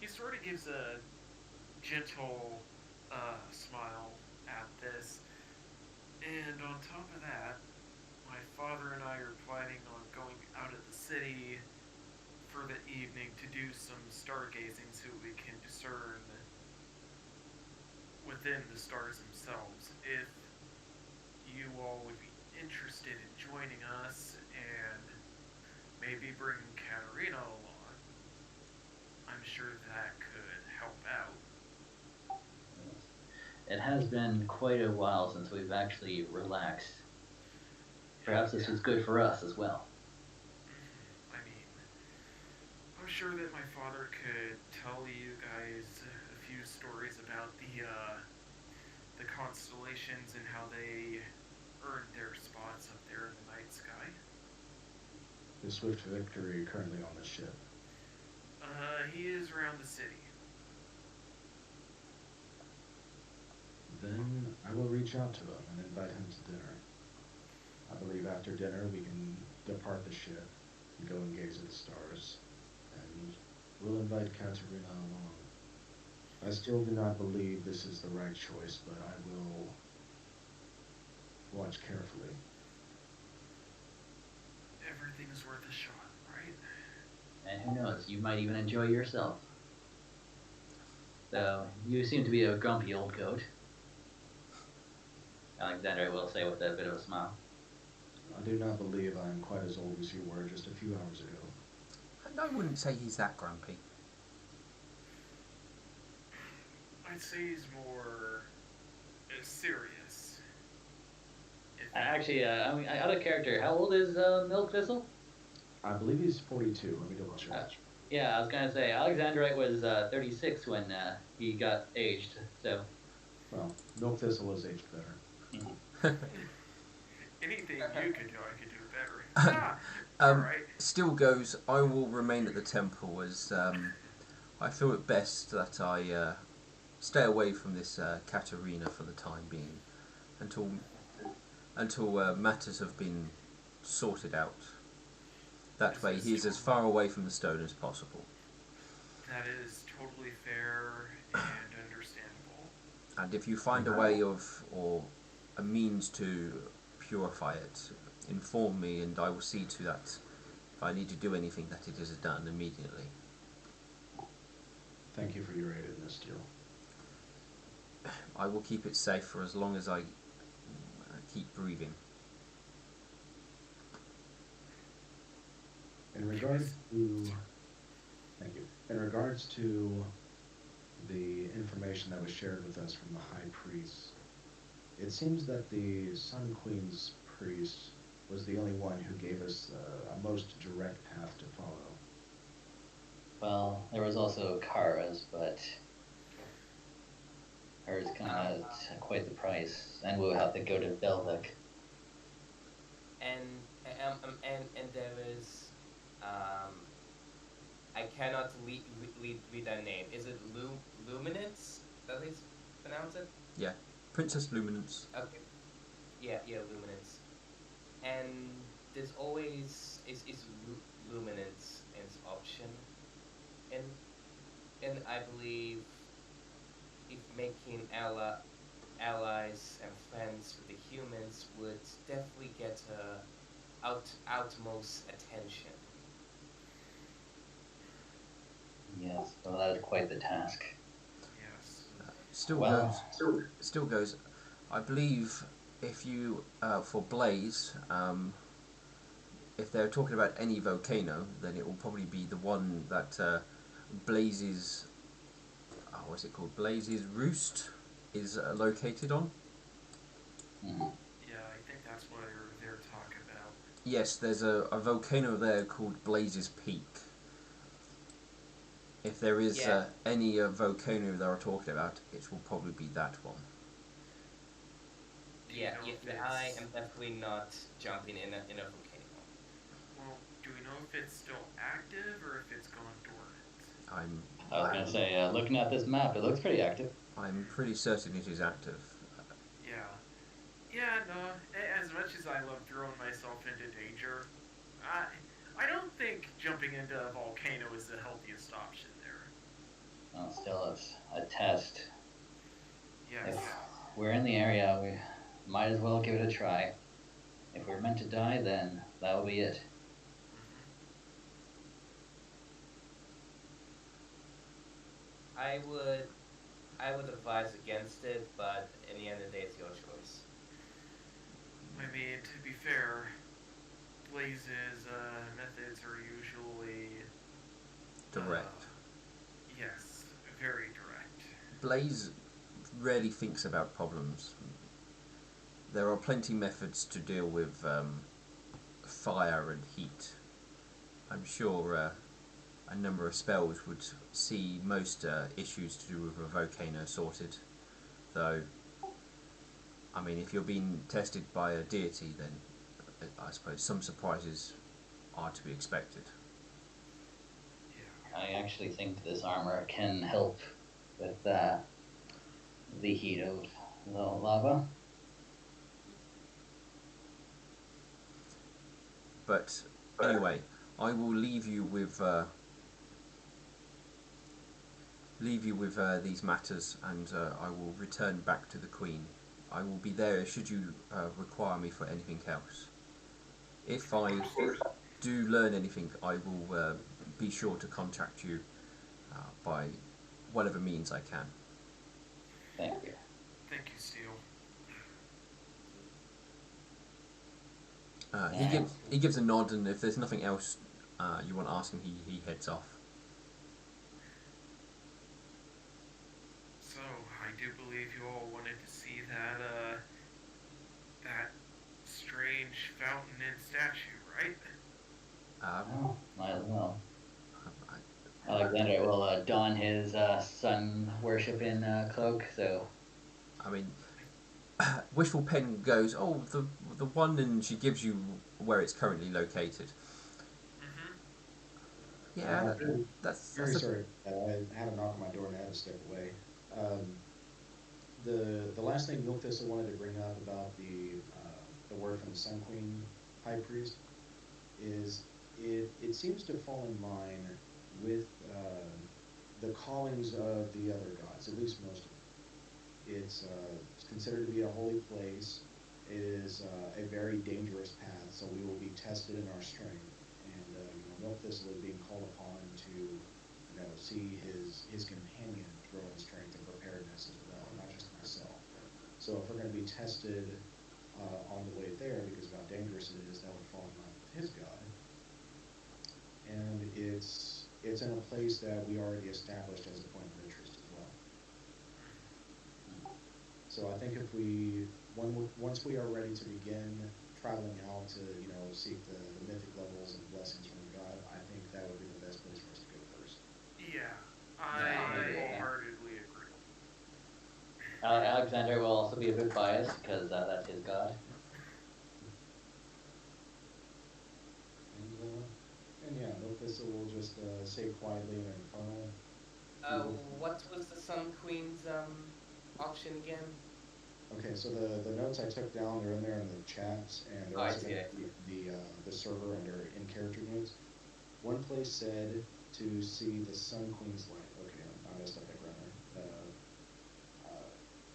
he sort of gives a gentle smile at this. And on top of that, my father and I are planning on going out of the city for the evening to do some stargazing so we can discern within the stars themselves. If you all would be interested in joining us and maybe bring Katarina along, I'm sure that could help out. It has been quite a while since we've actually relaxed. Perhaps this is good for us as well. I mean, I'm sure that my father could tell you guys a few stories about the constellations and how they earned their spots up there in the night sky. The Swift Victory currently on the ship. He is around the city. Then I will reach out to him and invite him to dinner. I believe after dinner we can depart the ship and go and gaze at the stars, and we'll invite Katerina along. I still do not believe this is the right choice, but I will watch carefully. Everything's worth a shot, right? And who knows, you might even enjoy yourself. So, you seem to be a grumpy old goat. Alexander will say with a bit of a smile. I do not believe I am quite as old as you were just a few hours ago. And I wouldn't say he's that grumpy. I'd say he's more serious. Actually, out of character, how old is Milk Thistle? I believe he's 42. Let me double check. Yeah, I was gonna say Alexandrite was 36 when he got aged. So Well, milk thistle is aged better. Anything you could do, I could do better. Ah, all right. Still goes. I will remain at the temple as I feel it best that I stay away from this Katerina for the time being until matters have been sorted out. That This way, is he's as totally- far away from the stone as possible. That is totally fair and understandable. And if you find a way of or a means to purify it, inform me, and I will see to that. If I need to do anything, that it is done immediately. Thank you for your aid in this, Steel. I will keep it safe for as long as I keep breathing. In regards to, thank you. In regards to the information that was shared with us from the High Priest, it seems that the Sun Queen's priest was the only one who gave us a most direct path to follow. well, there was also Kara's, but hers come at quite the price, and we'll have to go to Belvik. And there is I cannot read that name. Is it Luminance? That is pronounce it? Yeah, Princess Luminance. Okay. Yeah, Luminance. And there's always is Luminance as option. And I believe if making allies and friends with the humans would definitely get outmost attention. Yes, well, that is quite the task. Yes. Still goes. I believe if you for Blaze, if they're talking about any volcano, then it will probably be the one that Blaze's. What's it called? Blaze's Roost is located on. Mm-hmm. Yeah, I think that's what they're talking about. Yes, there's a volcano there called Blaze's Peak. If there is any volcano they are talking about, it will probably be that one. Yeah, I am definitely not jumping in a volcano. Well, do we know if it's still active or if it's gone dormant? I was gonna say, looking at this map, it looks pretty active. I'm pretty certain it is active. Yeah. Yeah, no. As much as I love throwing myself into danger, I don't think jumping into a volcano is the healthiest option there. Well, still, it's a test. Yes. If we're in the area, we might as well give it a try. If we're meant to die, then that'll be it. I would advise against it, but in the end of the day, it's your choice. I mean, to be fair, Blaze's methods are usually Direct. yes, very direct. Blaze rarely thinks about problems. There are plenty methods to deal with fire and heat. I'm sure a number of spells would see most issues to do with a volcano sorted. Though, I mean, if you're being tested by a deity, then I suppose some surprises are to be expected. Yeah. I actually think this armor can help with the heat of the lava. But anyway, I will leave you with these matters, and I will return back to the Queen. I will be there should you require me for anything else. If I do learn anything, I will be sure to contact you by whatever means I can. Thank you. Thank you, Steel. He gives a nod, and if there's nothing else you want to ask him, he heads off. So, I do believe you all wanted to see that strange fountain and statue, right? Oh, might as well. Alexander will don his sun worshipping cloak. So I mean, wishful pen goes, oh, the one, and she gives you where it's currently located. Mm-hmm. Yeah, I'm very that's a sorry. I had a knock on my door and I had to step away. Um, the last thing Milk Thistle wanted to bring up about the word from the Sun Queen High Priest is it seems to fall in line with the callings of the other gods, at least most of them. It's considered to be a holy place. It is a very dangerous path, so we will be tested in our strength. And Milk Thistle is being called upon to, see his companion grow in strength and preparedness as well, not just myself. So if we're going to be tested on the way there because of how dangerous it is, that would fall in line with his god. And it's in a place that we already established as a point of interest as well. So I think if once we are ready to begin traveling out to seek the mythic levels and blessings from the god, I think that would be the best place for us to go first. Yeah, yeah, I I agree with that. wholeheartedly agree. Alexander will also be a bit biased because that's his god. And yeah, Milk Thistle will just say quietly in Infernal, we will. What was the Sun Queen's option again? Okay, so the notes I took down, they're in there in the chats, and they're Oh, I also see going to it. be the server under in character notes. One place said to see the Sun Queen's light. Okay, I messed up that grammar.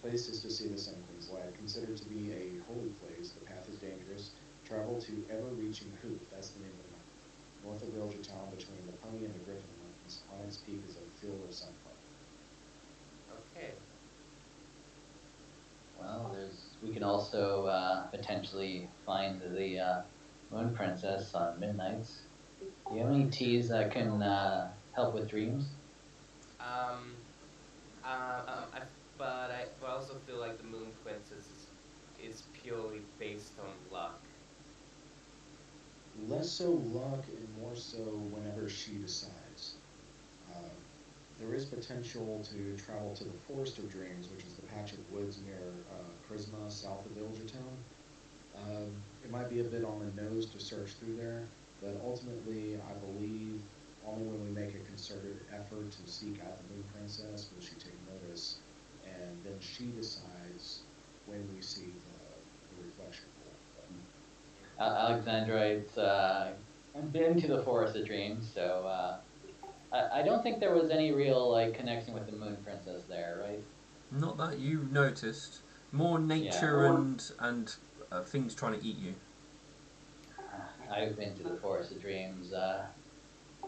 Place is to see the Sun Queen's light. Considered to be a holy place, the path is dangerous. Travel to ever-reaching Hoop. That's the name of the mountain. North of Villager Town, between the Pony and the Griffin Mountains. On its peak is a field of sunflower. Okay. Well, we can also potentially find the Moon Princess on Midnights. Do you have any teas that can help with dreams? Um, I, but I also feel like the Moon Princess is purely based on luck. Less so luck and more so whenever she decides. Uh, there is potential to travel to the Forest of Dreams, which is the patch of woods near Charisma, south of Villager Town. It might be a bit on the nose to search through there, but ultimately, I believe only when we make a concerted effort to seek out the Moon Princess will she take notice, and then she decides when we see the reflection pool. Alexandra, I've been to the Forest of Dreams, so I don't think there was any real connection with the Moon Princess there, right? not that you noticed. More Yeah, nature and things trying to eat you. I've been to the Forest of Dreams.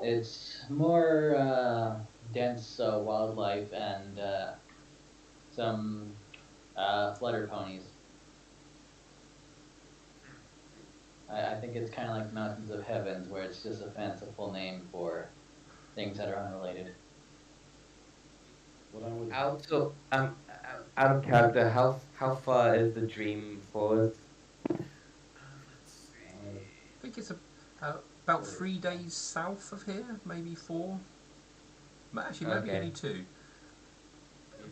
It's more dense wildlife and some flutter ponies. I think it's kind of like Mountains of Heavens, where it's just a fanciful name for things that are unrelated. What I would Out of character, how far is the Dream Forest? Let's see. I think it's about 3 days south of here, maybe four. Actually, maybe Okay. only two.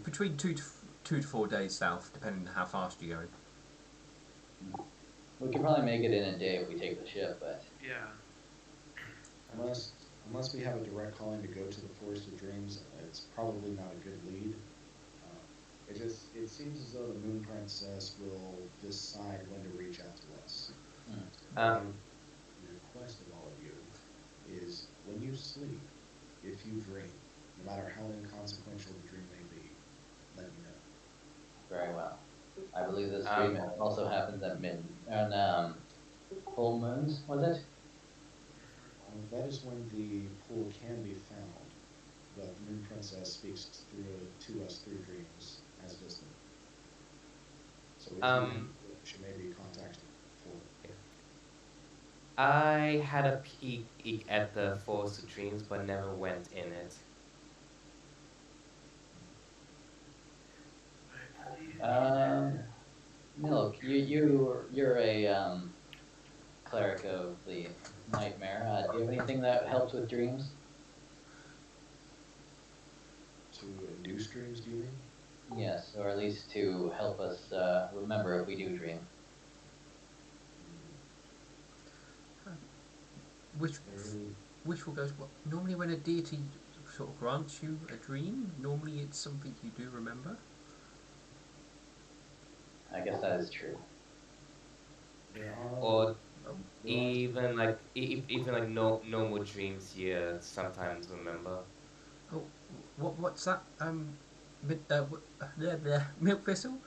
Between 2 to 4 days south, depending on how fast you're going. We could probably make it in a day if we take the ship, but Yeah. unless unless we have a direct calling to go to the Forest of Dreams, it's probably not a good lead. Uh, it seems as though the Moon Princess will decide when to reach out to us. mm, So what I Um, request of all of you is when you sleep, if you dream, no matter how inconsequential the dream may be, let me know. very well. I believe this dream um, also happens at on full moons, was it? That is when the pool can be found, but the Moon Princess speaks to us through dreams, as does the moon. So if you um, she may be contacted for it. I had a peek at the Forest of Dreams, but never went in it. I believe. Um, Milk, you're a cleric of the nightmare. Do you have anything that helps with dreams? induce dreams, do you mean? Yes, or at least to help us remember if we do dream. Which There is, which will goes well. Normally, when a deity sort of grants you a dream, normally it's something you do remember. I guess that is true. there are, Or Oh, there are, even like no normal dreams, yeah, sometimes remember. oh, what's that? Blah, blah, milk thistle.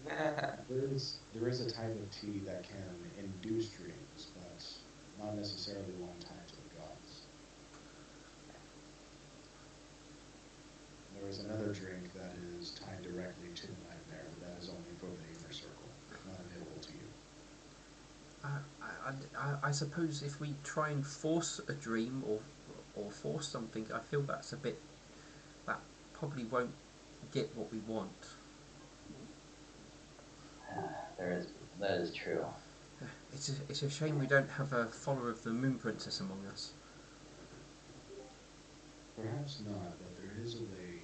there is a type of tea that can induce dreams, but not necessarily one tied to the gods. There is another drink that is tied directly to the nightmare, but that is only for the inner circle, not available to you. I suppose if we try and force a dream or force something, I feel that's a bit that probably won't get what we want. There is that is true. It's a shame we don't have a follower of the Moon Princess among us. Perhaps not, but there is a way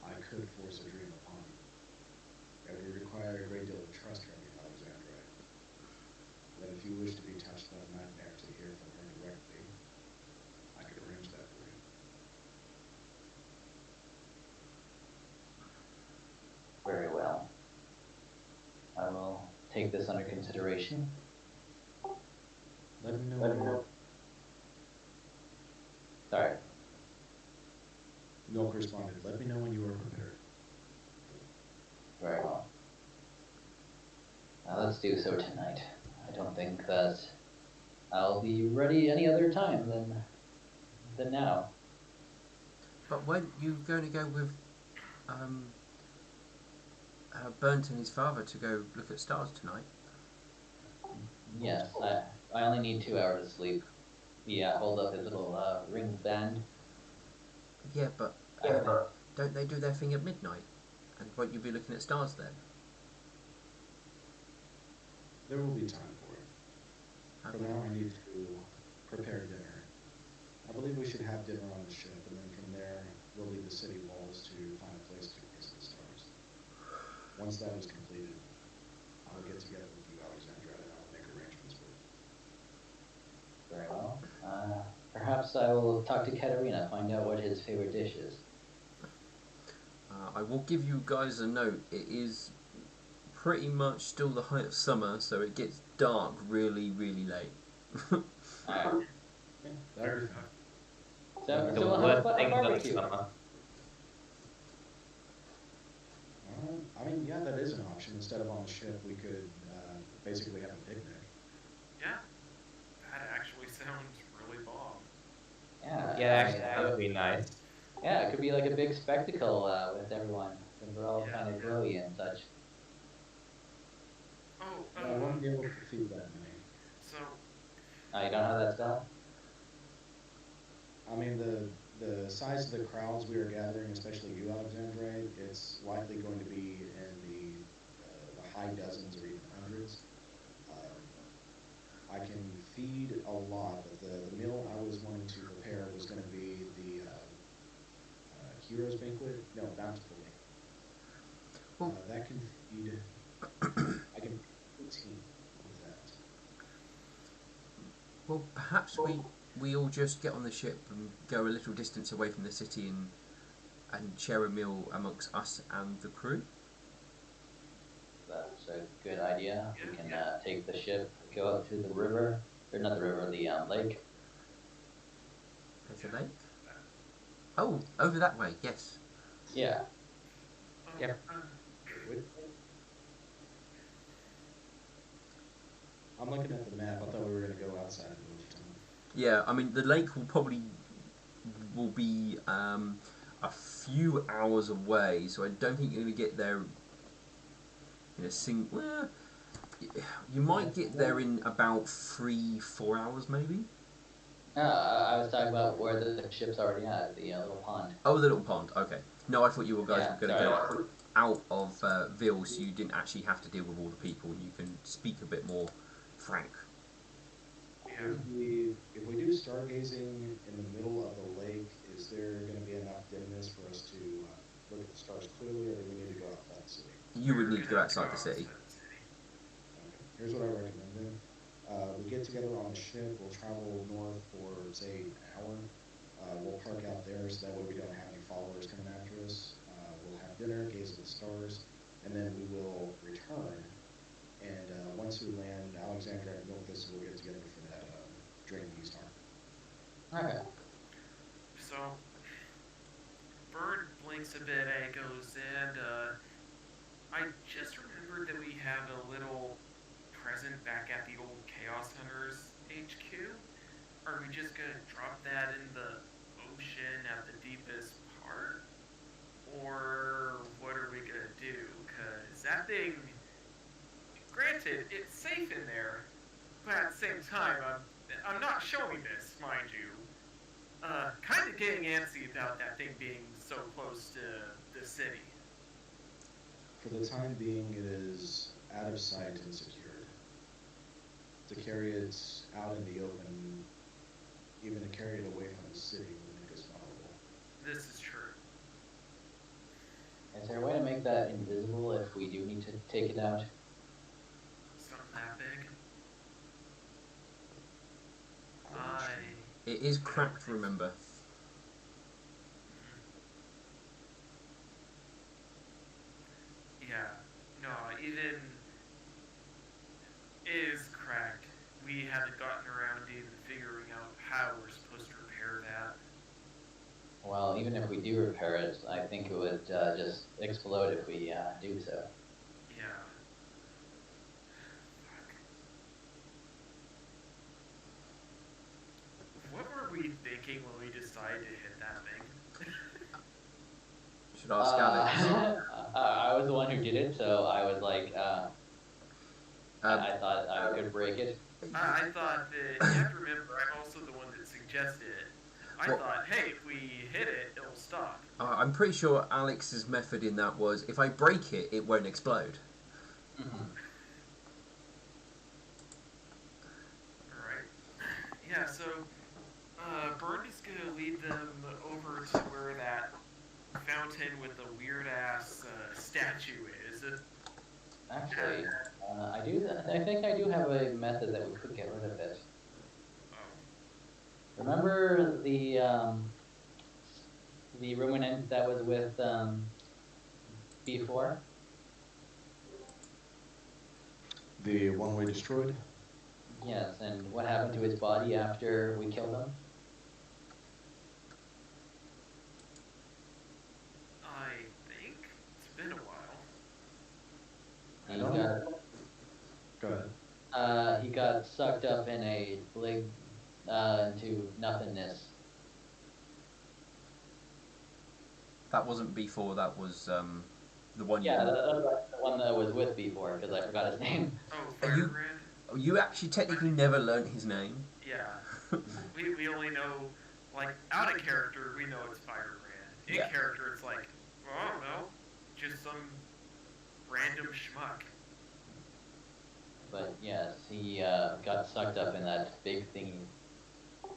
I could force a dream upon you. It would require a great deal of trust from you, Alexandrite. But if you wish to be touched by the nightmare to hear from her directly, I could arrange that for you. Very well. I will take this under consideration. Let me know when you're. Sorry. Milk responded, let me know when you are prepared. Very well. Now let's do so tonight. I don't think that I'll be ready any other time than now. But weren't you going to go with um, Burnt and his father to go look at stars tonight? Yes, I only need 2 hours of sleep. Yeah, hold up his little ring band. Yeah, but don't they do their thing at midnight? And won't you be looking at stars then? There will be time for it. For Okay. now, I need to prepare dinner. I believe we should have dinner on the ship, and then from there, we'll leave the city walls to find a place to gaze at the stars. Once that is completed, I will get together with you, Alexandra, and I will make arrangements for it. Very well. Perhaps I will talk to Katerina, find out what his favorite dish is. I will give you guys a note. It is pretty much still the height of summer, so it gets dark really, really late. Alright. Yeah, that'll be fine. So, The so we'll have worst a thing about barbecue. summer. I mean, yeah, that is an option. Instead of on the ship, we could basically have a picnic. Yeah, that actually sounds really bomb. Yeah, Yeah, actually, that would be nice. yeah, it could be like a big spectacle with everyone, because we're all Yeah. kind of glowy and such. Oh, But I won't be able to feed that many. so You don't have that spell? I mean, the size of the crowds we are gathering, especially you, Alexandre, it's likely going to be in the high dozens or even hundreds. Um, I can feed a lot, but the meal I was wanting to prepare was going to be the Heroes Banquet. No, Bountiful Banquet. Well, That can feed. I can feed 18 with that. well, perhaps we all just get on the ship and go a little distance away from the city and share a meal amongst us and the crew. That's a good idea. Yeah, We can yeah. take the ship, go out to the river, or not the river, the lake. There's yeah. a lake. Oh, over that way. Yes. Yeah. Yep. Wait, I'm looking at the map. I thought we were going to go outside of Village Town. Yeah. I mean, the lake will be a few hours away, so I don't think you're going to get there in a single. Well, you might get there in about 3-4 hours, maybe. I was talking about where the ship's already at, the little pond. Oh, the little pond. Okay. No, I thought you guys Yeah, were going to sorry. go out of Ville, so you didn't actually have to deal with all the people, and you can speak a bit more frank. Yeah. If we do stargazing in the middle of the lake, is there going to be enough dimness for you would We're need to go gonna have outside the city. Okay. Here's what I recommend then. We get together on the ship. We'll travel north for, say, an hour. We'll park out there so that way we don't have any followers coming after us. We'll have dinner, gaze at the stars, and then we will return. And once we land, Alexandra and Milkus will get together for that drink you start. Okay. So, Bird blinks a bit and goes, and I just remembered that we have a little present back at the old Chaos Hunters HQ. Are we just gonna drop that in the ocean at the deepest part? Or what are we gonna do? Cause that thing, granted, it's safe in there, but at the same time, I'm not showing this, mind you. Kind of getting antsy about that thing being so close to the city. For the time being, it is out of sight and secured. To carry it out in the open, even to carry it away from the city, would make us vulnerable. This is true. Is there a way to make that invisible if we do need to take it out? Something that big. It is cracked, remember. Yeah. No, even is cracked. We haven't gotten around to even figuring out how we're supposed to repair that. Well, even if we do repair it, I think it would just explode if we do so. Yeah. What were we thinking when we decided to hit that thing? Should ask Alex. I was the one who did it, so I was like, I thought I could break it. I thought that, you have to remember, I'm also the one that suggested it. I thought, hey, if we hit it, it'll stop. I'm pretty sure Alex's method in that was, if I break it, it won't explode. Mm-hmm. Alright. Yeah, so, Bird is gonna lead them over to where that fountain with the weird-ass statue is. Actually, I think I do have a method that we could get rid of it. Oh. Remember the ruminant that was with B4? The one we destroyed? Yes, and what happened to his body after we killed him? I think it's been a while. He got, Go ahead. he got sucked up in a blig into nothingness. That wasn't B4, that was the one Yeah, that's the one that was with B4, because I forgot his name. Oh, Are you- Firebrand? You actually technically never learnt his name. Yeah. we only know, like, out of character, we know it's Firebrand. In Yeah. character, it's like, well, I don't know, just some random schmuck. But yes, he got sucked up in that big thingy.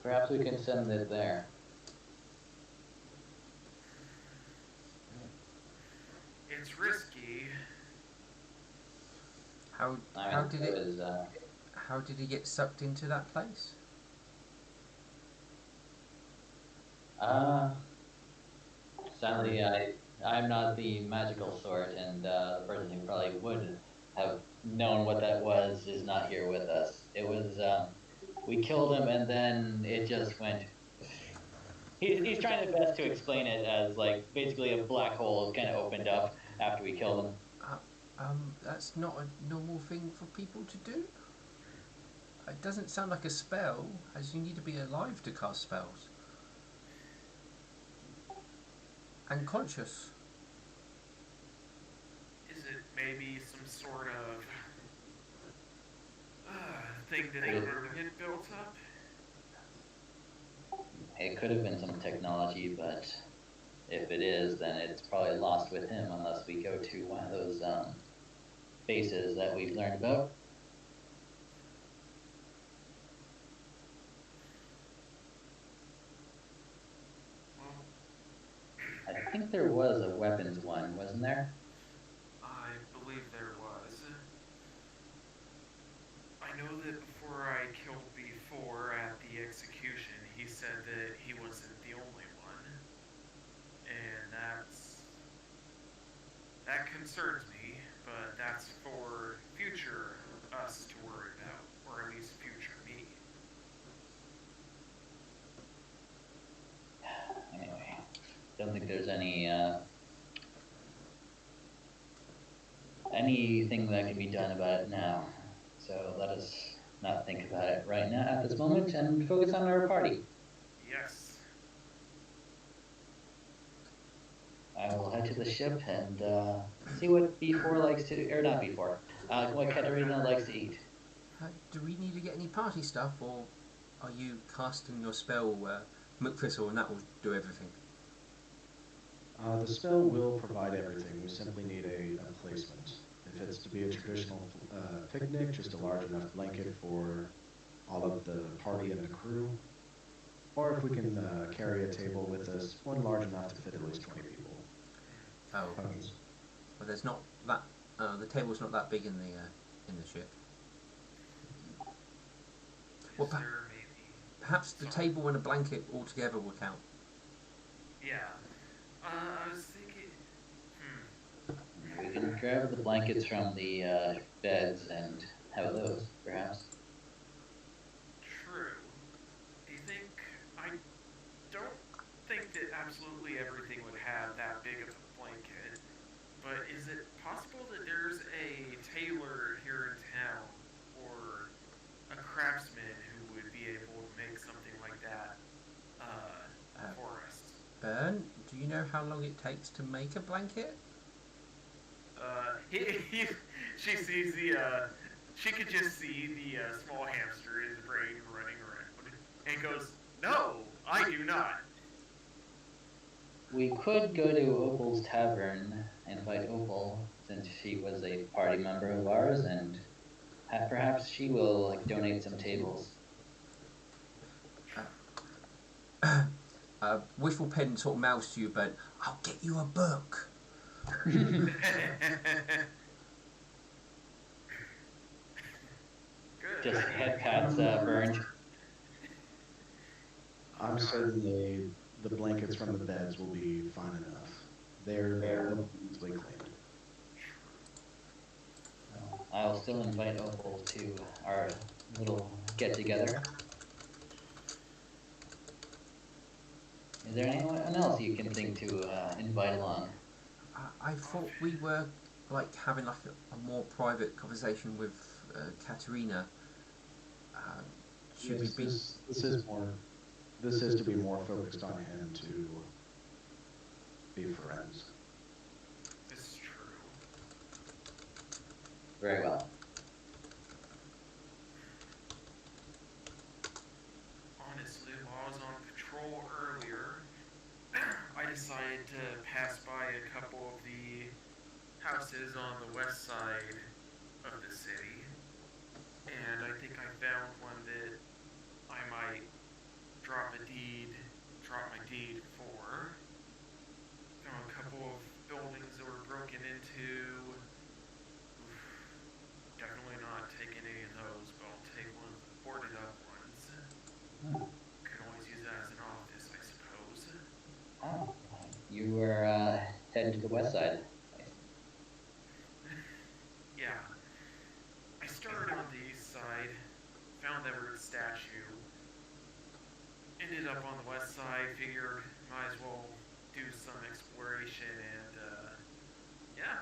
Perhaps we can send it there. It's risky. How I mean, did it was, how did he get sucked into that place? Sadly, I'm not the magical sort, and the person who probably would have known what that was is not here with us. It was, we killed him, and then it just went. He's trying his best to explain it as, like, basically a black hole kind of opened up after we killed him. That's not a normal thing for people to do. It doesn't sound like a spell, as you need to be alive to cast spells. And conscious. Is it maybe some sort of thing that a ruminant built up? It could have been some technology, but if it is, then it's probably lost with him unless we go to one of those bases that we've learned about. Well, I think there was a weapons one, wasn't there? I know that before I killed B4 at the execution, he said that he wasn't the only one. And that concerns me, but that's for future us to worry about, or at least future me. Anyway, don't think there's anything that can be done about it now. So let us not think about it right now at this moment and focus on our party. Yes. I will head to the ship and see what B4 likes to, or not B4, what Katerina likes to eat. Do we need to get any party stuff, or are you casting your spell, Milk Thistle, and that will do everything? The spell will provide everything. We simply need a placement. If it's to be a traditional picnic, just a large enough blanket for all of the party and the crew. Or if we can carry a table with us, one large enough to fit at least 20 people. Oh, Ponies. well, there's not that. The table's not that big in the ship. Well, Is there maybe... perhaps the table and a blanket all together will count. Yeah. I was thinking... We can grab the blankets from the beds and have those, perhaps. True. Do you think... I don't think that absolutely everything would have that big of a blanket, but is it possible that there's a tailor here in town, or a craftsman who would be able to make something like that for us? Bern, do you know how long it takes to make a blanket? She sees the, she could just see the small hamster in his brain running around, and goes, "No, I do not." We could go to Opal's tavern and invite Opal, since she was a party member of ours, and perhaps she will donate some tables. Wishful Pen sort of mouths to you, but I'll get you a book. Good. Just head pats burned. I'm certain the blankets from the beds will be fine enough. They're easily cleaned. I'll still invite Opal to our little get-together. Is there anyone else you can think to invite along? I thought we were like having like a more private conversation with Katerina. Should Yes, we be? this is to be more focused on him to be friends. This is true. Very well. Honestly, while I was on patrol earlier, I decided to pass by a couple of the houses on the west side of the city, and I think I found one that I might drop my deed for. Found a couple of buildings that were broken into. Oof, definitely not taking any of those, but I'll take one of the boarded up ones. Could always use that as an office, I suppose. Oh, you were heading to the west side. Yeah. I started on the east side, found that weird statue, ended up on the west side, figured might as well do some exploration, and yeah.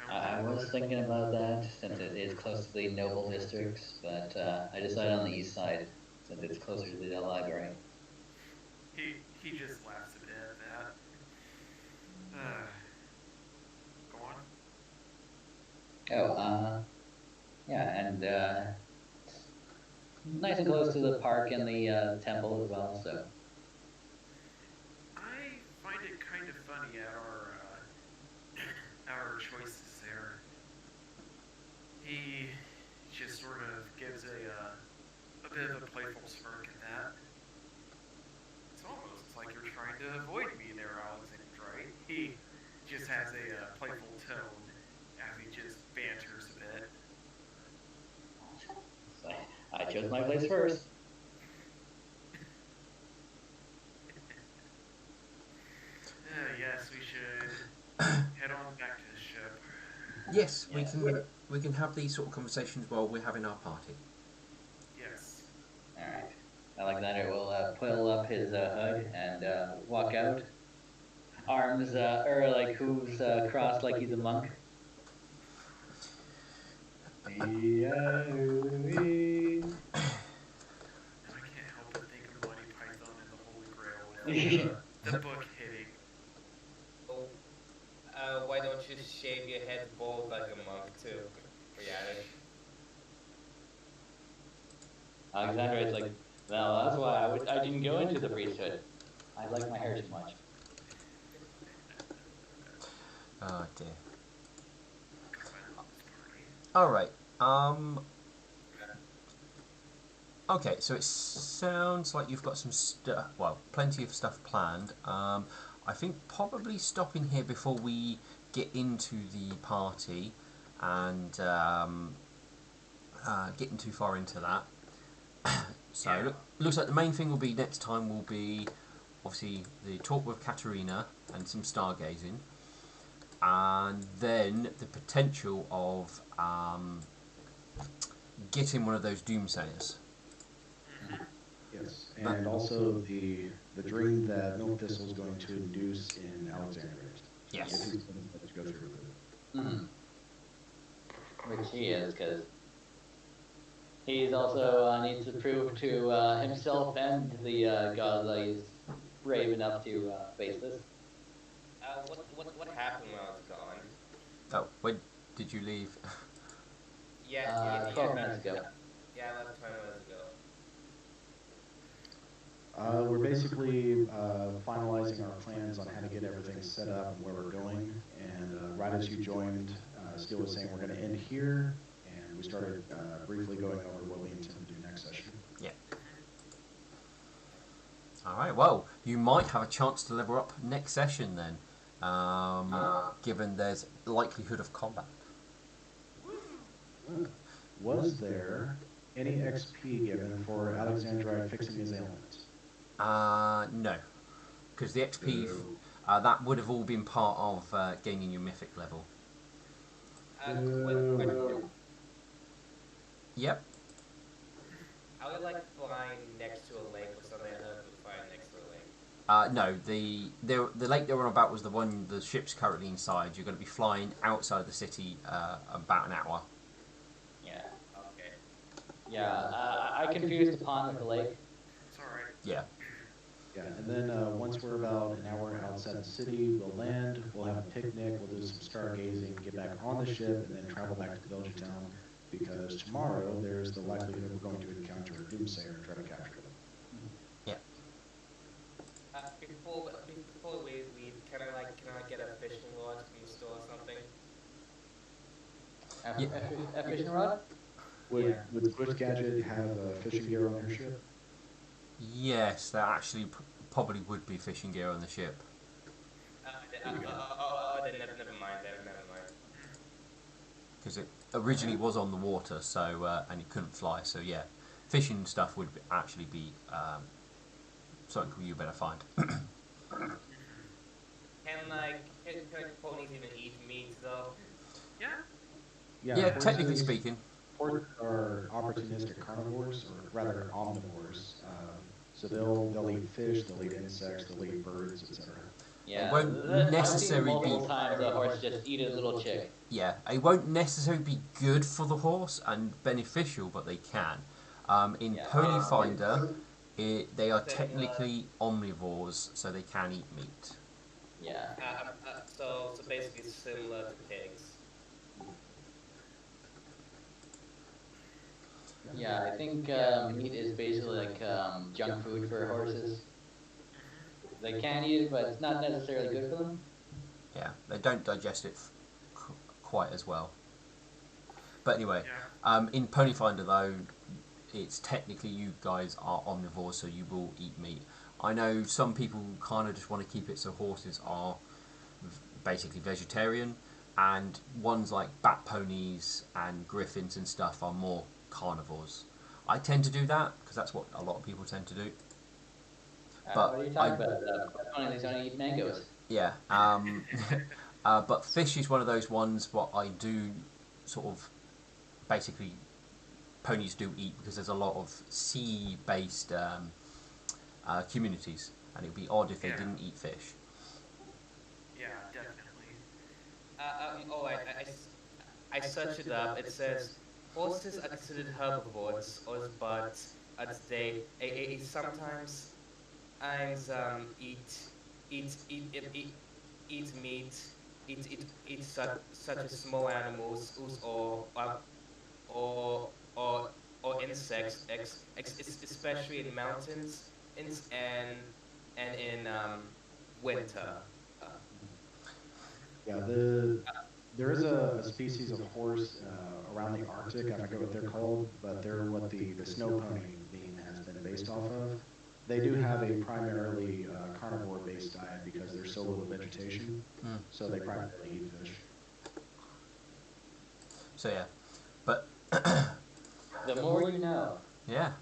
I was thinking about that, since it is close to the noble districts, but I decided on the east side, since it's closer to the library. He just laughs a bit at that. Go on. Oh, yeah, and nice and close to the park and the temple as well, so. I find it kind of funny at our choices there. He just sort of gives a bit of a playful smirk at that. It's almost like you're trying to avoid me there, Alexander, right? He just has a playful tone as he just banters a bit. chose my place first. Yes, we should head on back to the ship. Yes, Yeah. we can have these sort of conversations while we're having our party. Yes. Alright. Alexander will pull up his hood and walk out. Arms, or like hooves crossed like he's a monk. Now I can't help but think of Monty Python and the Holy Grail with the book hitting. Oh, why don't you shave your head bald like a monk too? Reality. Alexander is like, well, that's why I didn't go into the priesthood. I like my hair too much. Oh dear. God, I love this party. All right. Okay, so it sounds like you've got some stuff. Well, plenty of stuff planned. I think probably stopping here before we get into the party and getting too far into that. So Yeah. looks like the main thing will be next time will be obviously the talk with Katerina and some stargazing, and then the potential of getting one of those doomsayers. Yes, and also the dream that Milk Thistle is going to induce in Alexandria. Yes. If he's going to go through with it. Mm-hmm. Which he is, because he's also needs to prove to himself and the god that he's brave enough to face this. What happened when I was gone? Oh, when did you leave? Yeah, 12 minutes ago. Yeah, I left 20 minutes ago. We're basically finalizing our plans on how to get everything set up and where we're going. And right as you joined, Steele was saying we're going to end here, and we started briefly going over what we intend to do next session. Yeah. All right. Well, you might have a chance to level up next session then, given there's likelihood of combat. Was there any XP given for Alexandrite fixing his ailments? No, because the XP that would have all been part of gaining your mythic level. Quick question. Yep. I would like flying next to a lake or something. I heard with flying next to a lake. No, the lake they were on about was the one the ship's currently inside. You're going to be flying outside of the city about an hour. Yeah. Okay. Yeah, I confused the pond with the lake. It's alright. Yeah. Yeah, and then once we're about an hour outside the city, we'll land, we'll have a picnic, we'll do some stargazing, get back on the ship, and then travel back to Belgian Town, because tomorrow there's the likelihood we're going to encounter a Doomsayer and try to capture them. Yeah. Before we leave, can I get a fishing rod from the store or something? A fishing rod? Would Bush Gadget have fishing gear on her ship? Yes, there actually probably would be fishing gear on the ship. Then never mind. Never mind. Because it originally was on the water, so and it couldn't fly. So yeah, fishing stuff would actually be something you better find. Can ponies even eat meat though? Yeah. Yeah, technically speaking. Horses are opportunistic carnivores, or rather omnivores. So they'll eat fish, they'll eat insects, they'll eat birds, etc. Yeah. It won't necessarily I've seen multiple be. times a horse just eat a little chick. Yeah, it won't necessarily be good for the horse and beneficial, but they can. In Yeah. Ponyfinder, they are technically omnivores, so they can eat meat. Yeah. So basically similar to pigs. Yeah, I think meat is basically like junk food for horses. They can eat it, but it's not necessarily good for them. Yeah, they don't digest it quite as well. But anyway, Yeah. in Ponyfinder though, it's technically you guys are omnivores, so you will eat meat. I know some people kind of just want to keep it so horses are basically vegetarian, and ones like bat ponies and griffins and stuff are more carnivores. I tend to do that because that's what a lot of people tend to do. What are you talking about? One of these don't eat mangoes. Yeah. But fish is one of those ones what I do sort of basically ponies do eat because there's a lot of sea-based communities, and it'd be odd if they didn't eat fish. Yeah, definitely. I searched it up. It says horses are considered herbivores, but they sometimes eat meat, eat such as small animals, or or or insects, especially in mountains, and in winter. Yeah, there is a species of horse around the Arctic. I forget what they're called, but they're what the snow pony meme has been based off of. They do have a primarily carnivore-based diet because there's so little vegetation, Mm. so they primarily eat fish. So yeah, but The more you know. yeah,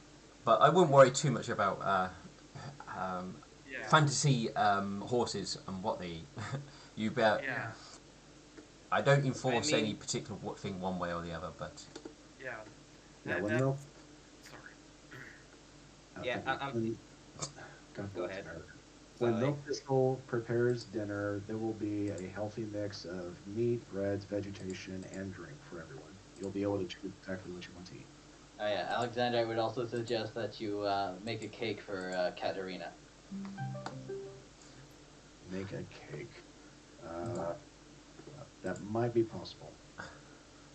but I wouldn't worry too much about Yeah. fantasy horses and what they eat. You bet. Yeah. I don't enforce I mean- any particular thing one way or the other, but Yeah. Yeah, That- when that- milk. Sorry. Yeah, When- Go ahead. When Sorry. Milk Thistle prepares dinner, there will be a healthy mix of meat, breads, vegetation, and drink for everyone. You'll be able to choose exactly what you want to eat. Oh yeah, Alexander, I would also suggest that you make a cake for Katerina. Make a cake. That might be possible.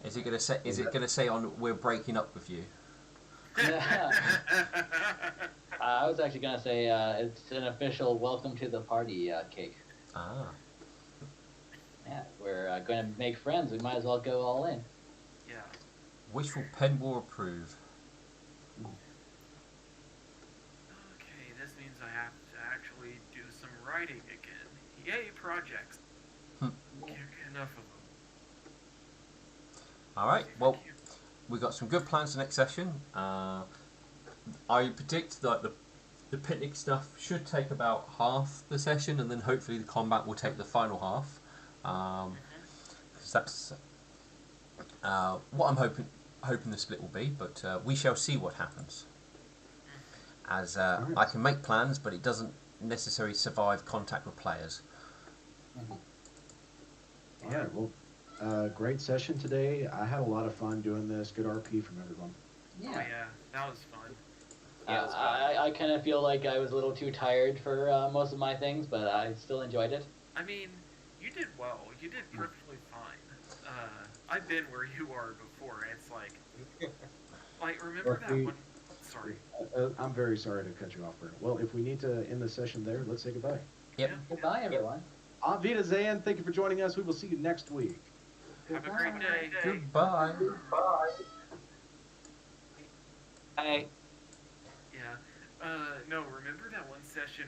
is it gonna say? Is it gonna say on "We're breaking up with you"? I was actually gonna say it's an official welcome to the party cake. Ah, Yeah, we're going to make friends. We might as well go all in. Yeah. wishful pen will approve. Okay, this means I have to actually do some writing again. Yay, projects. Hmm. Can't get enough of them. All right. Well, we got some good plans for next session. I predict that the picnic stuff should take about half the session, and then hopefully the combat will take the final half. Because that's what I'm hoping the split will be. But we shall see what happens. As I can make plans, but it doesn't necessarily survive contact with players. All right. Well, great session today. I had a lot of fun doing this. Good RP from everyone. Oh yeah, that was fun. Yeah, it was fun. I kind of feel like I was a little too tired for most of my things, but I still enjoyed it. I mean, you did well. You did perfectly fine. I've been where you are before, and it's like remember that one? Sorry. I'm very sorry to cut you off, Bert. Well, if we need to end the session there, let's say goodbye. Yep. Yeah. Goodbye, everyone. Auf Wiedersehen. Thank you for joining us. We will see you next week. Have a great day. Goodbye. I Yeah. No, remember that one session